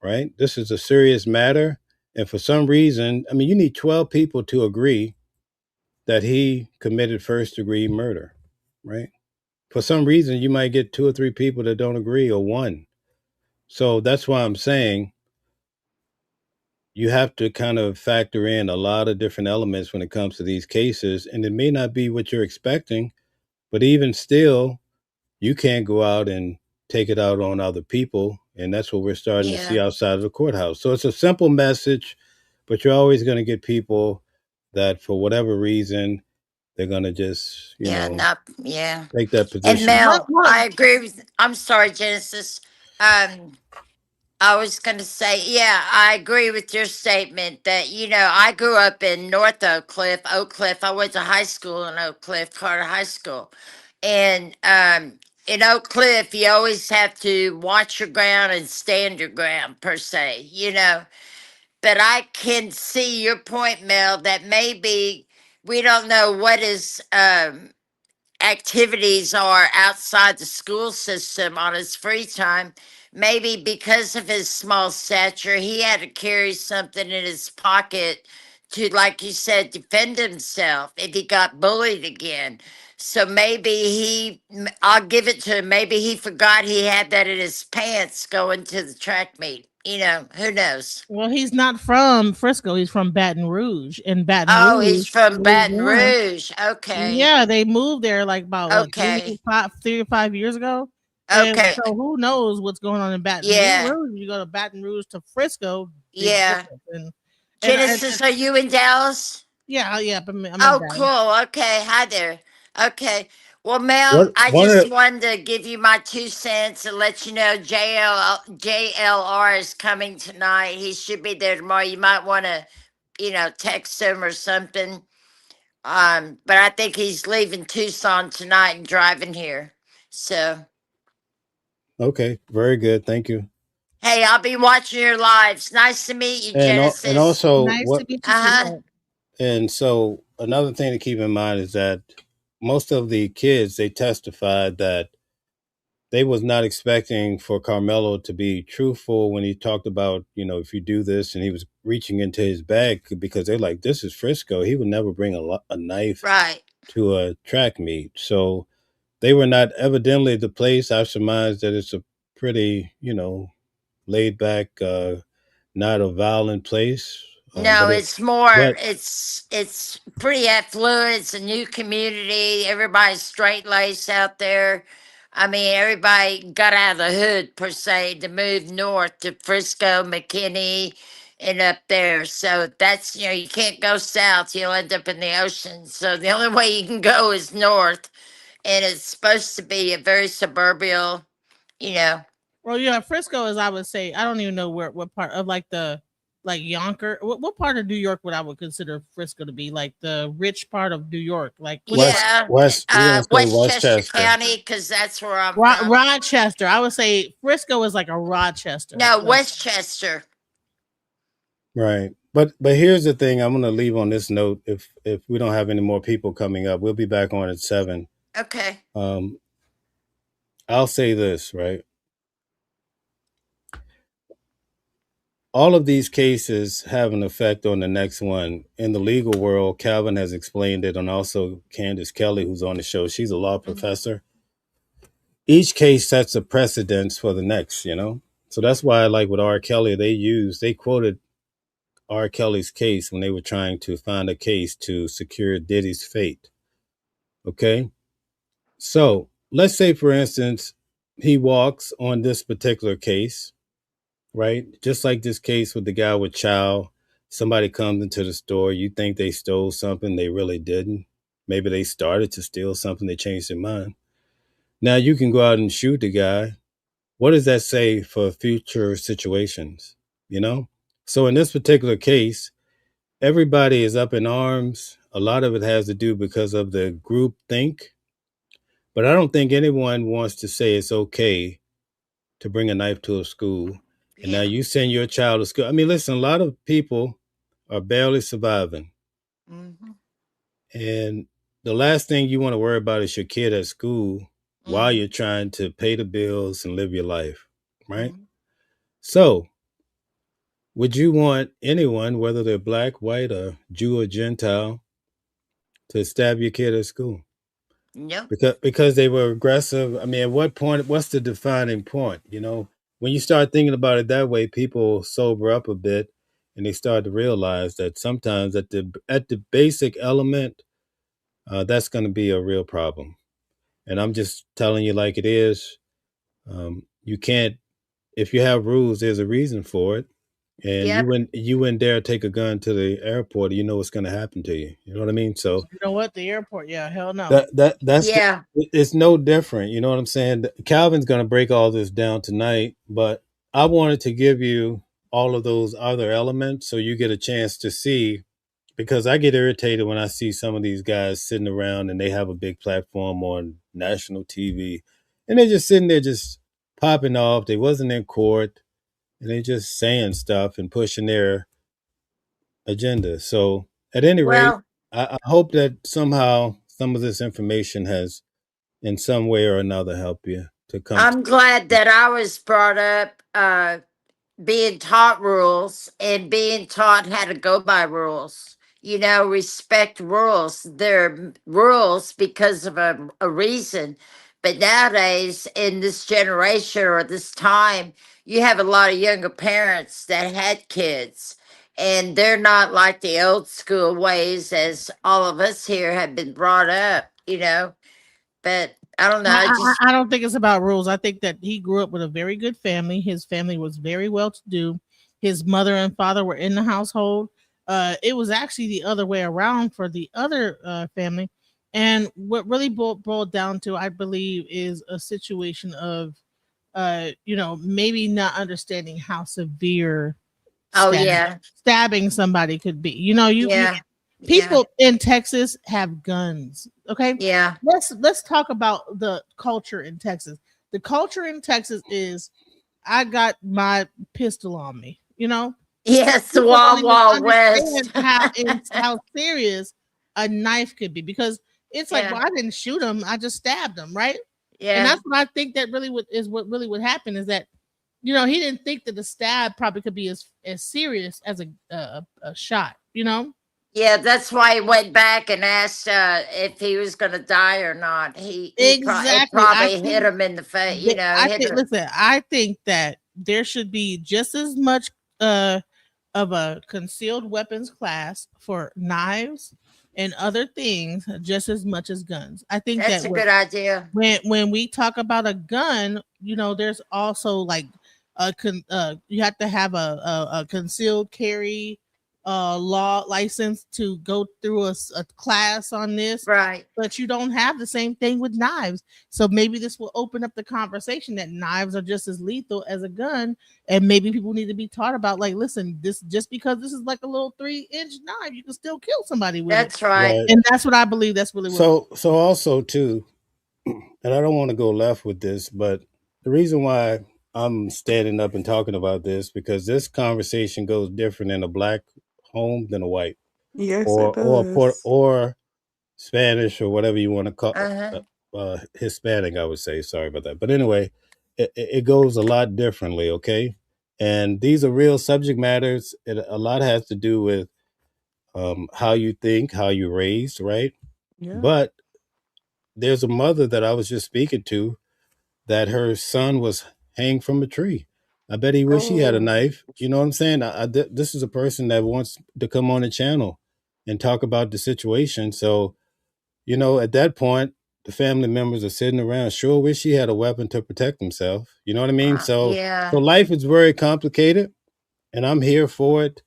S1: right? This is a serious matter. And for some reason, I mean, you need 12 people to agree that he committed first degree murder, right? For some reason, you might get two or three people that don't agree or one. So that's why I'm saying you have to kind of factor in a lot of different elements when it comes to these cases. And it may not be what you're expecting, but even still, you can't go out and take it out on other people. And that's what we're starting to see
S2: Yeah.
S1: outside of the courthouse. So it's a simple message, but you're always going to get people that, for whatever reason, they're going to just,
S2: Yeah. Not. Yeah.
S1: take that
S2: And
S1: position.
S2: Mel,
S3: What
S2: I agree with. I'm sorry, Genesis. Um, I was going to say, yeah, I agree with your statement that, I grew up in North Oak Cliff, Oak Cliff. I went to high school in Oak Cliff, Carter High School. And in Oak Cliff, you always have to watch your ground and stand your ground, per se. But I can see your point, Mel, that maybe we don't know what is activities are outside the school system on his free time. Maybe because of his small stature, he had to carry something in his pocket to, like you said, defend himself if he got bullied again. So maybe I'll give it to him. Maybe he forgot he had that in his pants going to the track meet. Who knows?
S3: Well, he's not from Frisco. He's from Baton Rouge. In Baton
S2: Oh, he's
S3: Rouge,
S2: from Baton
S3: Louisiana.
S2: Rouge. Okay.
S3: Yeah, they moved there like about what
S2: Okay.
S3: 3 or 5 years ago. And
S2: Okay.
S3: so who knows what's going on in Baton
S2: Yeah.
S3: Rouge? You go to Baton Rouge to Frisco, big
S2: Yeah.
S3: difference. And
S2: Genesis, are you in Dallas?
S3: yeah, yeah, I'm in
S2: Oh,
S3: Dallas.
S2: cool. Okay. Hi there. Okay. Well, Mel,
S1: What
S2: I
S1: one
S2: just
S1: of
S2: wanted to give you my 2 cents and let you know JLR is coming tonight. He should be there tomorrow. You might want to, text him or something. But I think he's leaving Tucson tonight and driving here. So,
S1: okay, very good, thank you.
S2: hey, I'll be watching your lives. Nice to meet you,
S1: And
S2: Genesis.
S1: also
S3: Nice to
S1: what
S3: meet you,
S2: Uh huh.
S3: sweetheart.
S1: and so another thing to keep in mind is that most of the kids they testified that they was not expecting for Carmelo to be truthful when he talked about, if you do this, and he was reaching into his bag because they're like, this is Frisco. He would never bring a knife
S2: Right.
S1: to a track meet. So they were not evidently the place. I surmise that it's a pretty, laid back, not a violent place.
S2: No,
S1: But it,
S2: it's more.
S1: but
S2: It's pretty affluent. It's a new community. Everybody's straight laced out there. I mean, everybody got out of the hood per se to move north to Frisco, McKinney, and up there. So that's you can't go south. You'll end up in the ocean. So the only way you can go is north, and it's supposed to be a very suburbial. You know,
S3: Well, yeah, Frisco is I would say I don't even know where what part of like the like Yonker. What part of New York would I would consider Frisco to be? Like the rich part of New York. Like which part?
S2: yeah,
S1: We're gonna say
S2: Westchester
S1: Westchester,
S2: County, because that's where I'm from.
S3: Rochester. I would say Frisco is like a Rochester.
S2: No,
S3: Like
S2: Westchester.
S1: right? But here's the thing. I'm gonna leave on this note. If we don't have any more people coming up, we'll be back on at 7.
S2: Okay.
S1: Um, I'll say this, right? All of these cases have an effect on the next one. In the legal world, Calvin has explained it, and also Candace Kelly, who's on the show, she's a law
S2: Mhm.
S1: professor. Each case sets a precedence for the next. So that's why, like with R. Kelly, they quoted R. Kelly's case when they were trying to find a case to secure Diddy's fate. Okay. So let's say, for instance, he walks on this particular case, right? Just like this case with the guy with Chow. Somebody comes into the store, you think they stole something, they really didn't. Maybe they started to steal something, they changed their mind. Now you can go out and shoot the guy. What does that say for future situations? You know? So in this particular case, everybody is up in arms. A lot of it has to do because of the group think. But I don't think anyone wants to say it's okay to bring a knife to a school. And now
S2: Yeah.
S1: you send your child to school. I mean, listen, a lot of people are barely surviving.
S2: Mm-hmm.
S1: And the last thing you want to worry about is your kid at school while
S2: Mm-hmm.
S1: you're trying to pay the bills and live your life, right?
S2: Mm-hmm.
S1: So, would you want anyone, whether they're black, white, or Jew or Gentile, to stab your kid at school?
S2: Nope.
S1: Because they were aggressive. I mean, at what point? What's the defining point? When you start thinking about it that way, people sober up a bit, and they start to realize that sometimes at the basic element, that's going to be a real problem. And I'm just telling you like it is. You can't. If you have rules, there's a reason for it. And
S2: Yep.
S1: you wouldn't dare take a gun to the airport. You know what's going to happen to you. You know what I mean? So
S3: you know what? The airport. Yeah, hell no.
S1: that's
S2: Yeah.
S1: it's no different. You know what I'm saying? Calvin's going to break all this down tonight, but I wanted to give you all of those other elements so you get a chance to see, because I get irritated when I see some of these guys sitting around and they have a big platform on national TV and they're just sitting there just popping off. They wasn't in court and they just saying stuff and pushing their agenda. So at any rate,
S2: Well,
S1: I hope that somehow some of this information has in some way or another help you to come to.
S2: I'm glad that I was brought up being taught rules and being taught how to go by rules. Respect rules. They're rules because of a reason. But nowadays, in this generation or this time, you have a lot of younger parents that had kids, and they're not like the old school ways as all of us here have been brought up. But I don't know.
S3: I,
S2: I
S3: I,
S2: just
S3: I don't think it's about rules. I think that he grew up with a very good family. His family was very well to do. His mother and father were in the household. It was actually the other way around for the other family. And what really boiled down to, I believe, is a situation of, maybe not understanding how severe
S2: oh
S3: stab,
S2: yeah.
S3: stabbing somebody could be. You
S2: Yeah. Yeah.
S3: people in Texas have guns. Okay,
S2: Yeah.
S3: let's talk about the culture in Texas. The culture in Texas is I got my pistol on me.
S2: Yes, the
S3: People don't
S2: Wild
S3: even
S2: Wild West.
S3: understand how serious a knife could be because it's like,
S2: Yeah.
S3: well, I didn't shoot him, I just stabbed him, right? And
S2: Yeah.
S3: that's what I think that really what really would happen is that he didn't think that the stab probably could be as serious as a shot.
S2: Yeah, that's why he went back and asked if he was going to die or not. It
S3: Exactly.
S2: probably hit him in the face.
S3: I
S2: Hit
S3: think
S2: him.
S3: listen, I think that there should be just as much of a concealed weapons class for knives and other things just as much as guns. I think
S2: That's
S3: that
S2: a good idea.
S3: when we talk about a gun, there's also like you have to have a concealed carry law license to go through a class on this,
S2: Right.
S3: but you don't have the same thing with knives. So maybe this will open up the conversation that knives are just as lethal as a gun, and maybe people need to be taught about, like, listen, this just because this is like a little 3-inch knife, you can still kill somebody with it.
S2: That's right.
S1: Right.
S3: And that's what I believe. That's really what.
S1: So also too, and I don't want to go left with this, but the reason why I'm standing up and talking about this because this conversation goes different in a black home than a white
S4: Yes, it
S1: or
S4: does.
S1: Spanish or whatever you want to call
S2: Uh-huh.
S1: Hispanic. I would say sorry about that, but anyway, it goes a lot differently. Okay, and these are real subject matters. A lot has to do with how you think, how you raised, right?
S4: Yeah.
S1: But there's a mother that I was just speaking to that her son was hanged from a tree. I bet he wish he had a
S2: Oh,
S1: knife. You know what I'm saying? This is a person that wants to come on the channel and talk about the situation. So, at that point, the family members are sitting around. Sure, wish he had a weapon to protect himself. You know what I mean? So
S2: yeah.
S1: life is very complicated, and I'm here for it.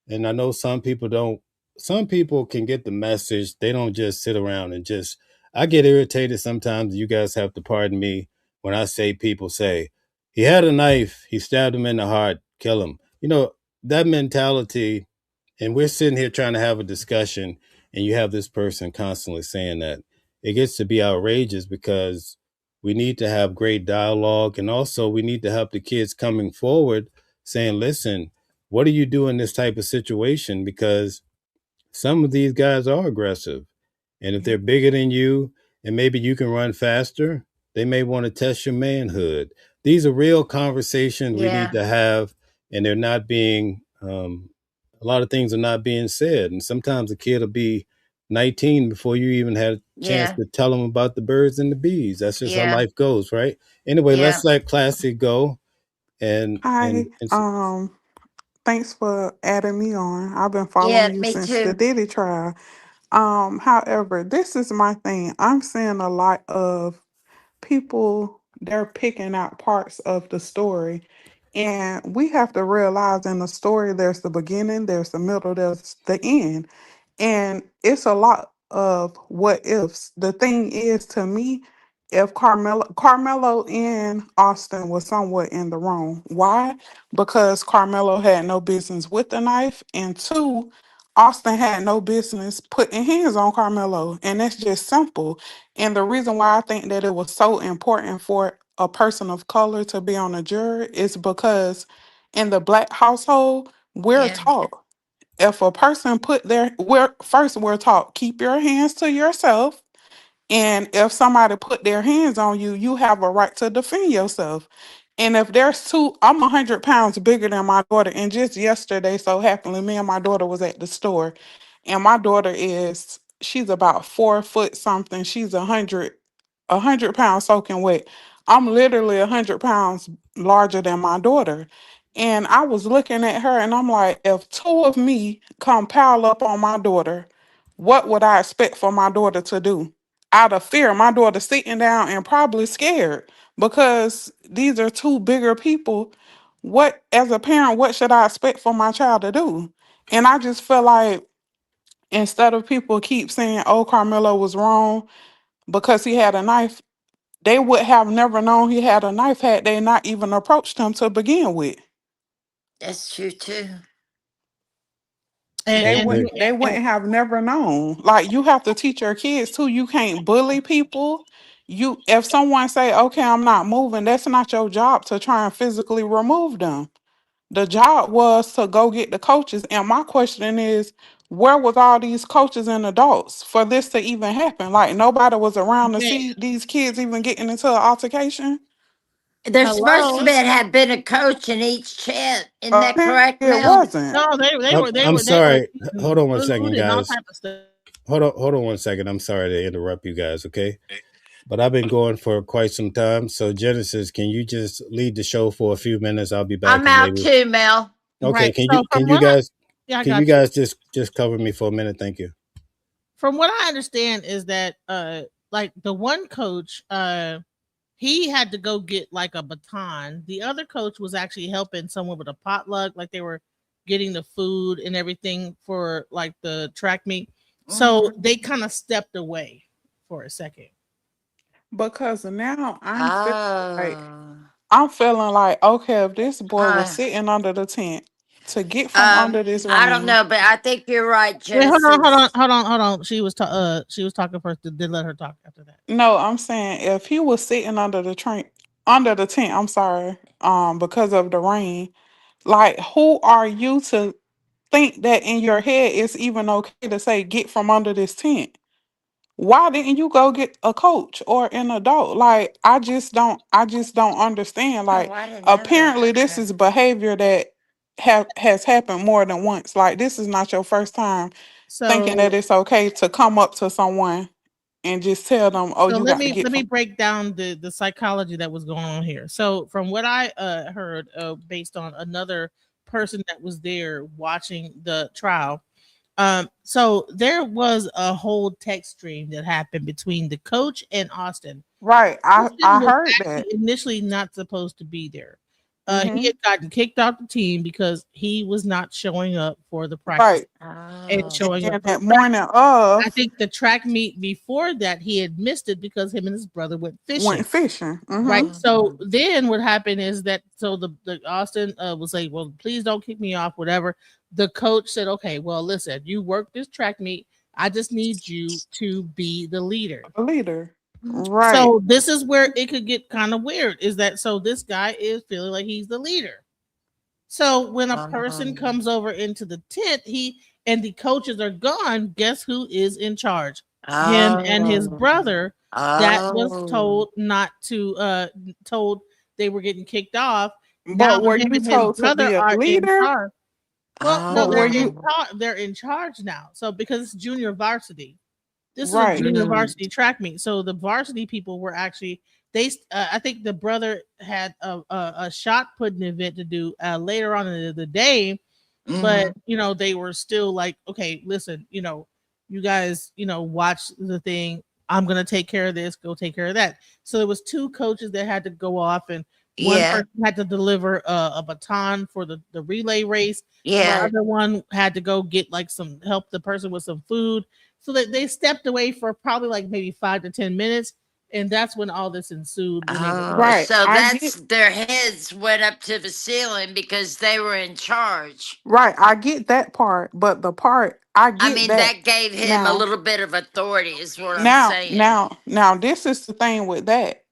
S1: And I know some people don't. Some people can get the message. They don't just sit around and just. I get irritated sometimes. You guys have to pardon me when I say people say he had a knife. He stabbed him in the heart. Kill him. That mentality. And we're sitting here trying to have a discussion, and you have this person constantly saying that. It gets to be outrageous because we need to have great dialogue, and also we need to help the kids coming forward saying, "Listen, what do you do in this type of situation?" Because some of these guys are aggressive. And if
S4: Yeah.
S1: they're bigger than you and maybe you can run faster, they may want to test your manhood. These are real conversations we need
S2: Yeah.
S1: to have, and they're not being, a lot of things are not being said. And sometimes a kid will be 19 before you even had a chance
S2: Yeah.
S1: to tell them about the birds and the bees. That's just how
S2: Yeah.
S1: life goes, right? Anyway,
S2: Yeah.
S1: let's let Classic go. And,
S4: Hi.
S1: and, and s-
S4: Thanks for adding me on. I've been
S2: Yeah.
S4: following you
S2: Me
S4: since the
S2: too.
S4: Diddy trial. However, this is my thing. I'm seeing a lot of people, they're picking out parts of the story. And we have to realize in the story, there's the beginning, there's the middle, there's the end. And it's a lot of what ifs. The thing is, to me, if Carmelo and Austin was somewhat in the wrong. Why? Because Carmelo had no business with the knife, and two, Austin had no business putting hands on Carmelo. And that's just simple. And the reason why I think that it was so important for a person of color to be on a jury is because in the black household, we're
S2: Yeah.
S4: taught if a person put their we're taught keep your hands to yourself, and if somebody put their hands on you, you have a right to defend yourself. And if there's two, I'm 100 pounds bigger than my daughter. And just yesterday, so happily, me and my daughter was at the store, and my daughter she's about 4 foot something. She's 100 pounds soaking wet. I'm literally 100 pounds larger than my daughter. And I was looking at her and I'm like, if two of me come pile up on my daughter, what would I expect for my daughter to do? out of fear. My daughter sitting down and probably scared because these are two bigger people. What, as a parent, what should I expect for my child to do? And I just feel like instead of people keep saying, "Oh, Carmelo was wrong because he had a knife," they would have never known he had a knife had they not even approached him to begin with.
S2: That's true too.
S4: They
S3: And,
S4: would they
S3: and
S4: wouldn't have never known. Like you have to teach your kids too. You can't bully people. You if someone say, "Okay, I'm not moving," that's not your job to try and physically remove them. The job was to go get the coaches. And my question is, where was all these coaches and adults for this to even happen? Like nobody was around to
S3: okay,
S4: see these kids even getting into an altercation.
S2: There's supposed to
S3: hello.
S2: be have been a coach in each chat. Isn't that
S4: Apparently
S2: correct,
S4: it
S2: Mel?
S4: wasn't.
S3: No,
S1: I'm
S3: they were
S1: sorry. Hold
S3: eating
S1: on one
S3: food
S1: second,
S3: and all
S1: guys.
S3: type of stuff.
S1: Hold on one second. I'm sorry to interrupt you guys. Okay, but I've been going for quite some time. So Genesis, can you just lead the show for a few minutes? I'll be back
S2: I'm
S1: in
S2: out
S1: maybe.
S2: too, Mel.
S1: Okay,
S3: Right. So yeah, I
S1: can you
S3: got you.
S1: guys just cover me for a minute? Thank you.
S3: From what I understand is that like the one coach he had to go get like a baton. The other coach was actually helping someone with a potluck, like they were getting the food and everything for like the track meet. So
S2: Mhm.
S3: they kind of stepped away for a second.
S4: Because now
S2: Oh.
S4: I'm feeling like, okay, if this boy was
S2: Uh,
S4: sitting under the tent to get from
S2: um,
S4: under this
S2: I don't
S4: rain,
S2: know, but I think you're right,
S3: Wait,
S2: Genesis.
S3: hold on. She was talking first. Then let her talk after that.
S4: no, I'm saying if he was sitting under the tent, I'm sorry, because of the rain, like who are you to think that in your head it's even okay to say get from under this tent? Why didn't you go get a coach or an adult? Like I just don't understand.
S2: Oh,
S4: Like
S2: I didn't know that.
S4: apparently this
S2: Okay.
S4: is behavior that have has happened more than once. Like this is not your first time thinking
S3: So
S4: that it's okay to come up to someone and just tell them, "Oh,
S3: so
S4: you got to
S3: let
S4: get
S3: me
S4: from."
S3: break down the psychology that was going on here. So from what I heard, based on another person that was there watching the trial, so there was a whole text stream that happened between the coach and Austin.
S4: Right. I
S3: Austin was
S4: heard
S3: actually
S4: that.
S3: initially not supposed to be there. He
S4: Mhm.
S3: had gotten kicked off the team because he was not showing up for the practice
S4: Right.
S3: and
S2: Oh.
S3: showing up
S4: And
S3: for the
S4: that
S3: track.
S4: morning
S3: I
S4: of
S3: think the track meet before that he had missed it because him and his brother went fishing.
S4: went fishing.
S3: Right.
S4: Mhm.
S3: So
S2: Oh.
S3: then what happened is that so the Austin was like, well, please don't kick me off, whatever. The coach said, okay, well, listen, you work this track meet. I just need you to be the leader.
S4: A leader. Right.
S3: So this is where it could get kind of weird. Is that so? This guy is feeling like he's the leader. So when a person
S2: Um,
S3: comes over into the tent, he and the coaches are gone. Guess who is in charge? Him and his
S2: oh.
S3: brother. That was
S2: Oh.
S3: told not to. Told they were getting kicked off. Now
S4: But were
S3: him
S4: you
S3: and his
S4: told to be
S3: brother
S4: a
S3: are in
S4: leader?
S3: charge. Well, no,
S4: But
S3: they're
S4: were
S3: in
S4: you
S2: Oh.
S3: charge. They're in charge now. So because it's junior varsity, this is a
S4: right?
S3: junior
S2: Mm.
S3: varsity track meet. So the varsity people were actually I think the brother had a shot putting event to do later on in the day, but
S2: Mhm.
S3: they were still like, okay, listen, you guys, watch the thing. I'm gonna take care of this. Go take care of that. So there was two coaches that had to go off, and one
S2: Yeah.
S3: person had to deliver a baton for the relay race. The
S2: Yeah.
S4: Right.
S3: other one had to go get like some help the person with some food. So that they stepped away for probably like maybe 5 to 10 minutes, and that's when all this ensued when they were
S2: Oh,
S4: Right.
S2: so
S4: I
S2: that's
S4: get
S2: their heads went up to the ceiling because they were in charge.
S4: right. I get that part, but the part I
S2: I
S4: get
S2: mean,
S4: that
S2: that gave him a
S4: now.
S2: little bit of authority, is what I'm saying.
S4: Now, this is the thing with that.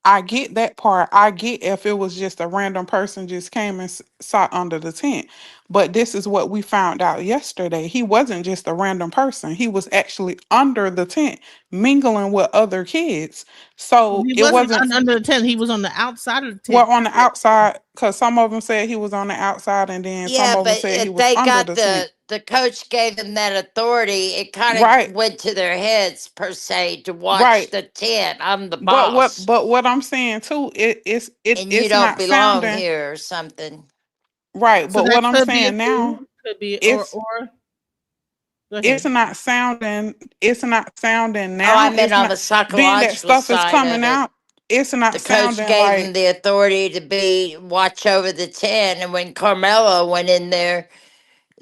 S4: I get that part. I get if it was just a random person just came and sat under the tent. But this is what we found out yesterday. He wasn't just a random person. He was actually under the tent, mingling with other kids.
S3: Well,
S4: So
S3: he
S4: it
S3: wasn't
S4: wasn't
S3: under the tent. He was on the outside of the
S4: well
S3: tent.
S4: on the outside because some of them said he was on the outside, and then some
S2: Yeah,
S4: of them
S2: but
S4: said he
S2: if
S4: was
S2: they
S4: under
S2: got
S4: the tent.
S2: the coach gave them that authority, it kind of
S4: Right,
S2: went to their heads per se to watch
S4: right.
S2: the tent. I'm the boss,
S4: But what I'm saying too,
S2: and you
S4: it's
S2: don't
S4: not
S2: belong
S4: sounding
S2: here or something.
S4: right.
S3: So
S4: But
S3: that
S4: what I'm
S3: could be
S4: saying
S3: it
S4: now,
S3: too. Could be
S4: it's
S3: or Go
S4: it's
S3: ahead.
S4: not sounding it's not sounding
S2: Oh, I
S4: now.
S2: meant
S4: It's
S2: on
S4: not
S2: the
S4: being that
S2: psychological
S4: stuff is
S2: side
S4: coming
S2: of it.
S4: out. It's
S2: The
S4: not
S2: coach
S4: sounding
S2: gave him
S4: like
S2: the authority to be watch over the 10, and when Carmelo went in there,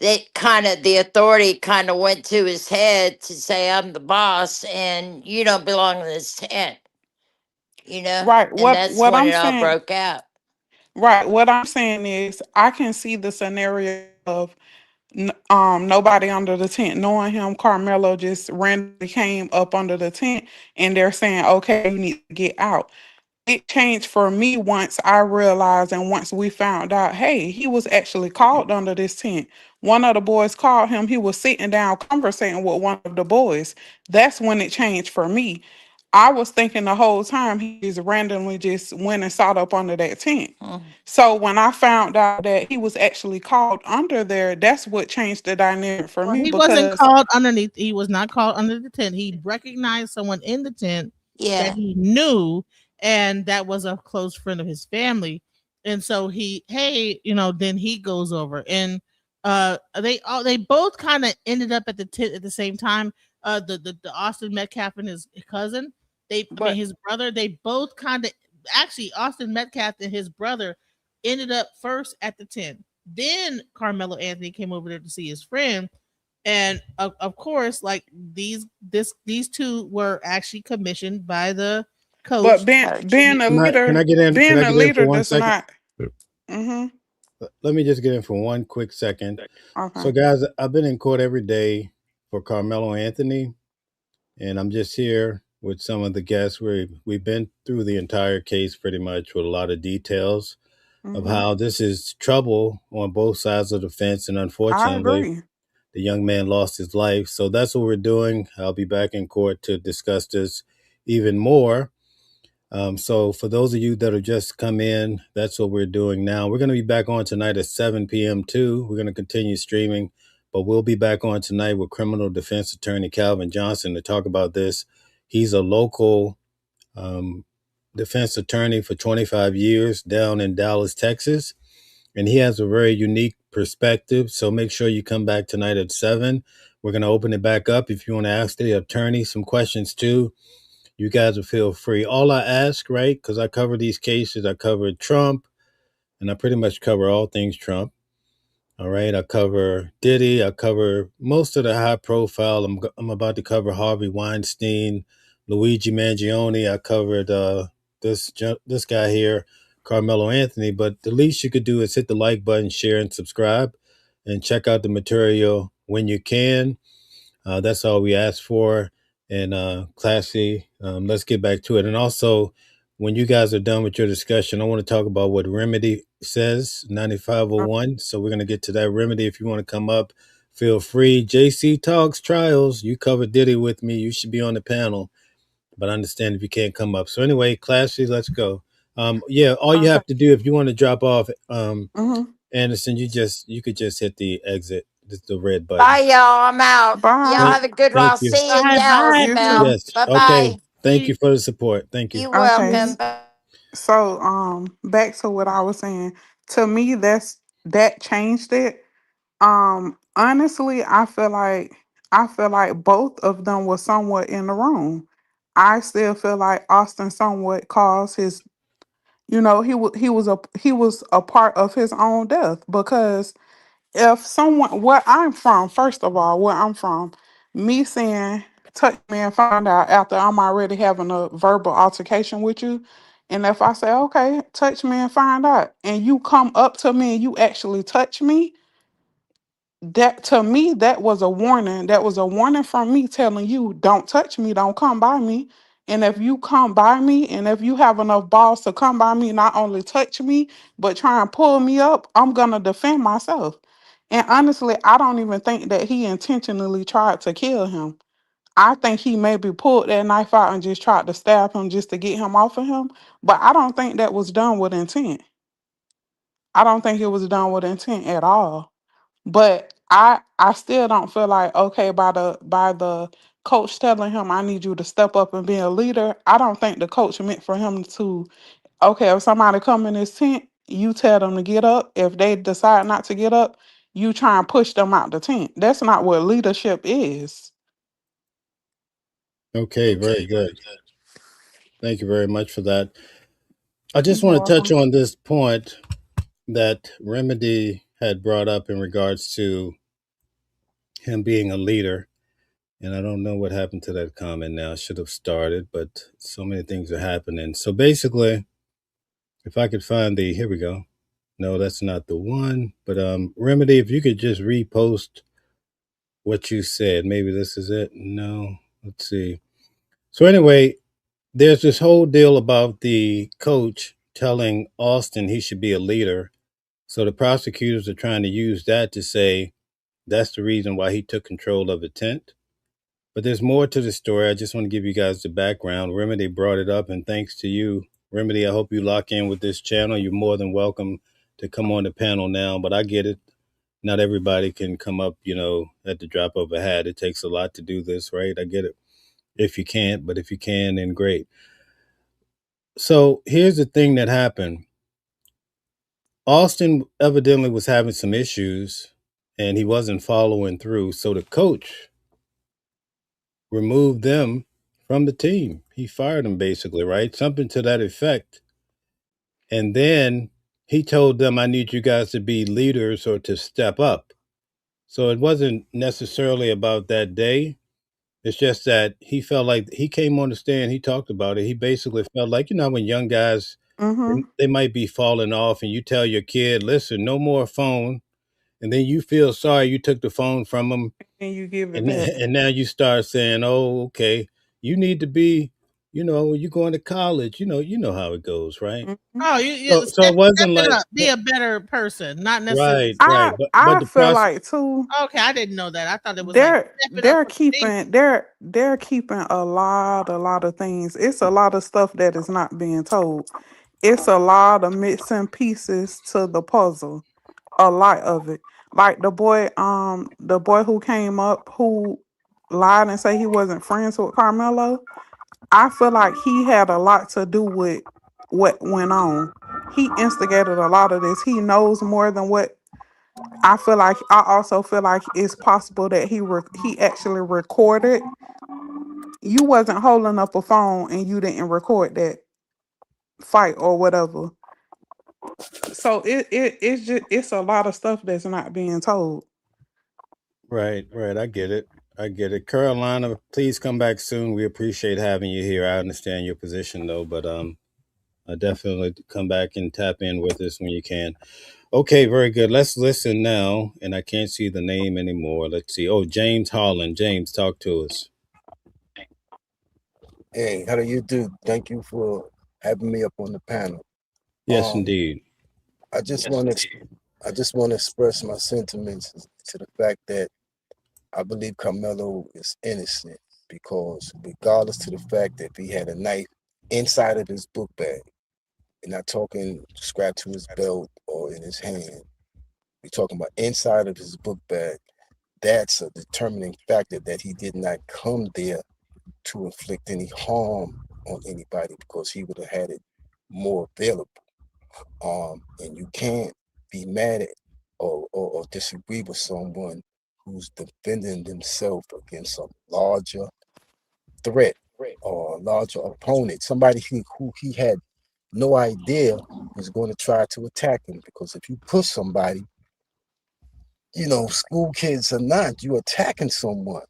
S2: it kind of the authority kind of went to his head to say, I'm the boss and you don't belong in this tent,
S4: right.
S2: and
S4: What
S2: that's
S4: what
S2: when
S4: I'm
S2: it all
S4: saying
S2: broke out.
S4: right. What I'm saying is I can see the scenario of nobody under the tent knowing him. Carmelo just randomly came up under the tent and they're saying, okay, you need to get out. It changed for me once I realized and once we found out, hey, he was actually called under this tent. One of the boys called him. He was sitting down conversating with one of the boys. That's when it changed for me. I was thinking the whole time he just randomly just went and sat up under that tent.
S2: Mm.
S4: So when I found out that he was actually called under there, that's what changed the dynamic for
S3: Well,
S4: me
S3: he wasn't
S4: because
S3: called underneath. He was not called under the tent. He recognized someone in the tent that
S2: Yeah.
S3: he knew, and that was a close friend of his family. And so hey, then he goes over, and they both kind of ended up at the tent at the same time. The Austin Metcalf and his cousin, I mean
S4: but
S3: his brother, they both kind of actually Austin Metcalf and his brother ended up first at the tent. Then Carmelo Anthony came over there to see his friend, and of course, like these two were actually commissioned by the
S4: but
S3: coach
S4: being
S3: to
S4: being
S3: be.
S4: a
S1: Can
S4: leader,
S1: I get in? Can
S4: being
S1: I
S4: a
S1: get in for
S4: leader
S1: one
S4: does
S1: second?
S4: not. Mm-hmm.
S1: Let me just get in for one quick second.
S4: Okay.
S1: So, guys, I've been in court every day for Carmelo Anthony, and I'm just here with some of the guests. We've been through the entire case pretty much with a lot of details of
S4: Mm-hmm.
S1: how this is trouble on both sides of the fence, and
S4: I
S1: unfortunately,
S4: agree.
S1: the young man lost his life. So that's what we're doing. I'll be back in court to discuss this even more. So for those of you that have just come in, that's what we're doing now. We're going to be back on tonight at 7 p.m. too. We're going to continue streaming, but we'll be back on tonight with criminal defense attorney Calvin Johnson to talk about this. He's a local um, defense attorney for 25 years down in Dallas, Texas, and he has a very unique perspective. So make sure you come back tonight at 7. We're going to open it back up if you want to ask the attorney some questions too. You guys will feel free. All I ask, right, because I cover these cases, I covered Trump, and I pretty much cover all things Trump. All right, I cover Diddy, I cover most of the high profile. I'm about to cover Harvey Weinstein, Luigi Mangione. I covered this guy here, Carmelo Anthony. But the least you could do is hit the like button, share, and subscribe, and check out the material when you can. That's all we ask for. And classy, let's get back to it. And also, when you guys are done with your discussion, I want to talk about what Remedy says,
S4: Uh,
S1: 9501. So we're going to get to that. Remedy, if you want to come up, feel free. JC Talks Trials, you covered Diddy with me. You should be on the panel, but I understand if you can't come up. So anyway, classy, let's go. Yeah, all you
S4: Okay.
S1: have to do if you want to drop off,
S4: Mm-hmm.
S1: Anderson, you could just hit the exit, the red
S2: Bye,
S1: button.
S2: y'all. I'm out. Y'all
S4: Bye.
S1: Thank,
S2: have a good one.
S1: thank
S2: I'll
S1: you.
S2: see you in
S3: Bye
S2: Dallas,
S3: bye.
S4: You too.
S2: Mel.
S1: Yes.
S2: Bye
S1: Okay.
S2: bye.
S1: Thank you for the support. Thank you.
S2: You're
S4: Okay.
S2: welcome. Bye.
S4: So back to what I was saying. To me, that changed it. Honestly, I feel like both of them were somewhat in the wrong. I still feel like Austin somewhat caused his, he was a part of his own death because if someone, where I'm from, first of all, where I'm from, me saying touch me and find out after I'm already having a verbal altercation with you, and if I say okay, touch me and find out, and you come up to me and you actually touch me, that to me that was a warning. That was a warning from me telling you don't touch me, don't come by me. And if you come by me, and if you have enough balls to come by me, not only touch me but try and pull me up, I'm gonna defend myself. And honestly, I don't even think that he intentionally tried to kill him. I think he maybe pulled that knife out and just tried to stab him just to get him off of him. But I don't think that was done with intent. I don't think it was done with intent at all. But I still don't feel like okay by the coach telling him I need you to step up and be a leader. I don't think the coach meant for him to okay, if somebody come in his tent, you tell them to get up. If they decide not to get up, you try and push them out the tent. That's not what leadership is.
S1: Okay, very good. Thank you very much for that. I just
S4: You're
S1: want to touch
S4: welcome.
S1: on this point that Remedy had brought up in regards to him being a leader. And I don't know what happened to that comment now. I should have started, but so many things are happening. So basically, if I could find the, here we go. No, that's not the one. But Remedy, if you could just repost what you said, maybe this is it. No, let's see. So anyway, there's this whole deal about the coach telling Austin he should be a leader. So the prosecutors are trying to use that to say that's the reason why he took control of the tent. But there's more to the story. I just want to give you guys the background. Remedy brought it up, and thanks to you, Remedy, I hope you lock in with this channel. You're more than welcome to come on the panel now, but I get it. Not everybody can come up, at the drop of a hat. It takes a lot to do this, right? I get it. If you can't, but if you can, then great. So here's the thing that happened. Austin evidently was having some issues and he wasn't following through. So the coach removed them from the team. He fired them basically, right? Something to that effect. And then he told them, I need you guys to be leaders or to step up. So it wasn't necessarily about that day. It's just that he felt like he came on the stand, he talked about it. He basically felt like, when young guys,
S4: Mm-hmm.
S1: they might be falling off and you tell your kid, listen, no more phone. And then you feel sorry you took the phone from them.
S4: And you give it
S1: And,
S4: back.
S1: and now you start saying, oh, okay, you need to be, you're going to college, you know how it goes, right?
S4: Mhm.
S3: Oh, you
S1: So
S3: step
S1: it
S3: step
S1: wasn't
S3: it
S1: like,
S3: up. Be a better person, not necessarily
S1: right,
S3: step
S1: right.
S3: it
S4: I
S3: up.
S1: But
S4: I
S1: the
S4: feel
S1: process,
S4: like too.
S3: Okay, I didn't know that. I thought it was like
S4: they're
S3: step it up
S4: they're
S3: from the beginning.
S4: keeping they're keeping a lot of things. It's a lot of stuff that is not being told. It's a lot of missing pieces to the puzzle. A lot of it. Like the boy who came up who lied and say he wasn't friends with Carmelo. I feel like he had a lot to do with what went on. He instigated a lot of this. He knows more than what I feel like. I also feel like it's possible that he actually recorded. You wasn't holding up a phone and you didn't record that fight or whatever. So it's a lot of stuff that's not being told.
S1: right, right. I get it. I get it. Carolina, please come back soon. We appreciate having you here. I understand your position though, but definitely come back and tap in with us when you can. Okay, very good. Let's listen now. And I can't see the name anymore. Let's see. Oh, James Holland. James, talk to us.
S5: Hey, how do you do? Thank you for having me up on the panel.
S1: Yes,
S5: Um,
S1: indeed.
S5: I just want to I just want to express my sentiments to the fact that I believe Carmelo is innocent because regardless to the fact that if he had a knife inside of his book bag, we're not talking strapped to his belt or in his hand. We're talking about inside of his book bag. That's a determining factor that he did not come there to inflict any harm on anybody because he would have had it more available. And you can't be mad at or disagree with someone who's defending themselves against a larger threat or a larger opponent, somebody who he had no idea was going to try to attack him. Because if you push somebody, school kids or not, you're attacking someone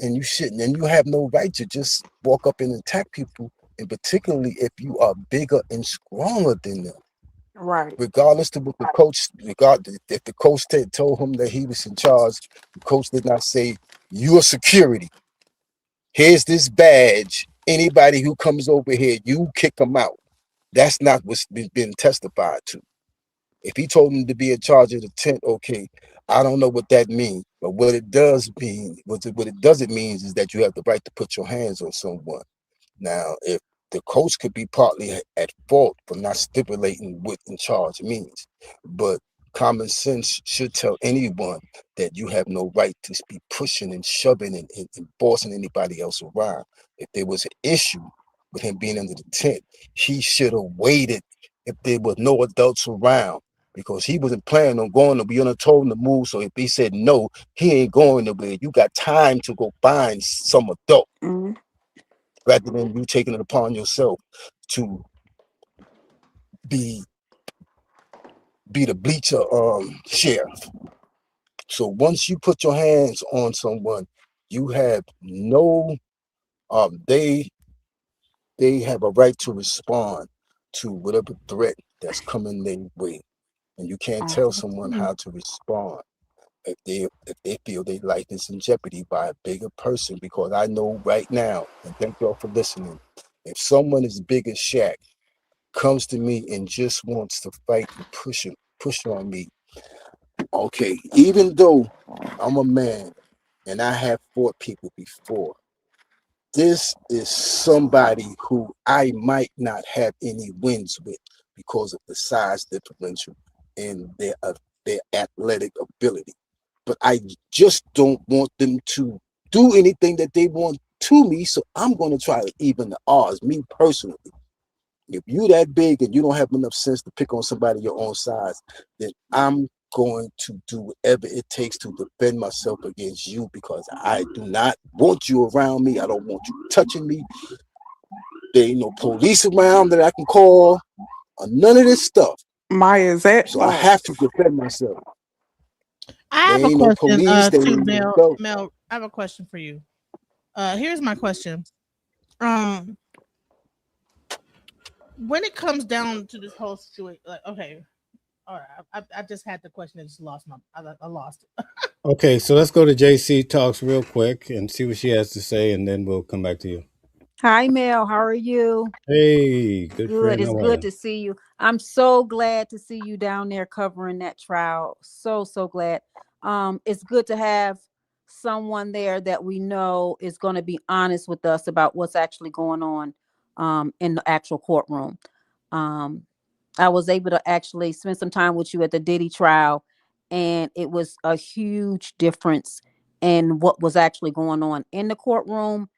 S5: and you shouldn't, and you have no right to just walk up and attack people, and particularly if you are bigger and stronger than them.
S4: Right.
S5: Regardless to what the coach, if the coach told him that he was in charge, the coach did not say, "You're security. Here's this badge. Anybody who comes over here, you kick them out." That's not what's been testified to. If he told him to be in charge of the tent, okay, I don't know what that means, but what it does mean, what it doesn't mean is that you have the right to put your hands on someone. Now, if the coach could be partly at fault for not stipulating what in charge means, but common sense should tell anyone that you have no right to be pushing and shoving and bossing anybody else around. If there was an issue with him being under the tent, he should have waited if there were no adults around because he wasn't planning on going to be on a told him to move. So if he said no, he ain't going nowhere. You got time to go find some adult
S4: Mm.
S5: rather than you taking it upon yourself to be the bleacher sheriff. So once you put your hands on someone, you have no they have a right to respond to whatever threat that's coming their way. And you can't tell someone how to respond if they feel their life is in jeopardy by a bigger person. Because I know right now, and thank y'all for listening, if someone as big as Shaq comes to me and just wants to fight and push on me, okay, even though I'm a man and I have fought people before, this is somebody who I might not have any wins with because of the size differential and their athletic ability. But I just don't want them to do anything that they want to me, so I'm going to try to even the odds. Me personally, if you that big and you don't have enough sense to pick on somebody your own size, then I'm going to do whatever it takes to defend myself against you, because I do not want you around me. I don't want you touching me. There ain't no police around that I can call or none of this stuff.
S4: Maya, is that
S5: So I have to defend myself.
S3: I
S5: There
S3: have a
S5: ain't no
S3: question,
S5: police. There
S3: to
S5: ain't no
S3: Mel.
S5: adult.
S3: Mel, I have a question for you. Here's my question. Um, when it comes down to this whole situation, like, okay, all right, I just had the question. I just lost I lost it.
S1: Okay, so let's go to JC Talks real quick and see what she has to say, and then we'll come back to you.
S6: Hi, Mel. How are you?
S1: Hey, good
S6: Good.
S1: friend.
S6: It's
S1: How are
S6: good
S1: you?
S6: to see you. I'm so glad to see you down there covering that trial. So glad. It's good to have someone there that we know is going to be honest with us about what's actually going on in the actual courtroom. Um, I was able to actually spend some time with you at the Diddy trial, and it was a huge difference in what was actually going on in the courtroom,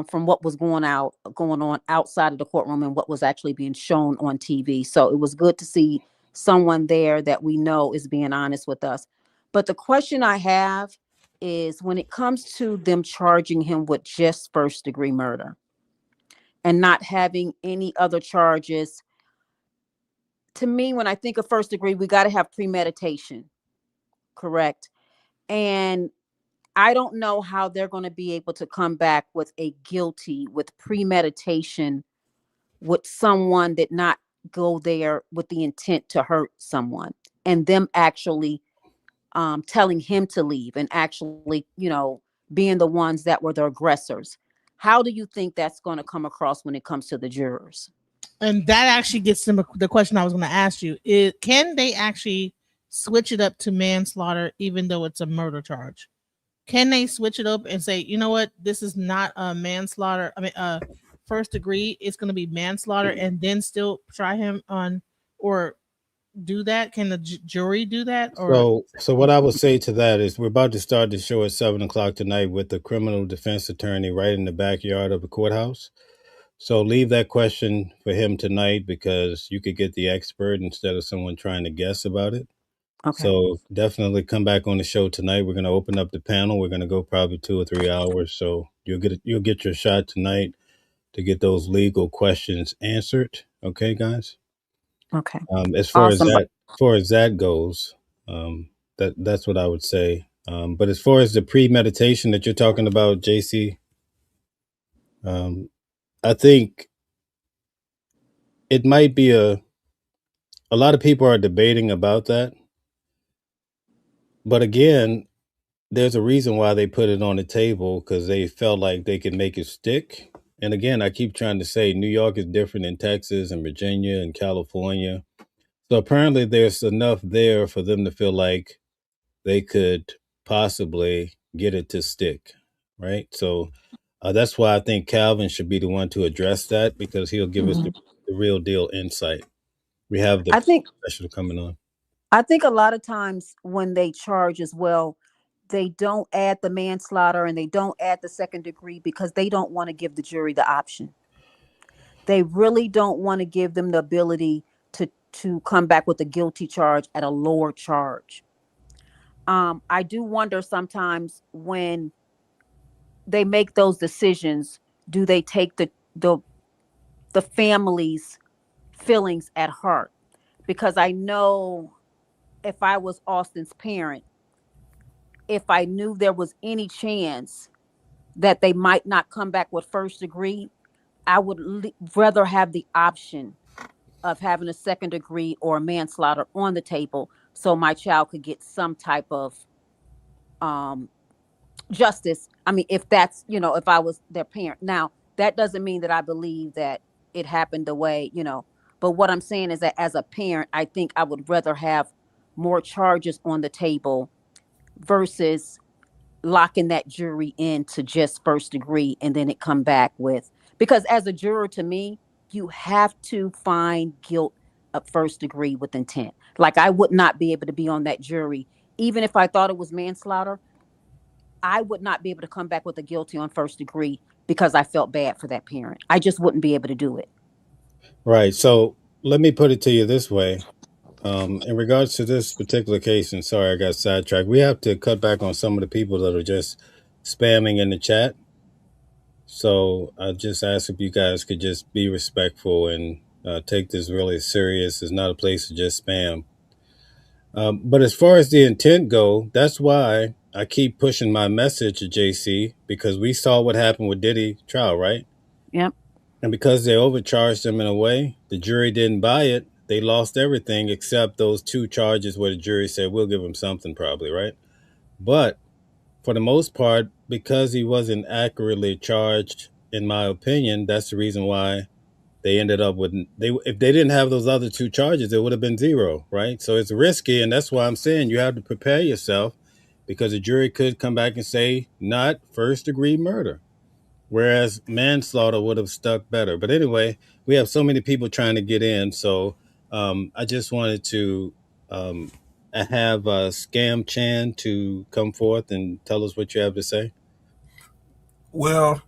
S6: from what was going on outside of the courtroom and what was actually being shown on TV. So it was good to see someone there that we know is being honest with us. But the question I have is, when it comes to them charging him with just first degree murder and not having any other charges, to me, when I think of first degree, we got to have premeditation, correct? And I don't know how they're going to be able to come back with a guilty with premeditation with someone that not go there with the intent to hurt someone, and them actually telling him to leave and actually, being the ones that were the aggressors. How do you think that's going to come across when it comes to the jurors?
S3: And that actually gets to the question I was going to ask you: is can they actually switch it up to manslaughter, even though it's a murder charge? Can they switch it up and say, you know what, this is not a manslaughter? I mean, first degree. It's going to be manslaughter, and then still try him on, or do that? Can the jury do that? Or
S1: So what I would say to that is we're about to start the show at 7 o'clock tonight with the criminal defense attorney right in the backyard of the courthouse. So leave that question for him tonight because you could get the expert instead of someone trying to guess about it.
S6: Okay.
S1: So definitely come back on the show tonight. We're going to open up the panel. We're going to go probably 2 or 3 hours. So you'll get your shot tonight to get those legal questions answered. Okay, guys.
S6: Okay.
S1: As far as
S6: Awesome.
S1: that goes, that's what I would say. But as far as the premeditation that you're talking about, JC, um, I think it might be a lot of people are debating about that. But again, there's a reason why they put it on the table because they felt like they could make it stick. And again, I keep trying to say New York is different than Texas and Virginia and California. So apparently, there's enough there for them to feel like they could possibly get it to stick, right? So that's why I think Calvin should be the one to address that because he'll give us
S6: Mhm.
S1: the real deal insight. We have the
S6: I think
S1: special coming on.
S6: I think a lot of times when they charge as well, they don't add the manslaughter and they don't add the second degree because they don't want to give the jury the option. They really don't want to give them the ability to to come back with a guilty charge at a lower charge. I do wonder sometimes when they make those decisions, do they take the family's feelings at heart? Because I know if I was Austin's parent, if I knew there was any chance that they might not come back with first degree, I would rather have the option of having a second degree or manslaughter on the table so my child could get some type of um, justice. I mean, if that's, if I was their parent. Now, that doesn't mean that I believe that it happened the way, but what I'm saying is that as a parent, I think I would rather have more charges on the table versus locking that jury into just first degree and then it come back with, because as a juror, to me, you have to find guilt of first degree with intent. Like, I would not be able to be on that jury even if I thought it was manslaughter. I would not be able to come back with a guilty on first degree because I felt bad for that parent. I just wouldn't be able to do it.
S1: Right. So let me put it to you this way. In regards to this particular case, and sorry I got sidetracked, we have to cut back on some of the people that are just spamming in the chat. So I just ask if you guys could just be respectful and take this really serious. It's not a place to just spam. But as far as the intent go, that's why I keep pushing my message to JC, because we saw what happened with Diddy trial, right?
S6: Yep.
S1: And because they overcharged him in a way, the jury didn't buy it. They lost everything except those two charges where the jury said, we'll give him something probably, right? But for the most part, because he wasn't accurately charged, in my opinion, that's the reason why they ended up with, if they didn't have those other two charges, it would have been zero, right? So it's risky, and that's why I'm saying you have to prepare yourself, because the jury could come back and say not first degree murder, whereas manslaughter would have stuck better. But anyway, we have so many people trying to get in, so I just wanted to have Scam Chan to come forth and tell us what you have to say.
S7: Well,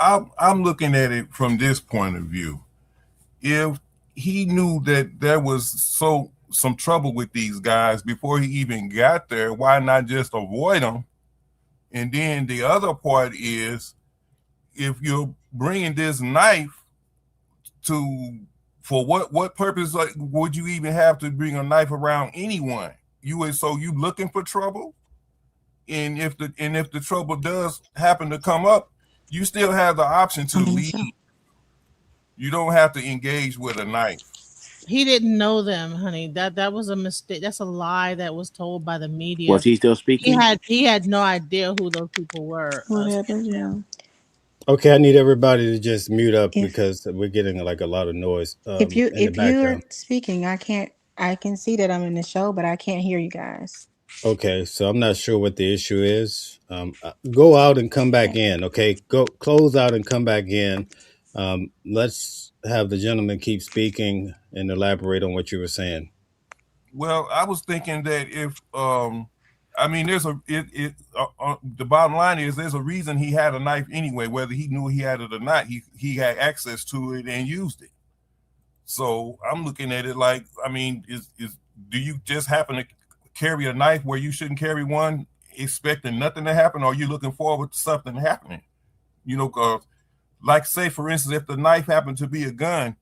S7: I'm looking at it from this point of view. If he knew that there was some trouble with these guys before he even got there, why not just avoid them? And then the other part is, if you're bringing this knife to, for what purpose, like, would you even have to bring a knife around anyone? You looking for trouble? And if the trouble does happen to come up, you still have the option to leave. You don't have to engage with a knife.
S3: He didn't know them, honey. That was a mistake. That's a lie that was told by the media.
S8: Was he still speaking?
S3: He had no idea who those people were.
S9: What happened, Jim?
S1: Okay, I need everybody to just mute up
S9: If
S1: because we're getting like a lot of noise
S9: if you
S1: in the
S9: if you're
S1: background.
S9: speaking, I can see that I'm in the show, but I can't hear you guys.
S1: Okay, so I'm not sure what the issue is. Go out and come back
S9: Okay.
S1: in. Okay, go close out and come back in. Let's have the gentleman keep speaking and elaborate on what you were saying.
S7: Well, I was thinking that if I mean, there's the bottom line is there's a reason he had a knife anyway, whether he knew he had it or not. He had access to it and used it. So I'm looking at it like, I mean, do you just happen to carry a knife where you shouldn't carry one, expecting nothing to happen, or are you looking forward to something happening? Like, say for instance, if the knife happened to be a gun,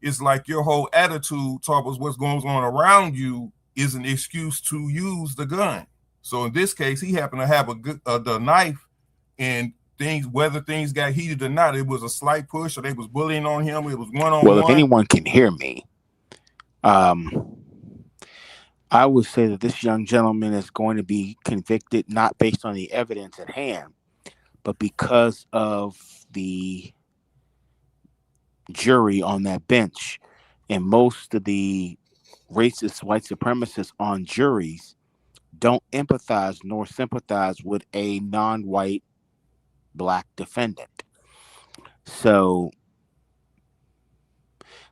S7: it's like your whole attitude towards what's going on around you is an excuse to use the gun. So in this case, he happened to have the knife, and whether things got heated or not, it was a slight push, or they was bullying on him. It was one-on-one.
S8: Well, if anyone can hear me, I would say that this young gentleman is going to be convicted not based on the evidence at hand, but because of the jury on that bench. And most of the racist white supremacists on juries don't empathize nor sympathize with a non-white black defendant. So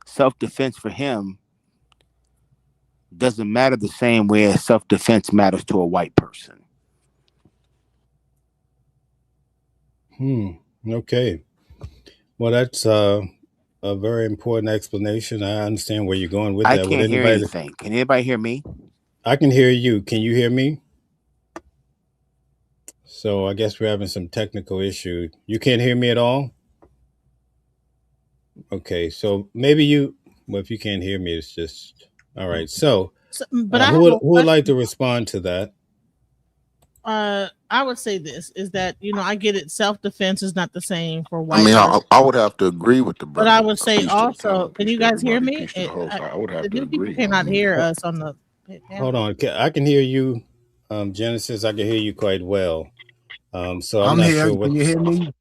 S8: self-defense for him doesn't matter the same way as self-defense matters to a white person.
S1: Okay. Well, that's a a very important explanation. I understand where you're going with
S8: I
S1: that. Would
S8: can't hear
S1: anybody?
S8: anything. Can anybody hear me?
S1: I can hear you. Can you hear me? So I guess we're having some technical issue. You can't hear me at all? Okay, so maybe you. Well, if you can't hear me, it's just all right. So,
S3: So, but I have a
S1: who would like
S3: question.
S1: to respond to that?
S3: I would say this is that I get it. Self defense is not the same for
S10: I
S3: white
S10: mean,
S3: versus,
S10: I would have to agree with the
S3: but
S10: brother.
S3: I would say
S10: Peace to the
S3: also,
S10: panel,
S3: can
S10: peace
S3: you
S10: to
S3: guys hear
S10: everybody,
S3: me?
S10: peace to the host. I would have
S3: The
S10: to
S3: new people
S10: agree. I
S3: cannot
S10: mean,
S3: hear
S1: Ho-
S3: us on the
S1: Hold
S3: panel.
S1: on, I can hear you, Genesis. I can hear you quite well. So I'm
S5: I'm
S1: not
S5: here.
S1: sure what.
S5: Can you hear me?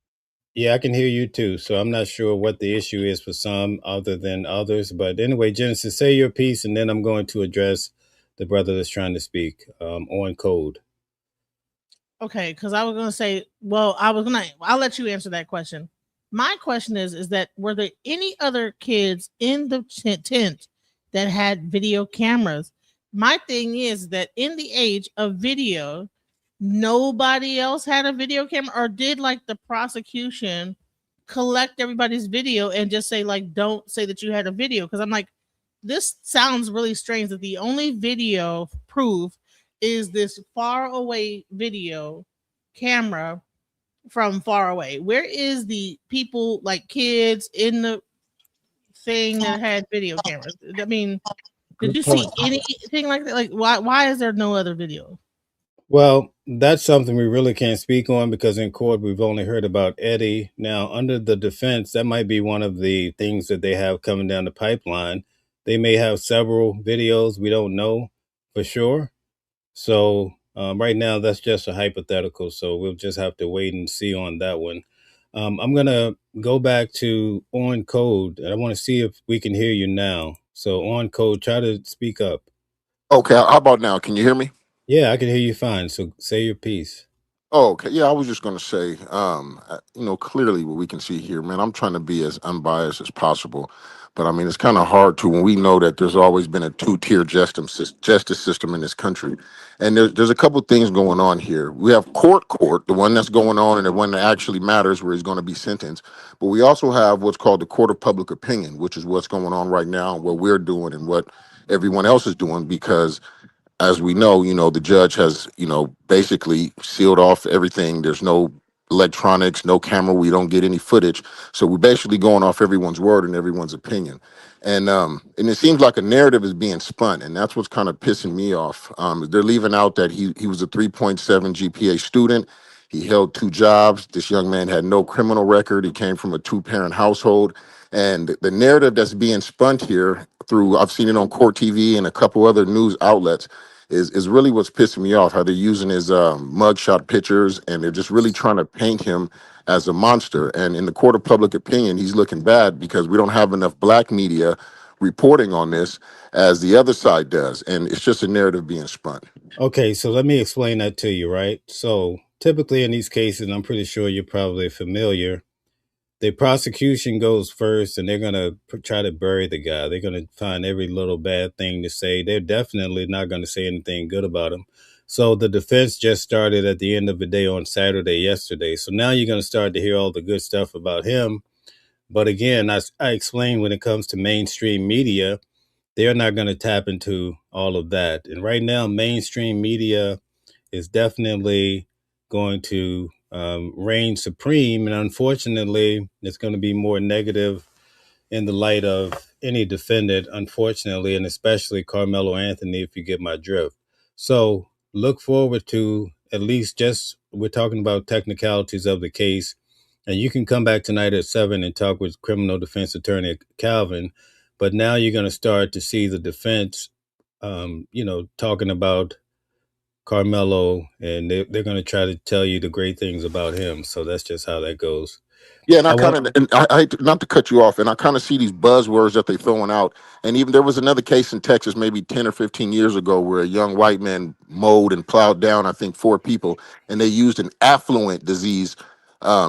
S1: Yeah, I can hear you too. So I'm not sure what the issue is for some other than others. But anyway, Genesis, say your piece, and then I'm going to address the brother that's trying to speak on code.
S3: Okay, because I was gonna say, well, I'll let you answer that question. My question is that were there any other kids in the tent that had video cameras? My thing is that in the age of video, nobody else had a video camera, or did like the prosecution collect everybody's video and just say like, don't say that you had a video? Because I'm like, this sounds really strange that the only video proof is this far away video camera from far away. Where is the people, like kids in the thing that had video cameras? I mean, did
S5: Good
S3: you see
S5: point.
S3: anything like that? Like, why is there no other video?
S1: Well, that's something we really can't speak on because in court we've only heard about Eddie. Now, under the defense, that might be one of the things that they have coming down the pipeline. They may have several videos. We don't know for sure. So, right now, that's just a hypothetical. So, we'll just have to wait and see on that one. I'm going to go back to On Code, and I want to see if we can hear you now. So, On Code, try to speak up.
S10: okay, how about now? Can you hear me?
S1: Yeah, I can hear you fine. So, say your piece.
S10: Oh, okay. Yeah, I was just going to say, clearly what we can see here, man, I'm trying to be as unbiased as possible. But I mean, it's kind of hard to when we know that there's always been a two-tier justice system in this country. And there's a couple things going on here. We have court, the one that's going on and the one that actually matters where he's going to be sentenced. But we also have what's called the court of public opinion, which is what's going on right now, what we're doing and what everyone else is doing because as we know, the judge has, basically sealed off everything. There's no electronics, no camera. We don't get any footage. So we're basically going off everyone's word and everyone's opinion. And it seems like a narrative is being spun, and that's what's kind of pissing me off. They're leaving out that he was a 3.7 GPA student. He held two jobs. This young man had no criminal record. He came from a two-parent household. And the narrative that's being spun here through, I've seen it on Court TV and a couple other news outlets, is really what's pissing me off. How they're using his mugshot pictures and they're just really trying to paint him as a monster. And in the court of public opinion, he's looking bad because we don't have enough black media reporting on this as the other side does. And it's just a narrative being spun.
S1: Okay, so let me explain that to you, right? So, typically in these cases, and I'm pretty sure you're probably familiar, the prosecution goes first and they're going to try to bury the guy. They're going to find every little bad thing to say. They're definitely not going to say anything good about him. So the defense just started at the end of the day on Saturday yesterday. So now you're going to start to hear all the good stuff about him. But again, I explained when it comes to mainstream media, they're not going to tap into all of that. And right now, mainstream media is definitely going to reign supreme. And unfortunately, it's going to be more negative in the light of any defendant, unfortunately, and especially Carmelo Anthony, if you get my drift. So look forward to at least just, we're talking about technicalities of the case. And you can come back tonight at 7 and talk with criminal defense attorney Calvin. But now you're going to start to see the defense, talking about Carmelo, and they're going to try to tell you the great things about him. So that's just how that goes.
S10: Yeah, and
S1: I want,
S10: I hate not to cut you off, and I kind of see these buzzwords that they're throwing out. And even there was another case in Texas maybe 10 or 15 years ago where a young white man mowed and plowed down, I think, four people, and they used an affluent disease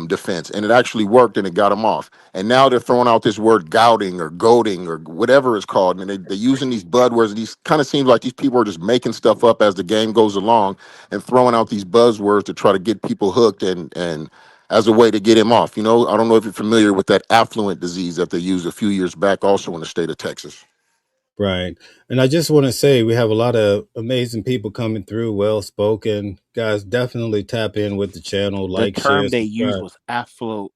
S10: defense, and it actually worked, and it got him off. And now they're throwing out this word gouting or goading or whatever it's called, and they're using these buzzwords. These kind of seems like these people are just making stuff up as the game goes along and throwing out these buzzwords to try to get people hooked and as a way to get him off. You know, I don't know if you're familiar with that affluent disease that they used a few years back, also in the state of Texas.
S1: Right. And I just want to say we have a lot of amazing people coming through, well spoken. Guys, definitely tap in with the channel,
S8: The
S1: like, share,
S8: term they used
S1: subscribe.
S8: was affluenza.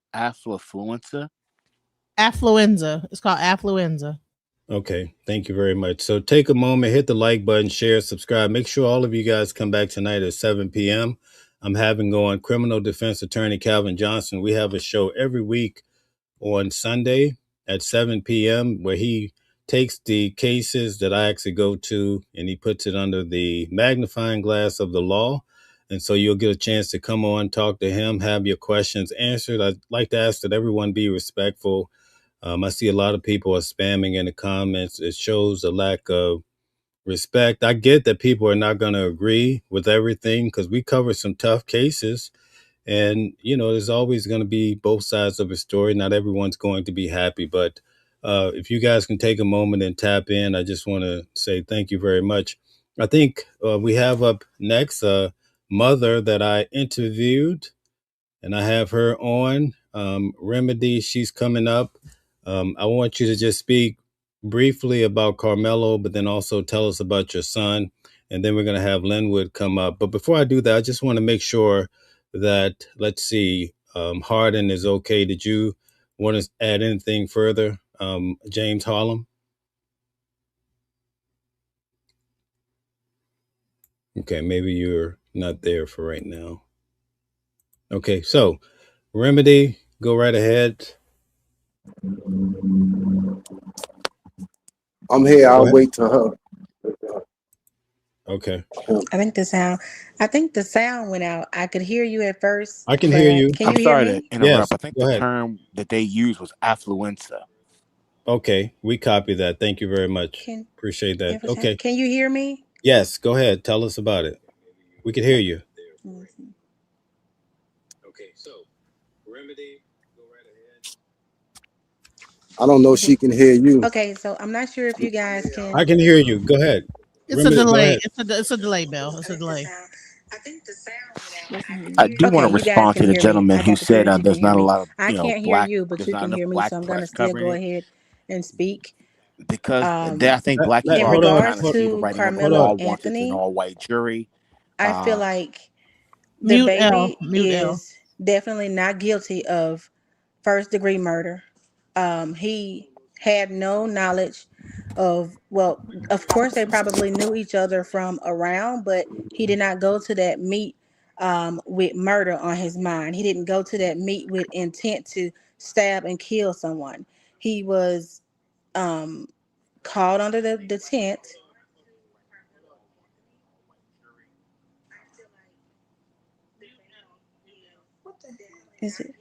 S3: Affluenza. It's called affluenza.
S1: Okay, thank you very much. So take a moment, hit the like button, share, subscribe. Make sure all of you guys come back tonight at 7 p.m. I'm having on criminal defense attorney Calvin Johnson. We have a show every week on Sunday at 7 p.m. where he takes the cases that I actually go to and he puts it under the magnifying glass of the law. And so you'll get a chance to come on, talk to him, have your questions answered. I'd like to ask that everyone be respectful. I see a lot of people are spamming in the comments. It shows a lack of respect. I get that people are not going to agree with everything because we cover some tough cases. And, you know, there's always going to be both sides of a story. Not everyone's going to be happy. But if you guys can take a moment and tap in, I just want to say thank you very much. I think we have up next a mother that I interviewed and I have her on. Remedy, she's coming up. I want you to just speak briefly about Karmelo, but then also tell us about your son. And then we're going to have Linwood come up. But before I do that, I just want to make sure that, let's see, Harden is okay. Did you want to add anything further? James Harlem? Okay, maybe you're not there for right now. Okay, so Remedy, go right ahead.
S5: I'm here.
S1: Go
S5: I'll
S1: ahead.
S5: wait to her.
S1: Okay.
S9: I think the sound went out. I could hear you at first,
S1: I can hear
S9: but
S1: you.
S9: can
S8: I'm
S9: you hear
S8: sorry to
S9: me?
S8: interrupt.
S1: Yes,
S8: I think
S1: go
S8: the
S1: ahead.
S8: term that they used was affluenza.
S1: Okay, we copy that. Thank you very much.
S9: Can
S1: Appreciate that.
S9: it was
S1: Okay.
S9: can you hear me?
S1: Yes, go ahead. Tell us about it. We can hear you.
S9: Mhm.
S1: Okay, so Remedy, go right ahead.
S5: I don't know if
S9: Is it
S5: she can hear you.
S9: okay? So I'm not sure if you guys
S1: I
S9: can.
S1: can hear you. Go ahead.
S3: It's a
S1: Remedy, go
S3: delay.
S1: ahead.
S3: It's a delay, Bell. It's a delay.
S9: Yes, I can
S8: I
S9: hear
S8: do
S9: you.
S8: want to
S9: Okay, you guys
S8: respond
S9: can
S8: to the
S9: hear me.
S8: gentleman
S9: I
S8: who
S9: got the
S8: said
S9: courage. You can
S8: there's
S9: hear
S8: not a
S9: me.
S8: lot of
S9: I can't hear you, but
S8: there's
S9: you
S8: not
S9: can
S8: enough
S9: hear me.
S8: black
S9: So I'm gonna
S8: press
S9: still go
S8: covering it
S9: ahead and speak.
S8: because
S9: Um,
S8: I think black people
S9: in
S8: already
S1: Hold on.
S8: kind
S9: regards
S8: of see the
S9: to
S8: writing on the
S1: Hold
S9: Carmelo
S1: on.
S8: wall once it's an
S9: Anthony,
S8: all-white jury.
S9: I feel
S8: Uh,
S9: like the
S3: Mute L.
S9: baby
S3: Mute L.
S9: is definitely not guilty of first degree murder. He had no knowledge of, well, of course, they probably knew each other from around, but he did not go to that meet with murder on his mind. He didn't go to that meet with intent to stab and kill someone. He was um, called under the tent. Is it?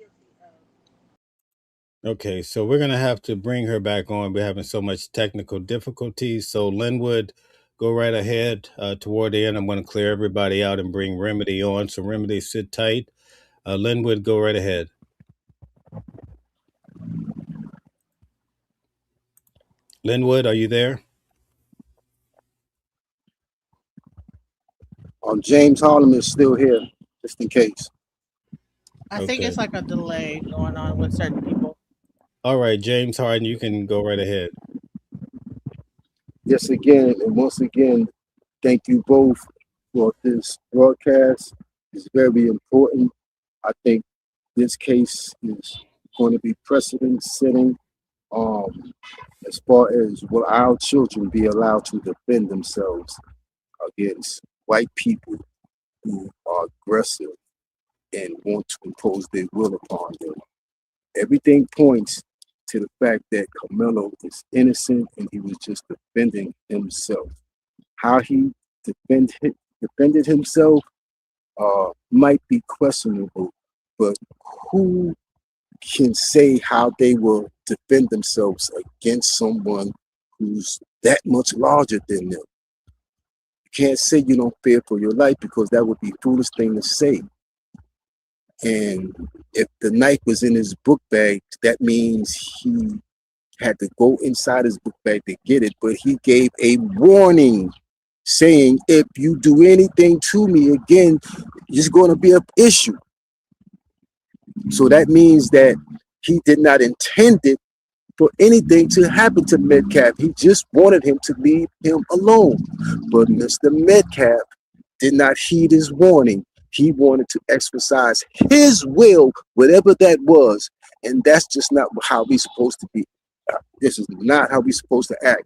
S1: Okay, so we're gonna have to bring her back on. We're having so much technical difficulties. So Linwood, go right ahead. Toward the end, I'm gonna clear everybody out and bring Remedy on. So Remedy, sit tight. Linwood, go right ahead. Linwood, are you there?
S5: James Harlem is still here, just in case.
S3: I think
S1: Okay.
S3: it's like a delay going on with certain people.
S1: All right, James Harden, you can go right ahead.
S5: Yes, again, and once again, thank you both for this broadcast. It's very important. I think this case is going to be precedent setting um, as far as will our children be allowed to defend themselves against white people who are aggressive and want to impose their will upon them. Everything points to the fact that Carmelo is innocent and he was just defending himself. How he defended himself might be questionable, but who can say how they will defend themselves against someone who's that much larger than them? You can't say you don't fear for your life because that would be a foolish thing to say. And if the knife was in his book bag, that means he had to go inside his book bag to get it. But he gave a warning saying, if you do anything to me again, it's going to be an issue. So that means that he did not intend it for anything to happen to Metcalf. He just wanted him to leave him alone. But Mr. Metcalf did not heed his warning. He wanted to exercise his will, whatever that was. And that's just not how we're supposed to be. This is not how we're supposed to act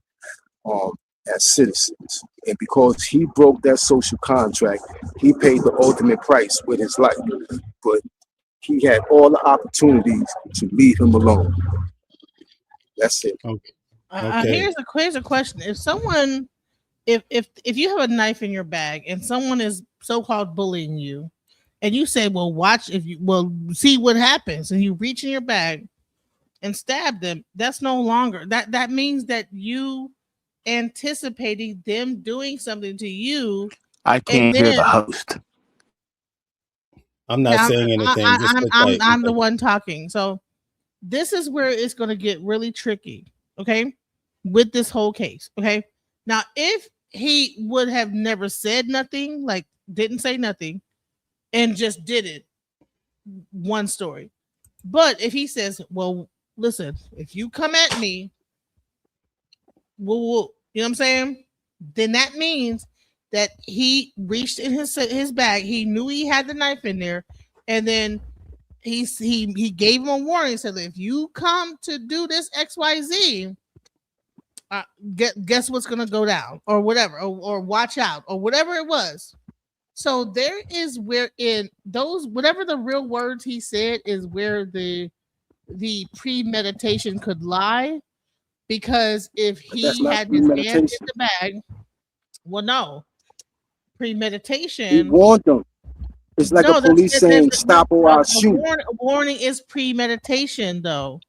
S5: um, as citizens. And because he broke that social contract, he paid the ultimate price with his life. But he had all the opportunities to leave him alone. That's it.
S1: Okay. Okay.
S3: Here's a question: if someone, if you have a knife in your bag and someone is so-called bullying you, and you say, "Well, watch if you see what happens," and you reach in your bag and stab them, that's no longer that means that you anticipating them doing something to you,
S8: I
S3: and
S8: can't hear the
S3: then
S8: host.
S1: I'm not
S3: yeah,
S1: saying anything. Just sit tight.
S3: I'm the one talking. So this is where it's going to get really tricky. Okay, with this whole case. Okay, now if he would have never said nothing, like didn't say nothing, and just did it, one story. But if he says, "Well, listen, if you come at me, you know what I'm saying?" Then that means that he reached in his bag. He knew he had the knife in there, and then he gave him a warning. Said, if you come to do this XYZ, guess what's gonna go down, or whatever, or watch out, or whatever it was. So there is where in those whatever the real words he said is where the premeditation could lie, because if
S5: But that's
S3: he
S5: not
S3: had his hand in
S5: premeditation.
S3: the bag, well, no
S5: He
S3: premeditation.
S5: warned them. It's like a
S3: No,
S5: police saying,
S3: no,
S5: stop or I'll shoot.
S3: a warning is premeditation, though.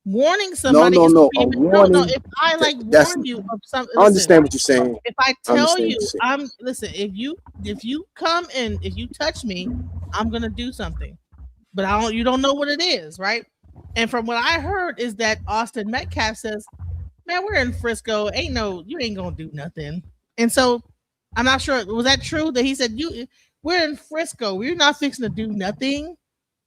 S3: Warning
S5: No,
S3: somebody
S5: no,
S3: is
S5: no. A
S3: no.
S5: warning.
S3: If I like
S5: That's.
S3: warn you of something,
S5: I
S3: listen.
S5: understand what you're saying.
S3: If I
S5: I
S3: tell
S5: understand
S3: you,
S5: what you're saying.
S3: I'm listen. If you come and if you touch me, I'm gonna do something, but I don't. You don't know what it is, right? And from what I heard is that Austin Metcalf says, "Man, we're in Frisco. You ain't gonna do nothing." And so I'm not sure. Was that true that he said we're in Frisco. We're not fixing to do nothing.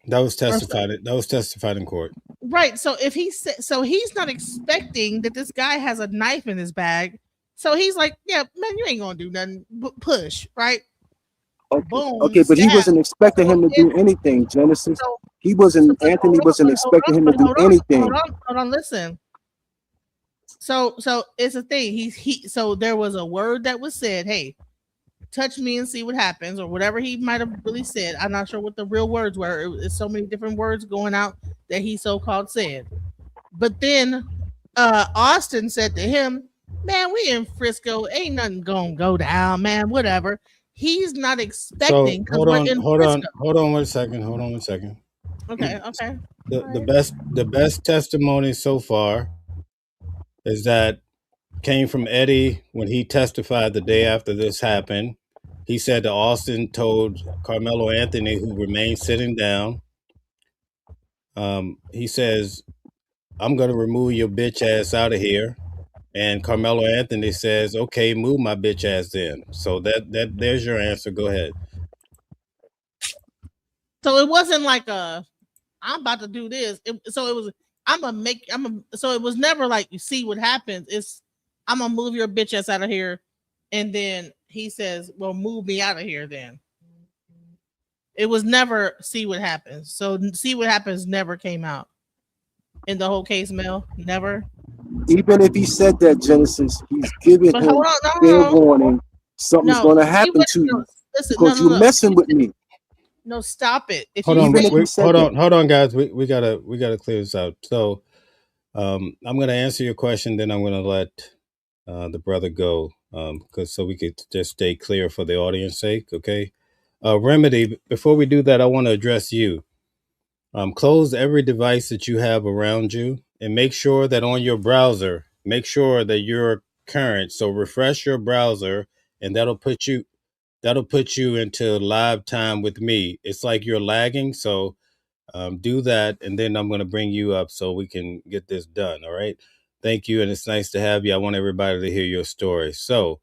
S1: That was
S3: Or
S1: testified. That was testified in court.
S3: right. So if he said, so he's not expecting that this guy has a knife in his bag. So he's like, yeah, man, you ain't gonna do nothing. Push, right?
S5: Okay.
S3: Boom,
S5: Okay, but he
S3: stab.
S5: wasn't expecting
S3: So
S5: him to do anything, Genesis.
S3: so
S5: He wasn't,
S3: but
S5: Anthony wasn't expecting him to do anything.
S3: hold on, listen. So it's a thing. So there was a word that was said, hey, touch me and see what happens, or whatever he might have really said. I'm not sure what the real words were. It's so many different words going out that he so called said. But then Austin said to him, "Man, we in Frisco. Ain't nothing gonna go down, man. Whatever." He's not
S1: So
S3: expecting because we're in Frisco.
S1: hold on 1 second. Hold on 1 second.
S3: Okay, okay.
S1: The
S3: All
S1: the
S3: right.
S1: best the best testimony so far is that came from Eddie when he testified the day after this happened. He said that Austin told Carmelo Anthony, who remained sitting down, he says, "I'm going to remove your bitch ass out of here." And Carmelo Anthony says, "Okay, move my bitch ass then." So there's your answer. Go ahead.
S3: So it wasn't like I'm about to do this. So it was so it was never like you see what happens. It's I'm gonna move your bitch ass out of here, and then he says, "Well, move me out of here." Then it was never see what happens. So see what happens never came out in the whole case, Mel. Never.
S5: Even if he said that, Genesis, he's giving
S3: But
S5: him
S3: hold on,
S5: fair
S3: no,
S5: warning. Something's
S3: no.
S5: going to
S3: See
S5: happen
S3: what?
S5: to
S3: No,
S5: you
S3: listen,
S5: because you messing with me.
S3: no. Stop it. If
S1: Hold
S3: you
S1: on,
S5: Even
S3: say
S5: if he said that.
S1: hold on, guys. We gotta clear this out. So I'm gonna answer your question, then I'm gonna let the brother go, because so we could just stay clear for the audience sake. Okay. Remedy. Before we do that, I want to address you. Close every device that you have around you, and make sure that on your browser, make sure that you're current. So refresh your browser, and that'll put you into live time with me. It's like you're lagging, so do that, and then I'm going to bring you up so we can get this done. All right. Thank you, and it's nice to have you. I want everybody to hear your story. So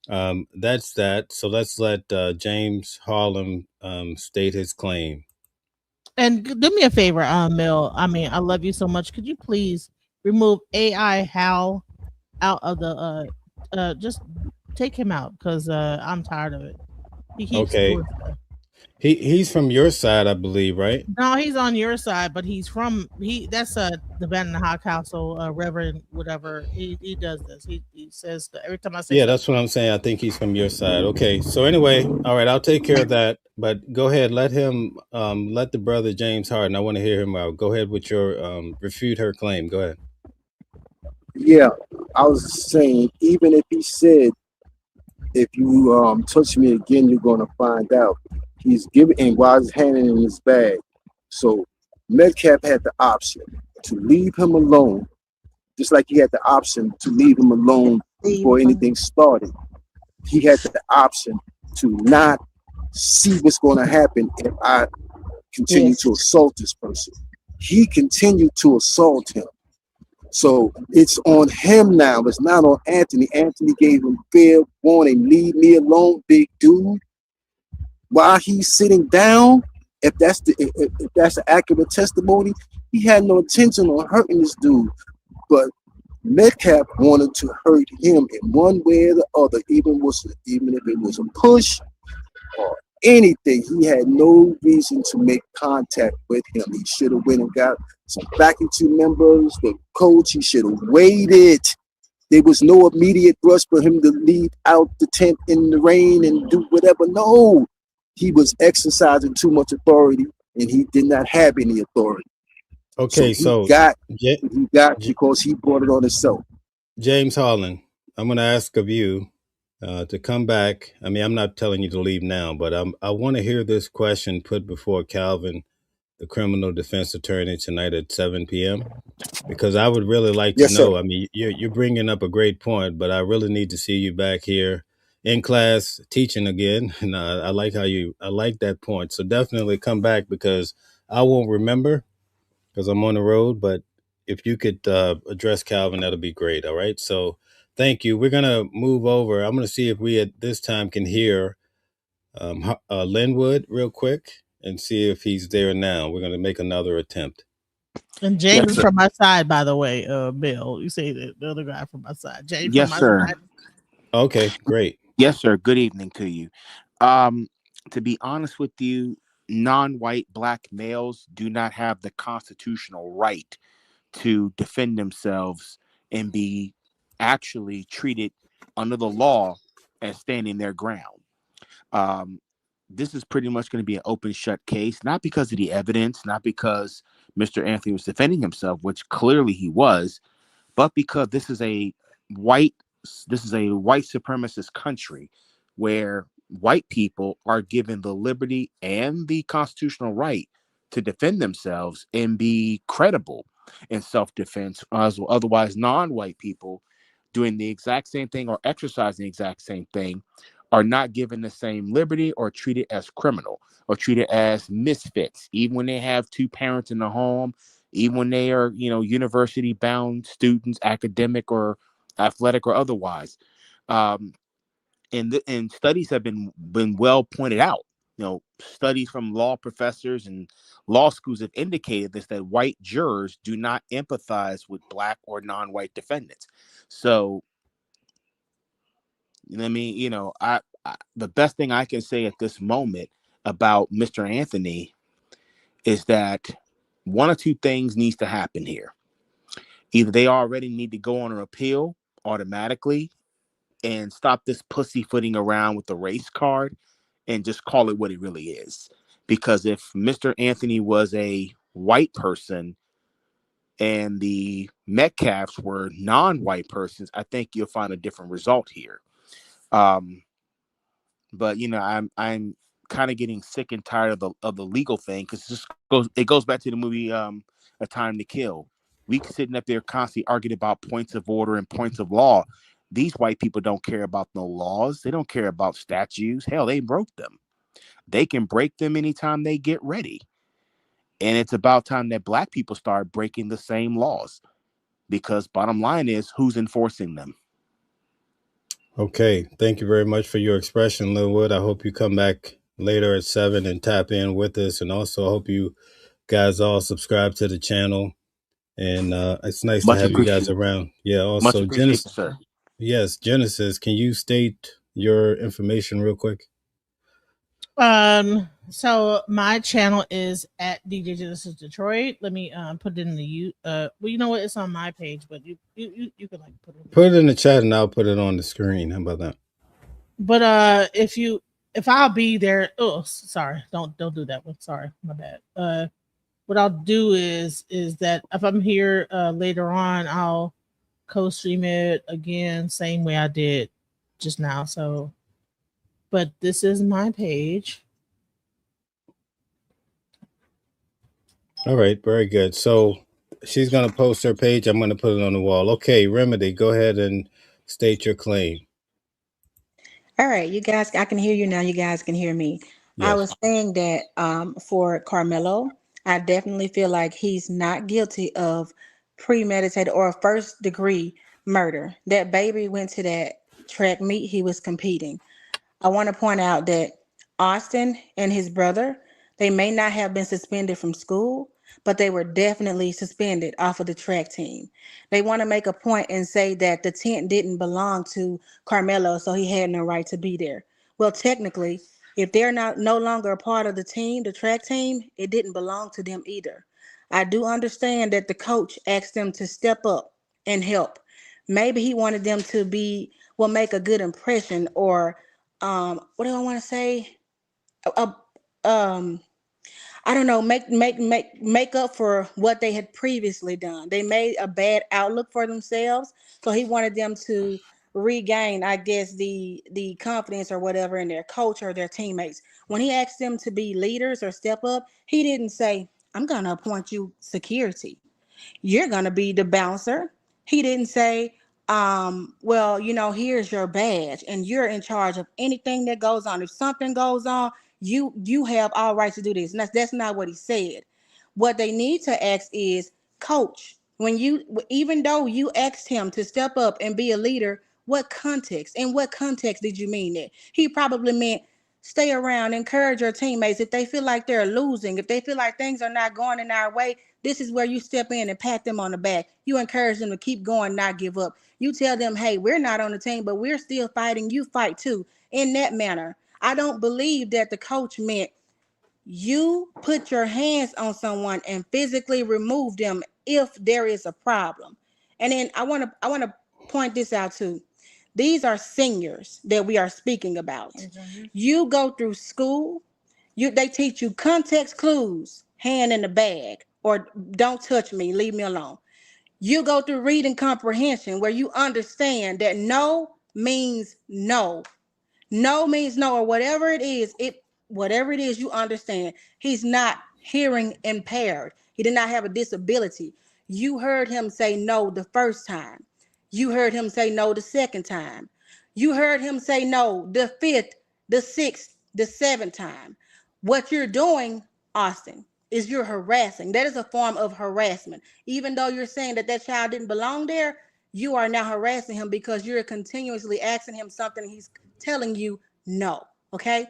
S1: that's that. So let's let James Harlem state his claim.
S3: And do me a favor, Mill. I mean, I love you so much. Could you please remove AI Hal out of the just take him out because I'm tired of it. He keeps
S1: Okay.
S3: doing stuff.
S1: He's from your side, I believe, right?
S3: No, he's on your side, but he's from he. That's the Ben and the High Council, Reverend, whatever. He does this. He says that every time I say
S1: Yeah,
S3: something.
S1: that's what I'm saying. I think he's from your side. Okay. So anyway, all right, I'll take care of that. But go ahead, let him let the brother James Harden. I want to hear him out. Go ahead with your refute her claim. Go ahead.
S5: Yeah, I was saying, even if he said, if you touch me again, you're gonna find out. He's giving, and while he's handing in his bag. So Metcalf had the option to leave him alone, just like he had the option to leave him alone before anything started. He had the option to not see what's going to happen if I continue to assault this person. He continued to assault him. So it's on him now. It's not on Anthony. Anthony gave him fair warning. Leave me alone, big dude. While he's sitting down, if that's the accurate testimony, he had no intention on hurting this dude. But Metcalf wanted to hurt him in one way or the other, even if it was a push or anything. He had no reason to make contact with him. He should have went and got some faculty members, the coach. He should have waited. There was no immediate rush for him to leave out the tent in the rain and do whatever. No, he was exercising too much authority, and he did not have any authority.
S1: Okay,
S5: So
S1: so
S5: he got
S1: J-
S5: because he brought it on himself.
S1: James Harlan, I'm going to ask of you to come back. I mean, I'm not telling you to leave now, but I want to hear this question put before Calvin, the criminal defense attorney, tonight at 7 p.m. Because I would really like to
S5: Yes, sir.
S1: know. I mean, you're bringing up a great point, but I really need to see you back here in class teaching again. And I like I like that point. So definitely come back because I won't remember because I'm on the road. But if you could address Calvin, that'll be great. All right. So thank you. We're gonna move over. I'm gonna see if we at this time can hear Linwood real quick and see if he's there now. We're gonna make another attempt.
S3: And
S8: Yes,
S3: James is
S8: sir.
S3: from my side, by the way. Bill, you say that the other guy from my side. James from
S8: Yes,
S3: my
S8: sir.
S3: side.
S1: Okay, great.
S8: Yes, sir. Good evening to you. Um, to be honest with you, non-white black males do not have the constitutional right to defend themselves and be actually treated under the law as standing their ground. Um, this is pretty much going to be an open shut case, not because of the evidence, not because Mr. Anthony was defending himself, which clearly he was, but because white this is a white supremacist country where white people are given the liberty and the constitutional right to defend themselves and be credible in self-defense, as otherwise non-white people doing the exact same thing or exercising the exact same thing are not given the same liberty or treated as criminal or treated as misfits, even when they have two parents in the home, even when they are, university bound students, academic or athletic or otherwise. Um, and studies have been well pointed out. Studies from law professors and law schools have indicated this, that white jurors do not empathize with black or non-white defendants. So, I mean, the best thing I can say at this moment about Mr. Anthony is that one or two things needs to happen here. Either they already need to go on an appeal automatically and stop this pussyfooting around with the race card and just call it what it really is. Because if Mr. Anthony was a white person and the Metcalfs were non-white persons, I think you'll find a different result here. But I'm kind of getting sick and tired of the legal thing, because it goes back to the movie A Time to Kill. We sitting up there constantly arguing about points of order and points of law. These white people don't care about no laws. They don't care about statutes. Hell, they broke them. They can break them anytime they get ready. And it's about time that black people start breaking the same laws, because bottom line is, who's enforcing them?
S1: Okay, thank you very much for your expression, Linwood. I hope you come back later at 7 and tap in with us. And also, hope you guys all subscribe to the channel. And it's nice to
S8: Much
S1: have you guys
S8: appreciated.
S1: around. Yeah.
S8: Much
S1: Also,
S8: appreciated,
S1: Genesis.
S8: sir.
S1: Yes, Genesis. Can you state your information real quick?
S3: So my channel is at DJ Genesis Detroit. Let me put it in the well, you know what, it's on my page, but you can like put it in
S1: Put it in the chat and I'll put it on the screen. How about that?
S3: But if I'll be there, oh sorry, don't do that one. Sorry, my bad. What I'll do is that if I'm here later on, I'll co-stream it again, same way I did just now. So, but this is my page.
S1: All right, very good. So she's going to post her page. I'm going to put it on the wall. Okay, Remedy, go ahead and state your claim.
S9: All right, you guys, I can hear you now. You guys can hear me. I
S1: Yes.
S9: was saying that for Karmelo, I definitely feel like he's not guilty of premeditated or first degree murder. That baby went to that track meet he was competing. I want to point out that Austin and his brother, they may not have been suspended from school, but they were definitely suspended off of the track team. They want to make a point and say that the tent didn't belong to Karmelo, so he had no right to be there. Well, technically, if they're not no longer a part of the team, the track team, it didn't belong to them either. I do understand that the coach asked them to step up and help. Maybe he wanted them to make a good impression, or what do I want to say? Uh, um, I don't know, make up for what they had previously done. They made a bad outlook for themselves, so he wanted them to regain, I guess, the confidence or whatever in their coach or their teammates. When he asked them to be leaders or step up, he didn't say, "I'm gonna appoint you security. You're going to be the bouncer." He didn't say, well, here's your badge and you're in charge of anything that goes on. If something goes on, you have all right to do this. And that's not what he said. What they need to ask is, coach, even though you asked him to step up and be a leader, what context did you mean that? He probably meant stay around, encourage your teammates. If they feel like they're losing, if they feel like things are not going in our way, this is where you step in and pat them on the back. You encourage them to keep going, not give up. You tell them, hey, we're not on the team, but we're still fighting. You fight too. In that manner, I don't believe that the coach meant you put your hands on someone and physically remove them if there is a problem. And then I want to point this out too. These are seniors that we are speaking about. You go through school, they teach you context clues, hand in the bag, or don't touch me, leave me alone. You go through reading comprehension where you understand that no means no. No means no, or whatever it is, you understand. He's not hearing impaired. He did not have a disability. You heard him say no the first time. You heard him say no the second time. You heard him say no the fifth, the sixth, the seventh time. What you're doing, Austin, is you're harassing. That is a form of harassment. Even though you're saying that that child didn't belong there, you are now harassing him because you're continuously asking him something he's telling you no. Okay?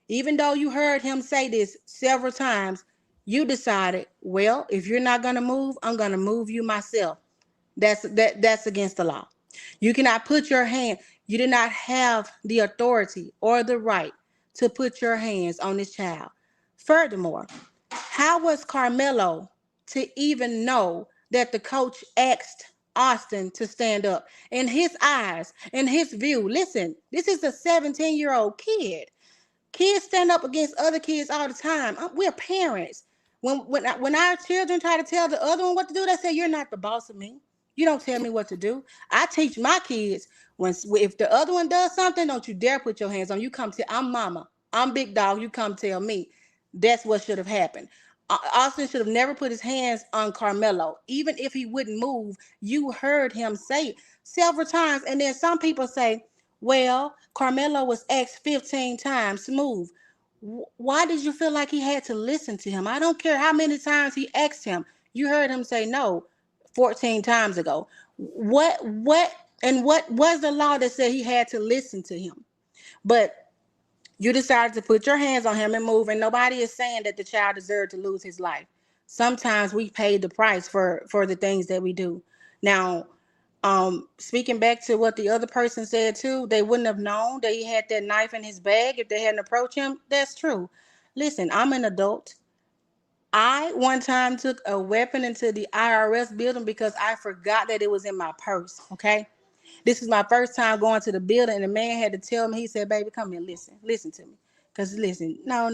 S9: Even though you heard him say this several times, you decided, well, if you're not gonna move, I'm gonna move you myself. That's against the law. You cannot put your hand, you did not have the authority or the right to put your hands on this child. Furthermore, how was Karmelo to even know that the coach asked Austin to stand up? In his eyes, in his view, listen, this is a 17-year-old kid. Kids stand up against other kids all the time. We're parents. When our children try to tell the other one what to do, they say, "You're not the boss of me. You don't tell me what to do." I teach my kids, if the other one does something, don't you dare put your hands on. You come tell. I'm mama. I'm big dog. You come tell me. That's what should have happened. Austin should have never put his hands on Karmelo. Even if he wouldn't move, you heard him say it several times. And then some people say, well, Karmelo was asked 15 times to move. Why did you feel like he had to listen to him? I don't care how many times he asked him. You heard him say no 14 times ago. What was the law that said he had to listen to him? But You decided to put your hands on him and move, and nobody is saying that the child deserved to lose his life. Sometimes we pay the price for the things that we do. Now, speaking back to what the other person said too, they wouldn't have known that he had that knife in his bag if they hadn't approached him. That's true. Listen, I'm an adult. I one time took a weapon into the IRS building because I forgot that it was in my purse. Okay. This is my first time going to the building, and the man had to tell me. He said, "Baby, come here, listen to me." Cause listen, no,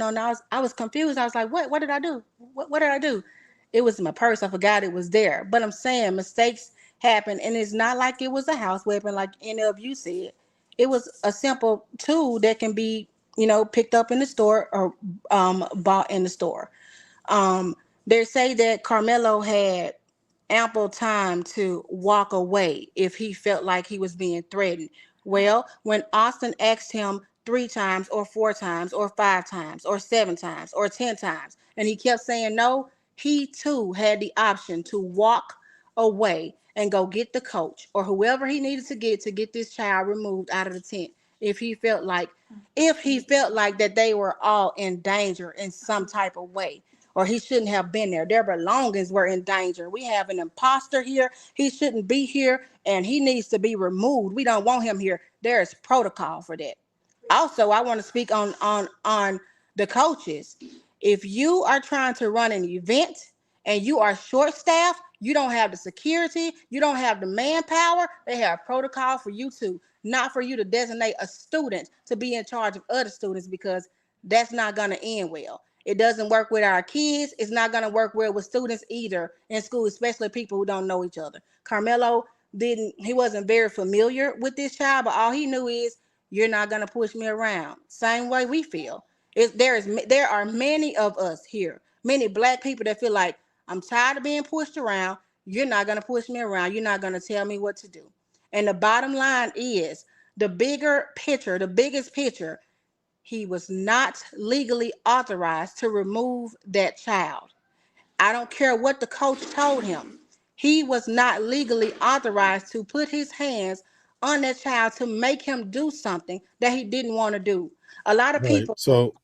S9: I was confused. I was like, "What? What did I do? What did I do?" It was in my purse. I forgot it was there. But I'm saying mistakes happen, and it's not like it was a house weapon, like any of you said. It was a simple tool that can be, picked up in the store or bought in the store. Um, they say that Carmelo had ample time to walk away if he felt like he was being threatened. Well, when Austin asked him 3 times or 4 times or 5 times or 7 times or 10 times, and he kept saying no, he too had the option to walk away and go get the coach or whoever he needed to get this child removed out of the tent if he felt like that they were all in danger in some type of way, or he shouldn't have been there. Their belongings were in danger. We have an imposter here. He shouldn't be here, and he needs to be removed. We don't want him here. There is protocol for that. Also, I want to speak on the coaches. If you are trying to run an event and you are short staffed, you don't have the security, you don't have the manpower, they have protocol for you to, not for you to designate a student to be in charge of other students, because that's not going to end well. It doesn't work with our kids. It's not going to work well with students either in school, especially people who don't know each other. Carmelo he wasn't very familiar with this child, but all he knew is, you're not going to push me around. Same way we feel. There are many of us here, many black people that feel like, I'm tired of being pushed around. You're not going to push me around. You're not going to tell me what to do. And the bottom line is, the bigger picture, the biggest picture, he was not legally authorized to remove that child. I don't care what the coach told him. He was not legally authorized to put his hands on that child to make him do something that he didn't want to do. A lot of
S1: Right.
S9: people.
S1: So,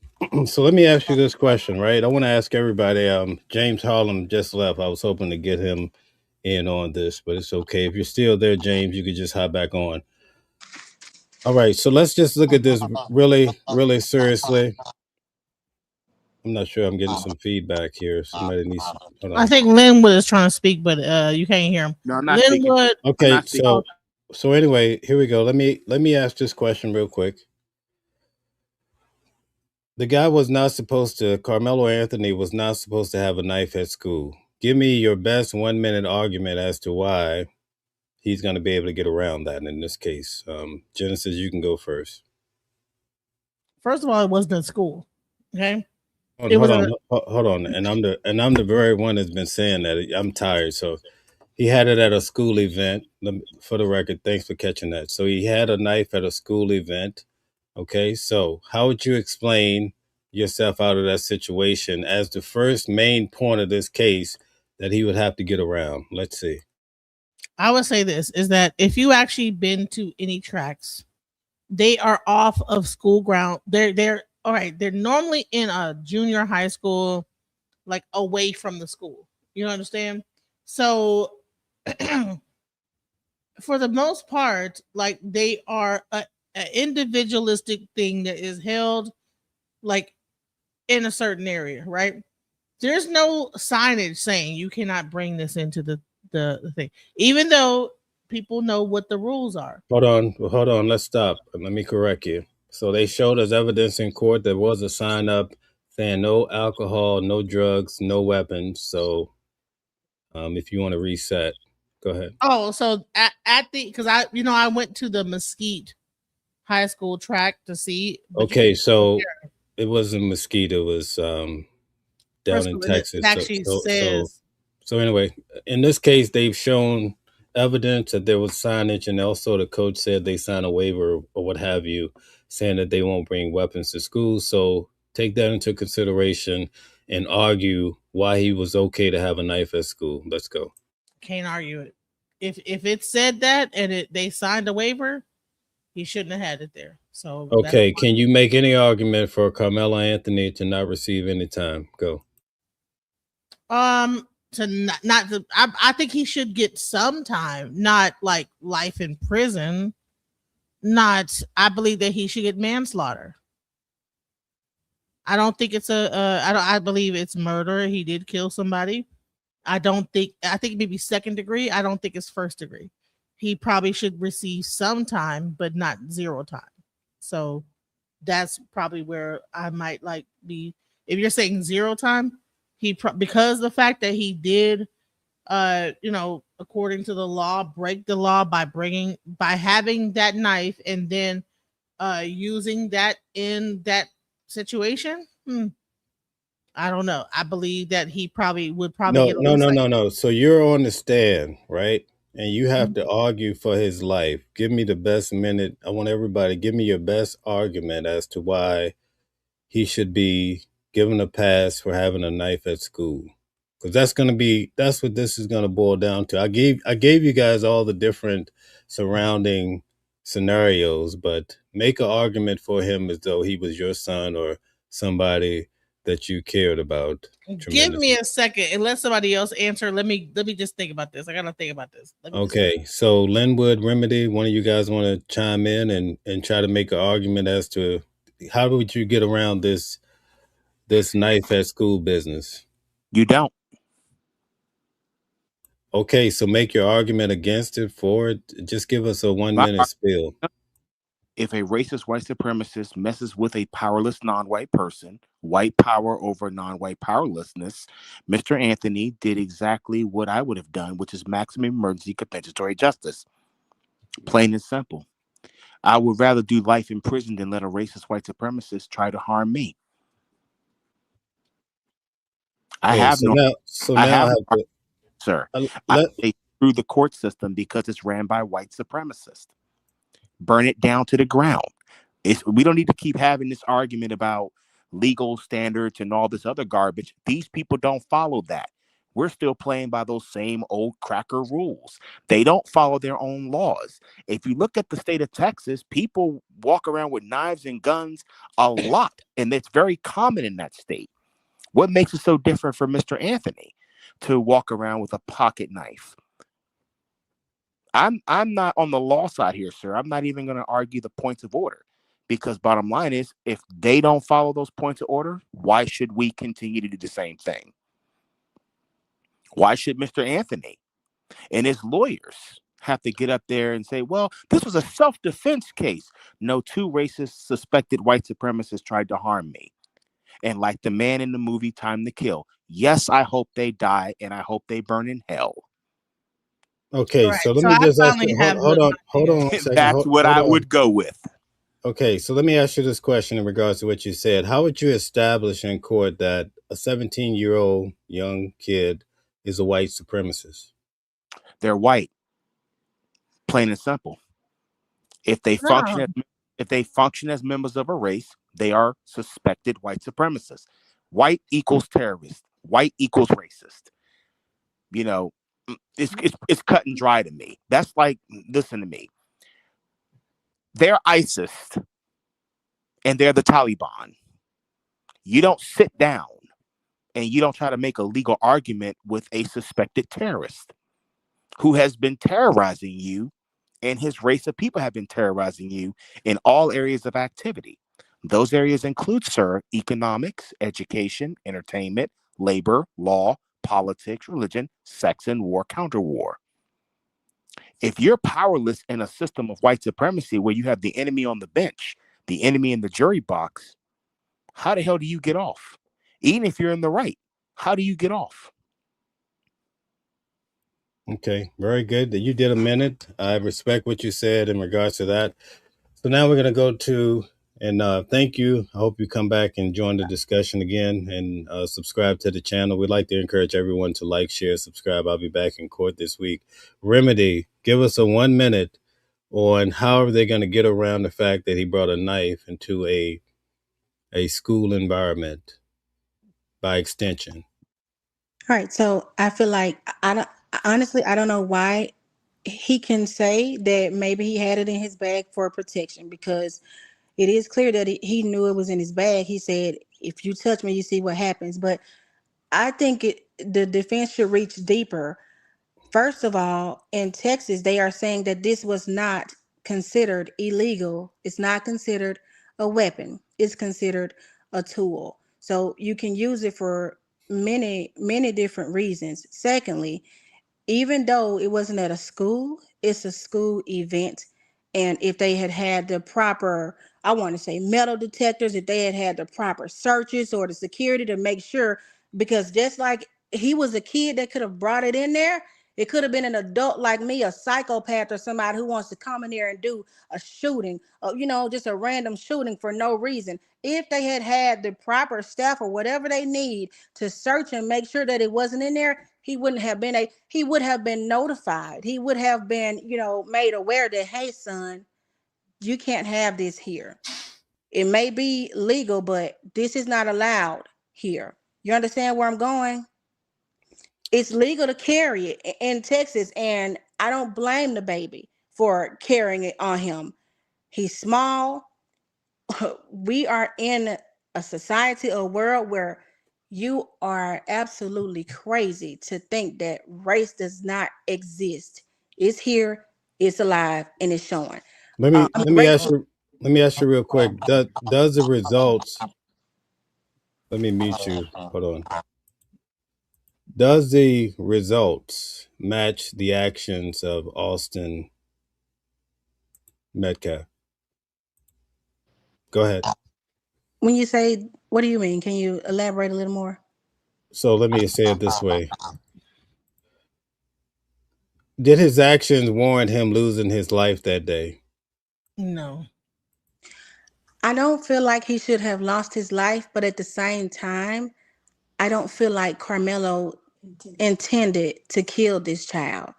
S1: so let me ask you this question, right? I want to ask everybody. James Harlem just left. I was hoping to get him in on this, but it's okay. If you're still there, James, you could just hop back on. All right. So let's just look at this really, really seriously. I'm not sure. I'm getting some feedback here. Somebody needs. Hold
S3: I
S1: on.
S3: think Linwood is trying to speak, but you can't hear him.
S8: No, I'm not speaking.
S3: Linwood.
S8: I'm
S1: Okay.
S8: not speaking.
S1: So anyway, here we go. Let me ask this question real quick. The guy was not supposed to. Carmelo Anthony was not supposed to have a knife at school. Give me your best 1 minute argument as to why he's going to be able to get around that in this case. Genesis, you can go first.
S3: First of all, it wasn't in school. Okay,
S1: Hold
S3: it
S1: hold
S3: was
S1: on,
S3: a.
S1: hold on. And I'm the very one that's been saying that. I'm tired. So he had it at a school event. For the record, thanks for catching that. So he had a knife at a school event. Okay, so how would you explain yourself out of that situation as the first main point of this case that he would have to get around? Let's see.
S3: I would say this is that if you actually been to any tracks, they are off of school ground. They're all right. They're normally in a junior high school, like away from the school. You understand? So for the most part, like they are a individualistic thing that is held like in a certain area, right? There's no signage saying you cannot bring this into the thing, even though people know what the rules are.
S1: Hold on. Let's stop. Let me correct you. So they showed us evidence in court. There was a sign up saying no alcohol, no drugs, no weapons. So if you want to reset, go ahead.
S3: Oh, so at the because I went to the Mesquite High School track to see, but you
S1: Okay,
S3: can
S1: so it wasn't Mesquite. It was down
S3: first
S1: in
S3: of all, it
S1: Texas. So
S3: actually
S1: so so
S3: says
S1: so anyway, in this case, they've shown evidence that there was signage, and also the coach said they signed a waiver or what have you, saying that they won't bring weapons to school. So take that into consideration and argue why he was okay to have a knife at school. Let's go.
S3: can't argue it. If it said that and they signed a waiver, He shouldn't have had it there. So that's
S1: Okay, can you make any argument for Carmelo Anthony to not receive any time? Go.
S3: to not to. I think he should get some time, not like life in prison. Not. I believe that he should get manslaughter. I don't think it's a. I don't. I believe it's murder. He did kill somebody. I don't think. I think maybe second degree. I don't think it's first degree. He probably should receive some time, but not zero time. So that's probably where I might like be. If you're saying zero time, because the fact that he did, according to the law, break the law by having that knife and then using that in that situation. I don't know. I believe that he probably would probably
S1: No,
S3: get a
S1: no,
S3: little
S1: no,
S3: second.
S1: no, no. So you're on the stand, right? And you have
S3: Mhm.
S1: to argue for his life. Give me the best minute. I want everybody give me your best argument as to why he should be given a pass for having a knife at school. Because that's what this is gonna boil down to. I gave you guys all the different surrounding scenarios, but make an argument for him as though he was your son or somebody that you cared about
S3: Give me
S1: tremendously.
S3: a second and let somebody else answer. Let me just think about this. I gotta think about this. Let me just think.
S1: Okay, so Linwood Remedy, one of you guys want to chime in and try to make an argument as to how would you get around this knife at school business?
S8: You don't.
S1: Okay, so make your argument against it, for it. Just give us a one
S8: My
S1: minute spiel.
S8: If a racist white supremacist messes with a powerless non-white person, white power over non-white powerlessness, Mr. Anthony did exactly what I would have done, which is maximum emergency compensatory justice. Plain and simple. I would rather do life in prison than let a racist white supremacist try to harm me. I
S1: Okay,
S8: have
S1: so
S8: no
S1: now, so
S8: I
S1: now I
S8: have no
S1: have
S8: argument,
S1: to
S8: sir. I
S1: let.
S8: say through the court system because it's ran by white supremacists. Burn it down to the ground. We don't need to keep having this argument about legal standards and all this other garbage. These people don't follow that. We're still playing by those same old cracker rules. They don't follow their own laws. If you look at the state of Texas, people walk around with knives and guns a lot, and it's very common in that state. What makes it so different for Mr. Anthony to walk around with a pocket knife? I'm not on the law side here, sir. I'm not even going to argue the points of order because bottom line is if they don't follow those points of order, why should we continue to do the same thing? Why should Mr. Anthony and his lawyers have to get up there and say, well, this was a self-defense case? No, two racist suspected white supremacists tried to harm me. And like the man in the movie Time to Kill, yes, I hope they die and I hope they burn in hell.
S1: Okay,
S3: All right.
S1: so let
S3: So
S1: me
S3: I
S1: just ask
S3: finally
S1: you.
S3: have
S1: Hold on one second.
S8: That's what
S1: Hold
S8: I
S1: on.
S8: would go with.
S1: Okay, so let me ask you this question in regards to what you said. How would you establish in court that a 17-year-old young kid is a white supremacist?
S8: They're white, plain and simple. If they
S3: no.
S8: function as members of a race, they are suspected white supremacists. White equals terrorist. White equals racist. You know, it's cut and dry to me. That's like, listen to me. They're ISIS and they're the Taliban. You don't sit down and you don't try to make a legal argument with a suspected terrorist who has been terrorizing you, and his race of people have been terrorizing you in all areas of activity. Those areas include, sir, economics, education, entertainment, labor, law, politics, religion, sex, and war, counter war. If you're powerless in a system of white supremacy where you have the enemy on the bench, the enemy in the jury box, how the hell do you get off? Even if you're in the right, how do you get off?
S1: Okay, very good. You did a minute. I respect what you said in regards to that. So now we're going to go to, and thank you. I hope you come back and join the discussion again and subscribe to the channel. We'd like to encourage everyone to like, share, subscribe. I'll be back in court this week. Remedy, give us a 1 minute on how are they going to get around the fact that he brought a knife into a school environment by extension.
S9: All right. So I feel like I don't honestly I don't know why he can say that maybe he had it in his bag for protection, because it is clear that he knew it was in his bag. He said, if you touch me, you see what happens. But I think the defense should reach deeper. First of all, in Texas, they are saying that this was not considered illegal. It's not considered a weapon. It's considered a tool. So you can use it for many, many different reasons. Secondly, even though it wasn't at a school, it's a school event. And if they had had the proper, I want to say metal detectors, if they had had the proper searches or the security to make sure, because just like he was a kid that could have brought it in there, it could have been an adult like me, a psychopath or somebody who wants to come in there and do a shooting, just a random shooting for no reason. If they had had the proper staff or whatever they need to search and make sure that it wasn't in there, he would have been notified. He would have been, made aware that, hey son, you can't have this here. It may be legal, but this is not allowed here. You understand where I'm going? It's legal to carry it in Texas, and I don't blame the baby for carrying it on him. He's small. We are in a society, a world where you are absolutely crazy to think that race does not exist. It's here, it's alive, and it's showing.
S1: Let me
S9: I mean,
S1: let me ask
S9: racism.
S1: you let me ask you real quick. Does the results let me mute you. Hold on. Does the results match the actions of Austin Metcalf? Go ahead.
S9: When you say, what do you mean? Can you elaborate a little more?
S1: So let me say it this way. Did his actions warrant him losing his life that day?
S3: No.
S9: I don't feel like he should have lost his life, but at the same time, I don't feel like Carmelo intended to kill this child.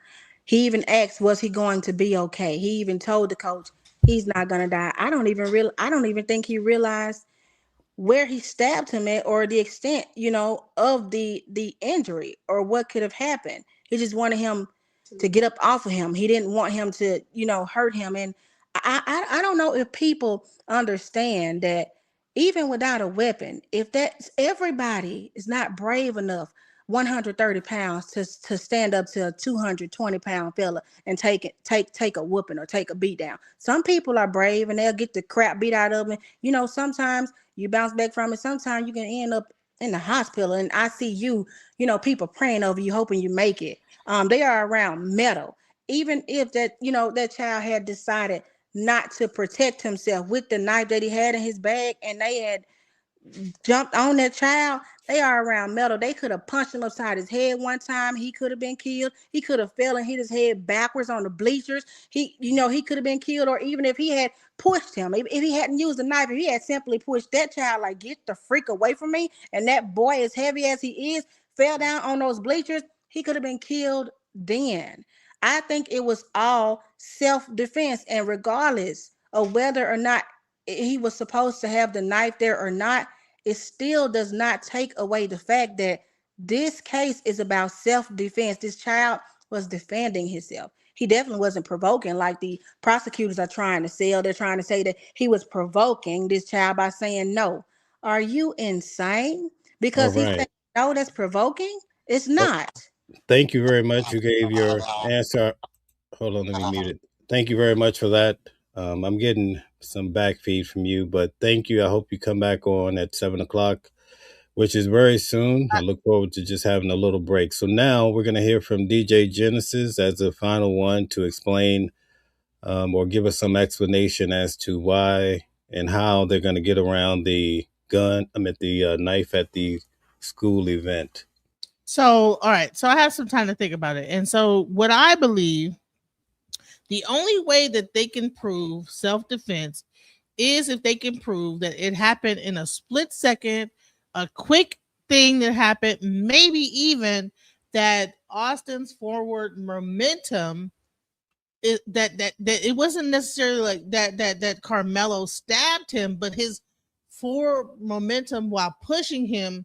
S9: He even asked, was he going to be okay? He even told the coach he's not gonna die. I don't even think he realized where he stabbed him at, or the extent, of the injury, or what could have happened. He just wanted him to get up off of him. He didn't want him to, hurt him. And I don't know if people understand that even without a weapon, if that's everybody is not brave enough, 130 pounds to stand up to a 220-pound fella and take a whooping or take a beat down. Some people are brave and they'll get the crap beat out of them. Sometimes you bounce back from it. Sometimes you can end up in the hospital, and I see people praying over you, hoping you make it. They are around metal. Even if that child had decided not to protect himself with the knife that he had in his bag, and they had jumped on that child, they are around metal. They could have punched him upside his head one time. He could have been killed. He could have fell and hit his head backwards on the bleachers. He could have been killed. Or even if he had pushed him, if he hadn't used a knife, if he had simply pushed that child, like, get the freak away from me, and that boy, as heavy as he is, fell down on those bleachers, he could have been killed then. I think it was all self-defense. And regardless of whether or not he was supposed to have the knife there or not, it still does not take away the fact that this case is about self-defense. This child was defending himself. He definitely wasn't provoking like the prosecutors are trying to sell. They're trying to say that he was provoking this child by saying no. Are you insane?
S1: All
S9: Because he said
S1: right.
S9: no, that's provoking. It's
S1: Oh,
S9: not.
S1: thank you very much. You gave your answer. Hold on, let me mute it. Thank you very much for that. I'm getting some back feed from you, but thank you. I hope you come back on at 7 o'clock, which is very soon. I look forward to just having a little break. So now we're going to hear from DJ Genesis as the final one to explain or give us some explanation as to why and how they're going to get around the knife at the school event.
S3: So, all right. So I have some time to think about it. And so what I believe, the only way that they can prove self-defense is if they can prove that it happened in a split second, a quick thing that happened, maybe even that Austin's forward momentum that it wasn't necessarily like that Carmelo stabbed him, but his forward momentum while pushing him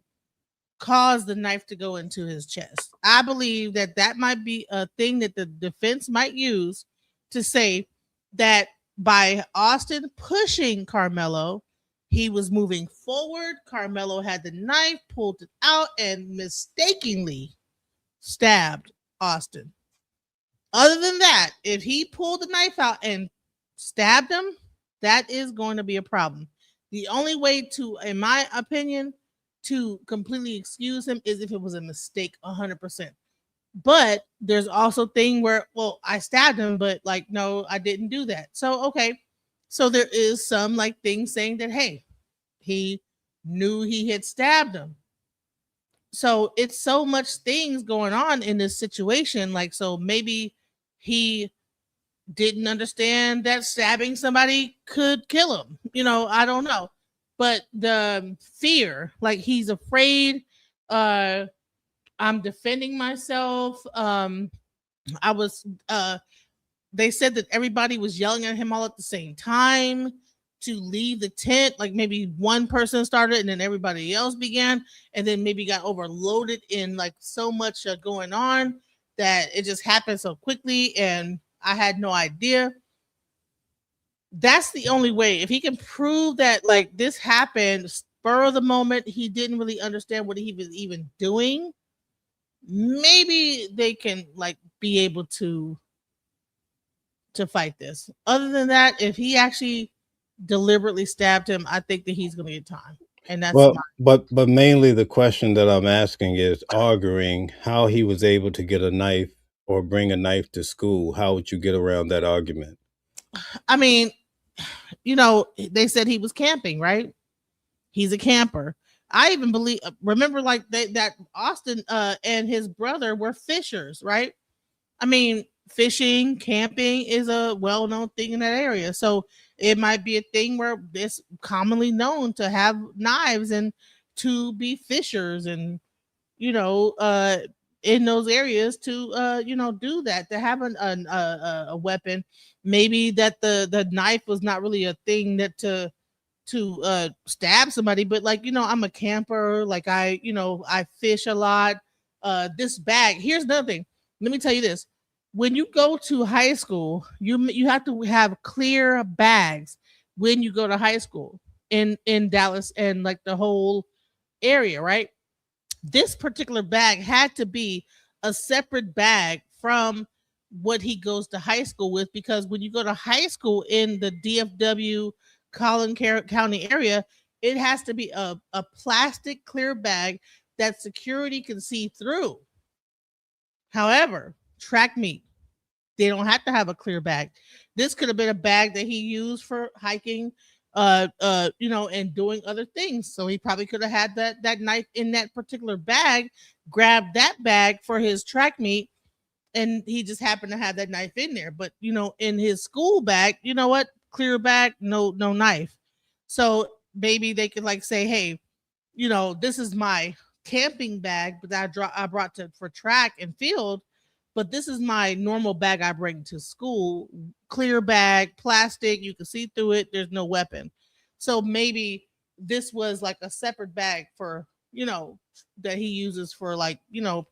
S3: caused the knife to go into his chest. I believe that that might be a thing that the defense might use to say that by Austin pushing Karmelo, he was moving forward. Karmelo had the knife, pulled it out, and mistakenly stabbed Austin. Other than that, if he pulled the knife out and stabbed him, that is going to be a problem. The only way to, in my opinion, to completely excuse him is if it was a mistake 100%. But there's also thing where, well, I stabbed him, but like, no, I didn't do that. So, okay. So there is some like thing saying that, hey, he knew he had stabbed him. So it's so much things going on in this situation. Like, so maybe he didn't understand that stabbing somebody could kill him. I don't know. But the fear, like he's afraid, uh I'm defending myself. I was they said that everybody was yelling at him all at the same time to leave the tent. Like maybe one person started and then everybody else began, and then maybe got overloaded in like so much going on that it just happened so quickly and I had no idea. That's the only way. If he can prove that like this happened spur of the moment, he didn't really understand what he was even doing, maybe they can like be able to fight this. Other than that, if he actually deliberately stabbed him, I think that he's going to get time. And that's
S1: Well,
S3: my
S1: but mainly the question that I'm asking is arguing how he was able to get a knife or bring a knife to school. How would you get around that argument?
S3: I mean, they said he was camping, right? He's a camper. I even believe remember like that Austin and his brother were fishers, right? I mean, fishing, camping is a well-known thing in that area. So it might be a thing where it's commonly known to have knives and to be fishers and you know uh in those areas to do that, to have a weapon. Maybe that the knife was not really a thing that to stab somebody, but like I'm a camper, like I fish a lot. This bag, here's another thing, let me tell you this. When you go to high school, you have to have clear bags when you go to high school in Dallas and like the whole area, right? This particular bag had to be a separate bag from what he goes to high school with, because when you go to high school in the DFW County area, it has to be a plastic clear bag that security can see through. However, track meet, they don't have to have a clear bag. This could have been a bag that he used for hiking, and doing other things. So he probably could have had that knife in that particular bag, grabbed that bag for his track meet, and he just happened to have that knife in there. But in his school bag, you know what? Clear bag, no knife. So maybe they could like say, hey, this is my camping bag, but I brought to for track and field, but this is my normal bag I bring to school. Clear bag, plastic, you can see through it. There's no weapon. So maybe this was like a separate bag for that he uses for like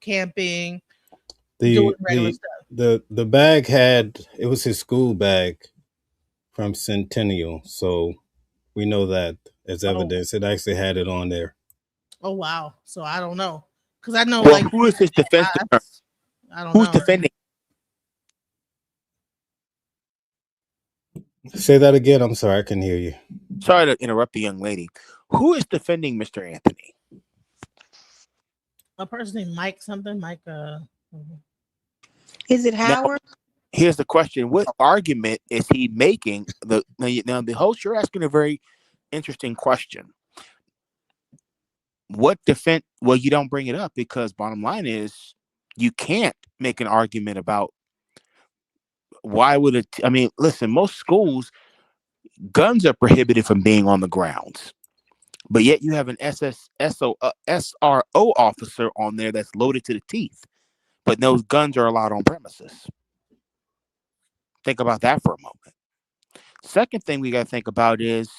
S3: camping, doing
S1: The
S3: regular
S1: the
S3: stuff.
S1: the bag had, it was his school bag from Centennial, so we know that as
S3: Oh,
S1: evidence. It actually had it on there.
S3: oh wow. So I don't know, because I know
S8: Well,
S3: like
S8: who is his defense attorney?
S3: I don't
S8: Who's
S3: know.
S8: defending?
S1: Say that again. I'm sorry, I can hear you.
S8: Sorry to interrupt the young lady. Who is defending Mr. Anthony?
S3: A person named Mike something, Mike.
S9: Is it
S8: Now,
S9: Howard?
S8: here's the question: what argument is he making? Now, the host, you're asking a very interesting question. What defense? Well, you don't bring it up because bottom line is you can't make an argument about why would it. I mean, listen, most schools guns are prohibited from being on the grounds, but yet you have an SRO officer on there that's loaded to the teeth, but those guns are allowed on premises. Think about that for a moment. Second thing we got to think about is,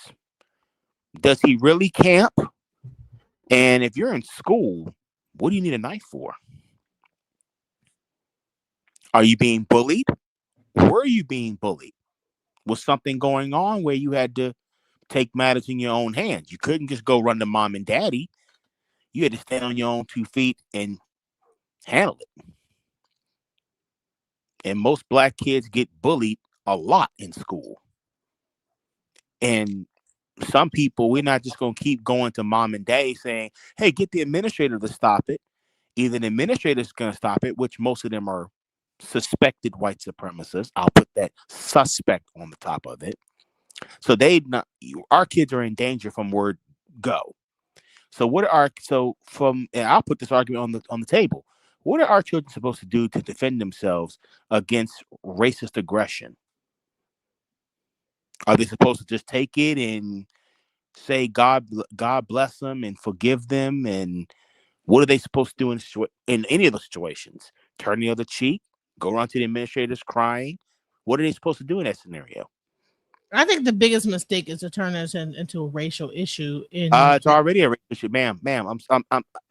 S8: does he really camp And if you're in school, what do you need a knife for? Are you being bullied? Were you being bullied? Was something going on where you had to take matters in your own hands? You couldn't just go run to mom and daddy. You had to stand on your own 2 feet and handle it. And most black kids get bullied a lot in school. And some people, we're not just going to keep going to mom and daddy saying, hey, get the administrator to stop it. Either the administrator is going to stop it, which most of them are suspected white supremacists. I'll put that suspect on the top of it. So our kids are in danger from word go. So and I'll put this argument on the table. What are our children supposed to do to defend themselves against racist aggression? Are they supposed to just take it and say God bless them and forgive them? And what are they supposed to do in any of those situations? Turn the other cheek, go around to the administrators crying. What are they supposed to do in that scenario?
S3: I think the biggest mistake is to turn this into a racial issue.
S8: It's already a relationship, ma'am.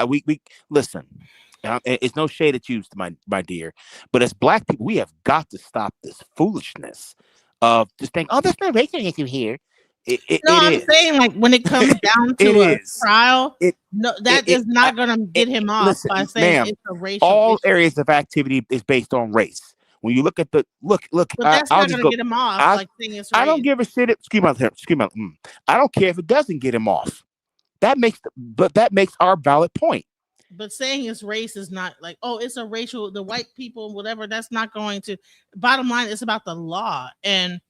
S8: We listen. It's no shade at you, my dear, but as black people, we have got to stop this foolishness of just saying, "Oh, there's no racial issue here."
S3: No,
S8: It
S3: I'm
S8: is.
S3: saying like when it comes down
S8: It
S3: to a
S8: is.
S3: trial,
S8: It.
S3: no,
S8: It.
S3: that
S8: it
S3: is not gonna get him off
S8: Listen,
S3: by saying
S8: ma'am.
S3: it's a racial
S8: All
S3: issue.
S8: areas of activity is based on race. When you look at the look,
S3: But that's
S8: I'll
S3: not
S8: just
S3: gonna
S8: go.
S3: get him off,
S8: I
S3: like saying it's
S8: I don't
S3: race.
S8: give a shit. Excuse me. Excuse me. I don't care if it doesn't get him off. That makes our valid point.
S3: But saying it's race is not like, oh, it's a racial, the white people, whatever. That's not going to. Bottom line, it's about the law and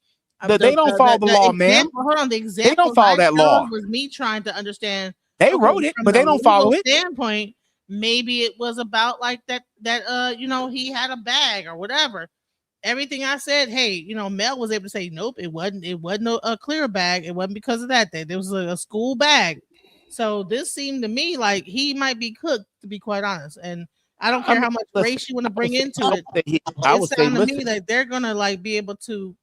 S8: They don't follow the law,
S3: the
S8: ma'am.
S3: example. Hold on, the
S8: They don't
S3: example
S8: follow
S3: I
S8: that
S3: showed
S8: law.
S3: was me trying to understand.
S8: They
S3: Okay,
S8: wrote it,
S3: from
S8: but
S3: the
S8: they don't follow
S3: legal
S8: it.
S3: standpoint, maybe it was about like that he had a bag or whatever. Everything I said, hey, Mel was able to say, nope, it wasn't a clear bag. It wasn't because of that. There was a school bag. So this seemed to me like he might be cooked, to be quite honest. And I don't
S8: I
S3: care
S8: mean,
S3: how much
S8: listen.
S3: race you want to bring into it.
S8: I
S3: It
S8: would say,
S3: sounded to me
S8: listen.
S3: like they're gonna like be able to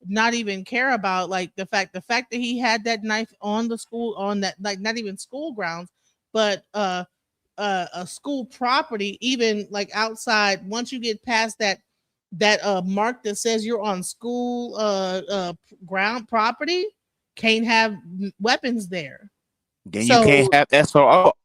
S3: not even care about like the fact that he had that knife on the school on that, like, not even school grounds, but a school property, even like outside. Once you get past that mark that says you're on school ground property, can't have weapons there.
S8: Then you can't
S3: So,
S8: have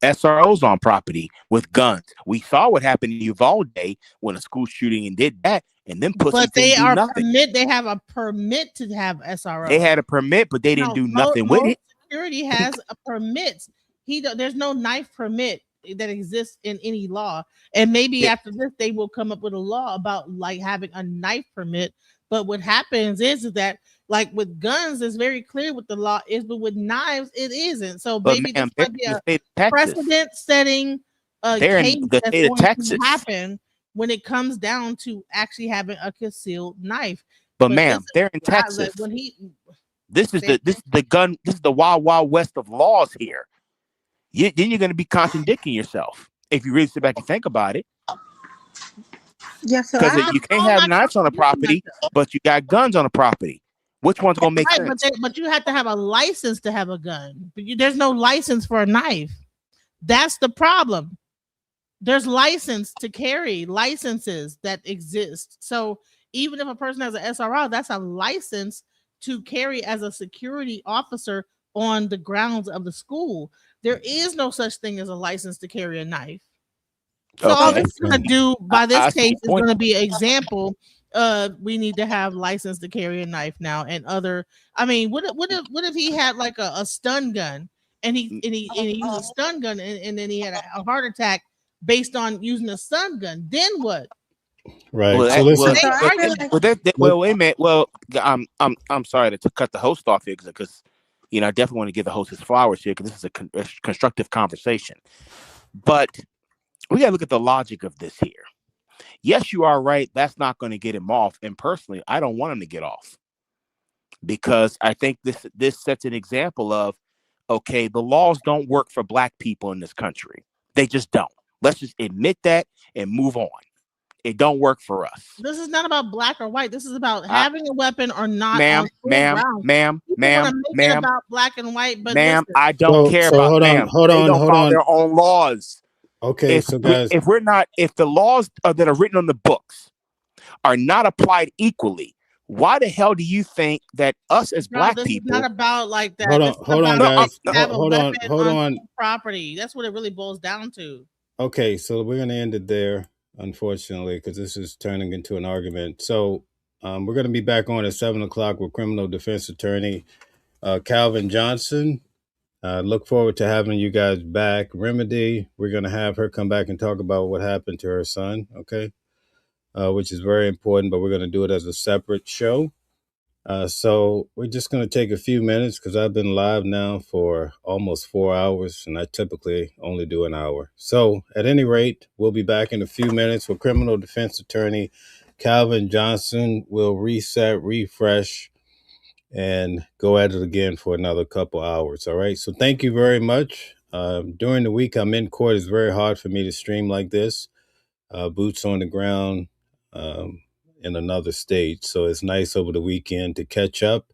S8: SROs on property with guns. We saw what happened in Uvalde when a school shooting and did that, and them
S3: but
S8: pussies didn't do nothing.
S3: they have a permit to have
S8: They
S3: SRO.
S8: had a permit, but they didn't
S3: No,
S8: do nothing with
S3: most
S8: it.
S3: security has a permit. There's no knife permit that exists in any law. And maybe
S8: They-
S3: after this, they will come up with a law about like having a knife permit. But what happens is that like with guns, it's very clear what the law is, but with knives, it isn't. So
S8: but
S3: maybe this
S8: ma'am, they're
S3: might be
S8: in the
S3: a
S8: state of Texas.
S3: precedent setting
S8: They're in
S3: case
S8: the
S3: that's
S8: state of
S3: going to
S8: Texas.
S3: happen when it comes down to actually having a concealed knife.
S8: But
S3: But this
S8: ma'am,
S3: is
S8: they're in
S3: like
S8: Texas.
S3: when he
S8: This is the gun. This is the wild wild west of laws here. Then you're going to be contradicting yourself if you really sit back and think about it.
S9: Yeah, so
S8: Because
S9: I
S8: you can't
S3: no, I'm
S8: have
S3: not
S8: knives on the
S3: contradicting
S8: property,
S3: myself.
S8: but you got guns on the property. Which one's going to make
S3: Right, but
S8: sense?
S3: but you have to have a license to have a gun. But there's no license for a knife. That's the problem. There's license to carry licenses that exist. So even if a person has an SRO, that's a license to carry as a security officer on the grounds of the school. There is no such thing as a license to carry a knife. So all
S8: Okay,
S3: this is gonna do by this
S8: I see
S3: case
S8: your
S3: is
S8: point.
S3: gonna be an example. We need to have license to carry a knife now, and other. I mean, what if he had like a stun gun and he used a stun gun and then he had a heart attack based on using a stun gun? Then what?
S1: Right.
S8: Well,
S1: So
S3: It
S1: listen,
S9: so
S3: ain't
S9: I feel
S3: argument.
S9: like
S1: let,
S8: wait a minute. Well, I'm sorry to cut the host off here because I definitely want to give the host his flowers here because this is a constructive conversation. But we got to look at the logic of this here. Yes, you are right. That's not going to get him off. And personally, I don't want him to get off because I think this sets an example of okay, the laws don't work for black people in this country. They just don't. Let's just admit that and move on. It don't work for us.
S3: This is not about black or white. This is about having a weapon or not
S8: Ma'am,
S3: on school grounds. People want to make it about black and white, but
S8: ma'am,
S3: listen.
S8: I don't care about
S1: hold on,
S8: them. They don't follow their own laws.
S1: Okay, so guys,
S8: if the laws that are written on the books are not applied equally, why the hell do you think that us as black
S3: this
S8: people?
S3: Is not about like that.
S1: Hold on, guys. Hold on.
S3: Property. That's what it really boils down to.
S1: Okay, so we're gonna end it there, unfortunately, because this is turning into an argument. So we're gonna be back on at 7:00 with criminal defense attorney Calvin Johnson. Look forward to having you guys back. Remedy, we're gonna have her come back and talk about what happened to her son. Okay. Which is very important, but we're going to do it as a separate show. So we're just going to take a few minutes because I've been live now for almost 4 hours, and I typically only do an hour. So at any rate, we'll be back in a few minutes with criminal defense attorney Calvin Johnson. We'll reset, refresh, and go at it again for another couple hours. All right. So thank you very much. During the week I'm in court, it's very hard for me to stream like this. Boots on the ground in another state. So it's nice over the weekend to catch up.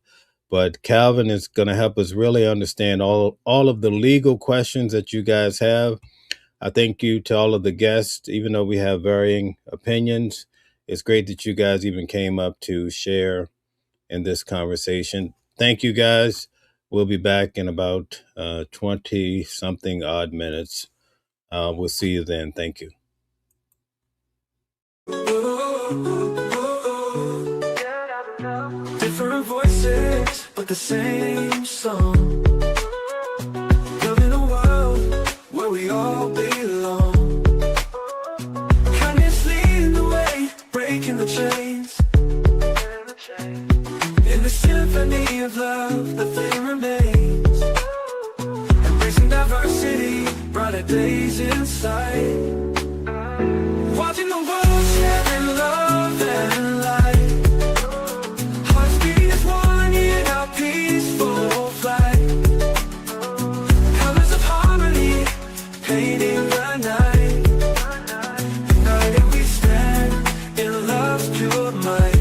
S1: But Calvin is going to help us really understand all of the legal questions that you guys have. I thank you to all of the guests, even though we have varying opinions. It's great that you guys even came up to share in this conversation. Thank you, guys. We'll be back in about 20-something odd minutes. We'll see you then. Thank you.
S11: Different voices, but the same song. Living a world where we all belong. Kindness leading the way, breaking the chains. In the symphony of love, the thing remains. Embracing diversity, brighter days in sight. Watching the world sharing love and light. Hearts beating as one in our peaceful flight. Colors of harmony, painting the night. United we stand in love's pure might.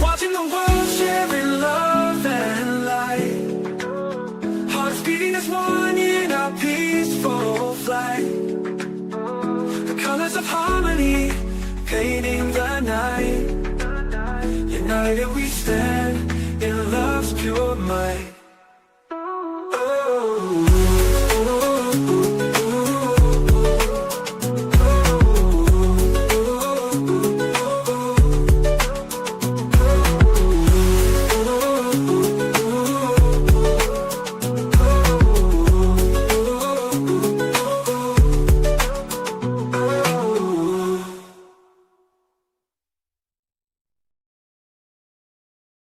S11: Watching the world sharing love and light. Hearts beating as one in our peaceful flight. The colors of harmony, painting the night. United we stand in love's pure might.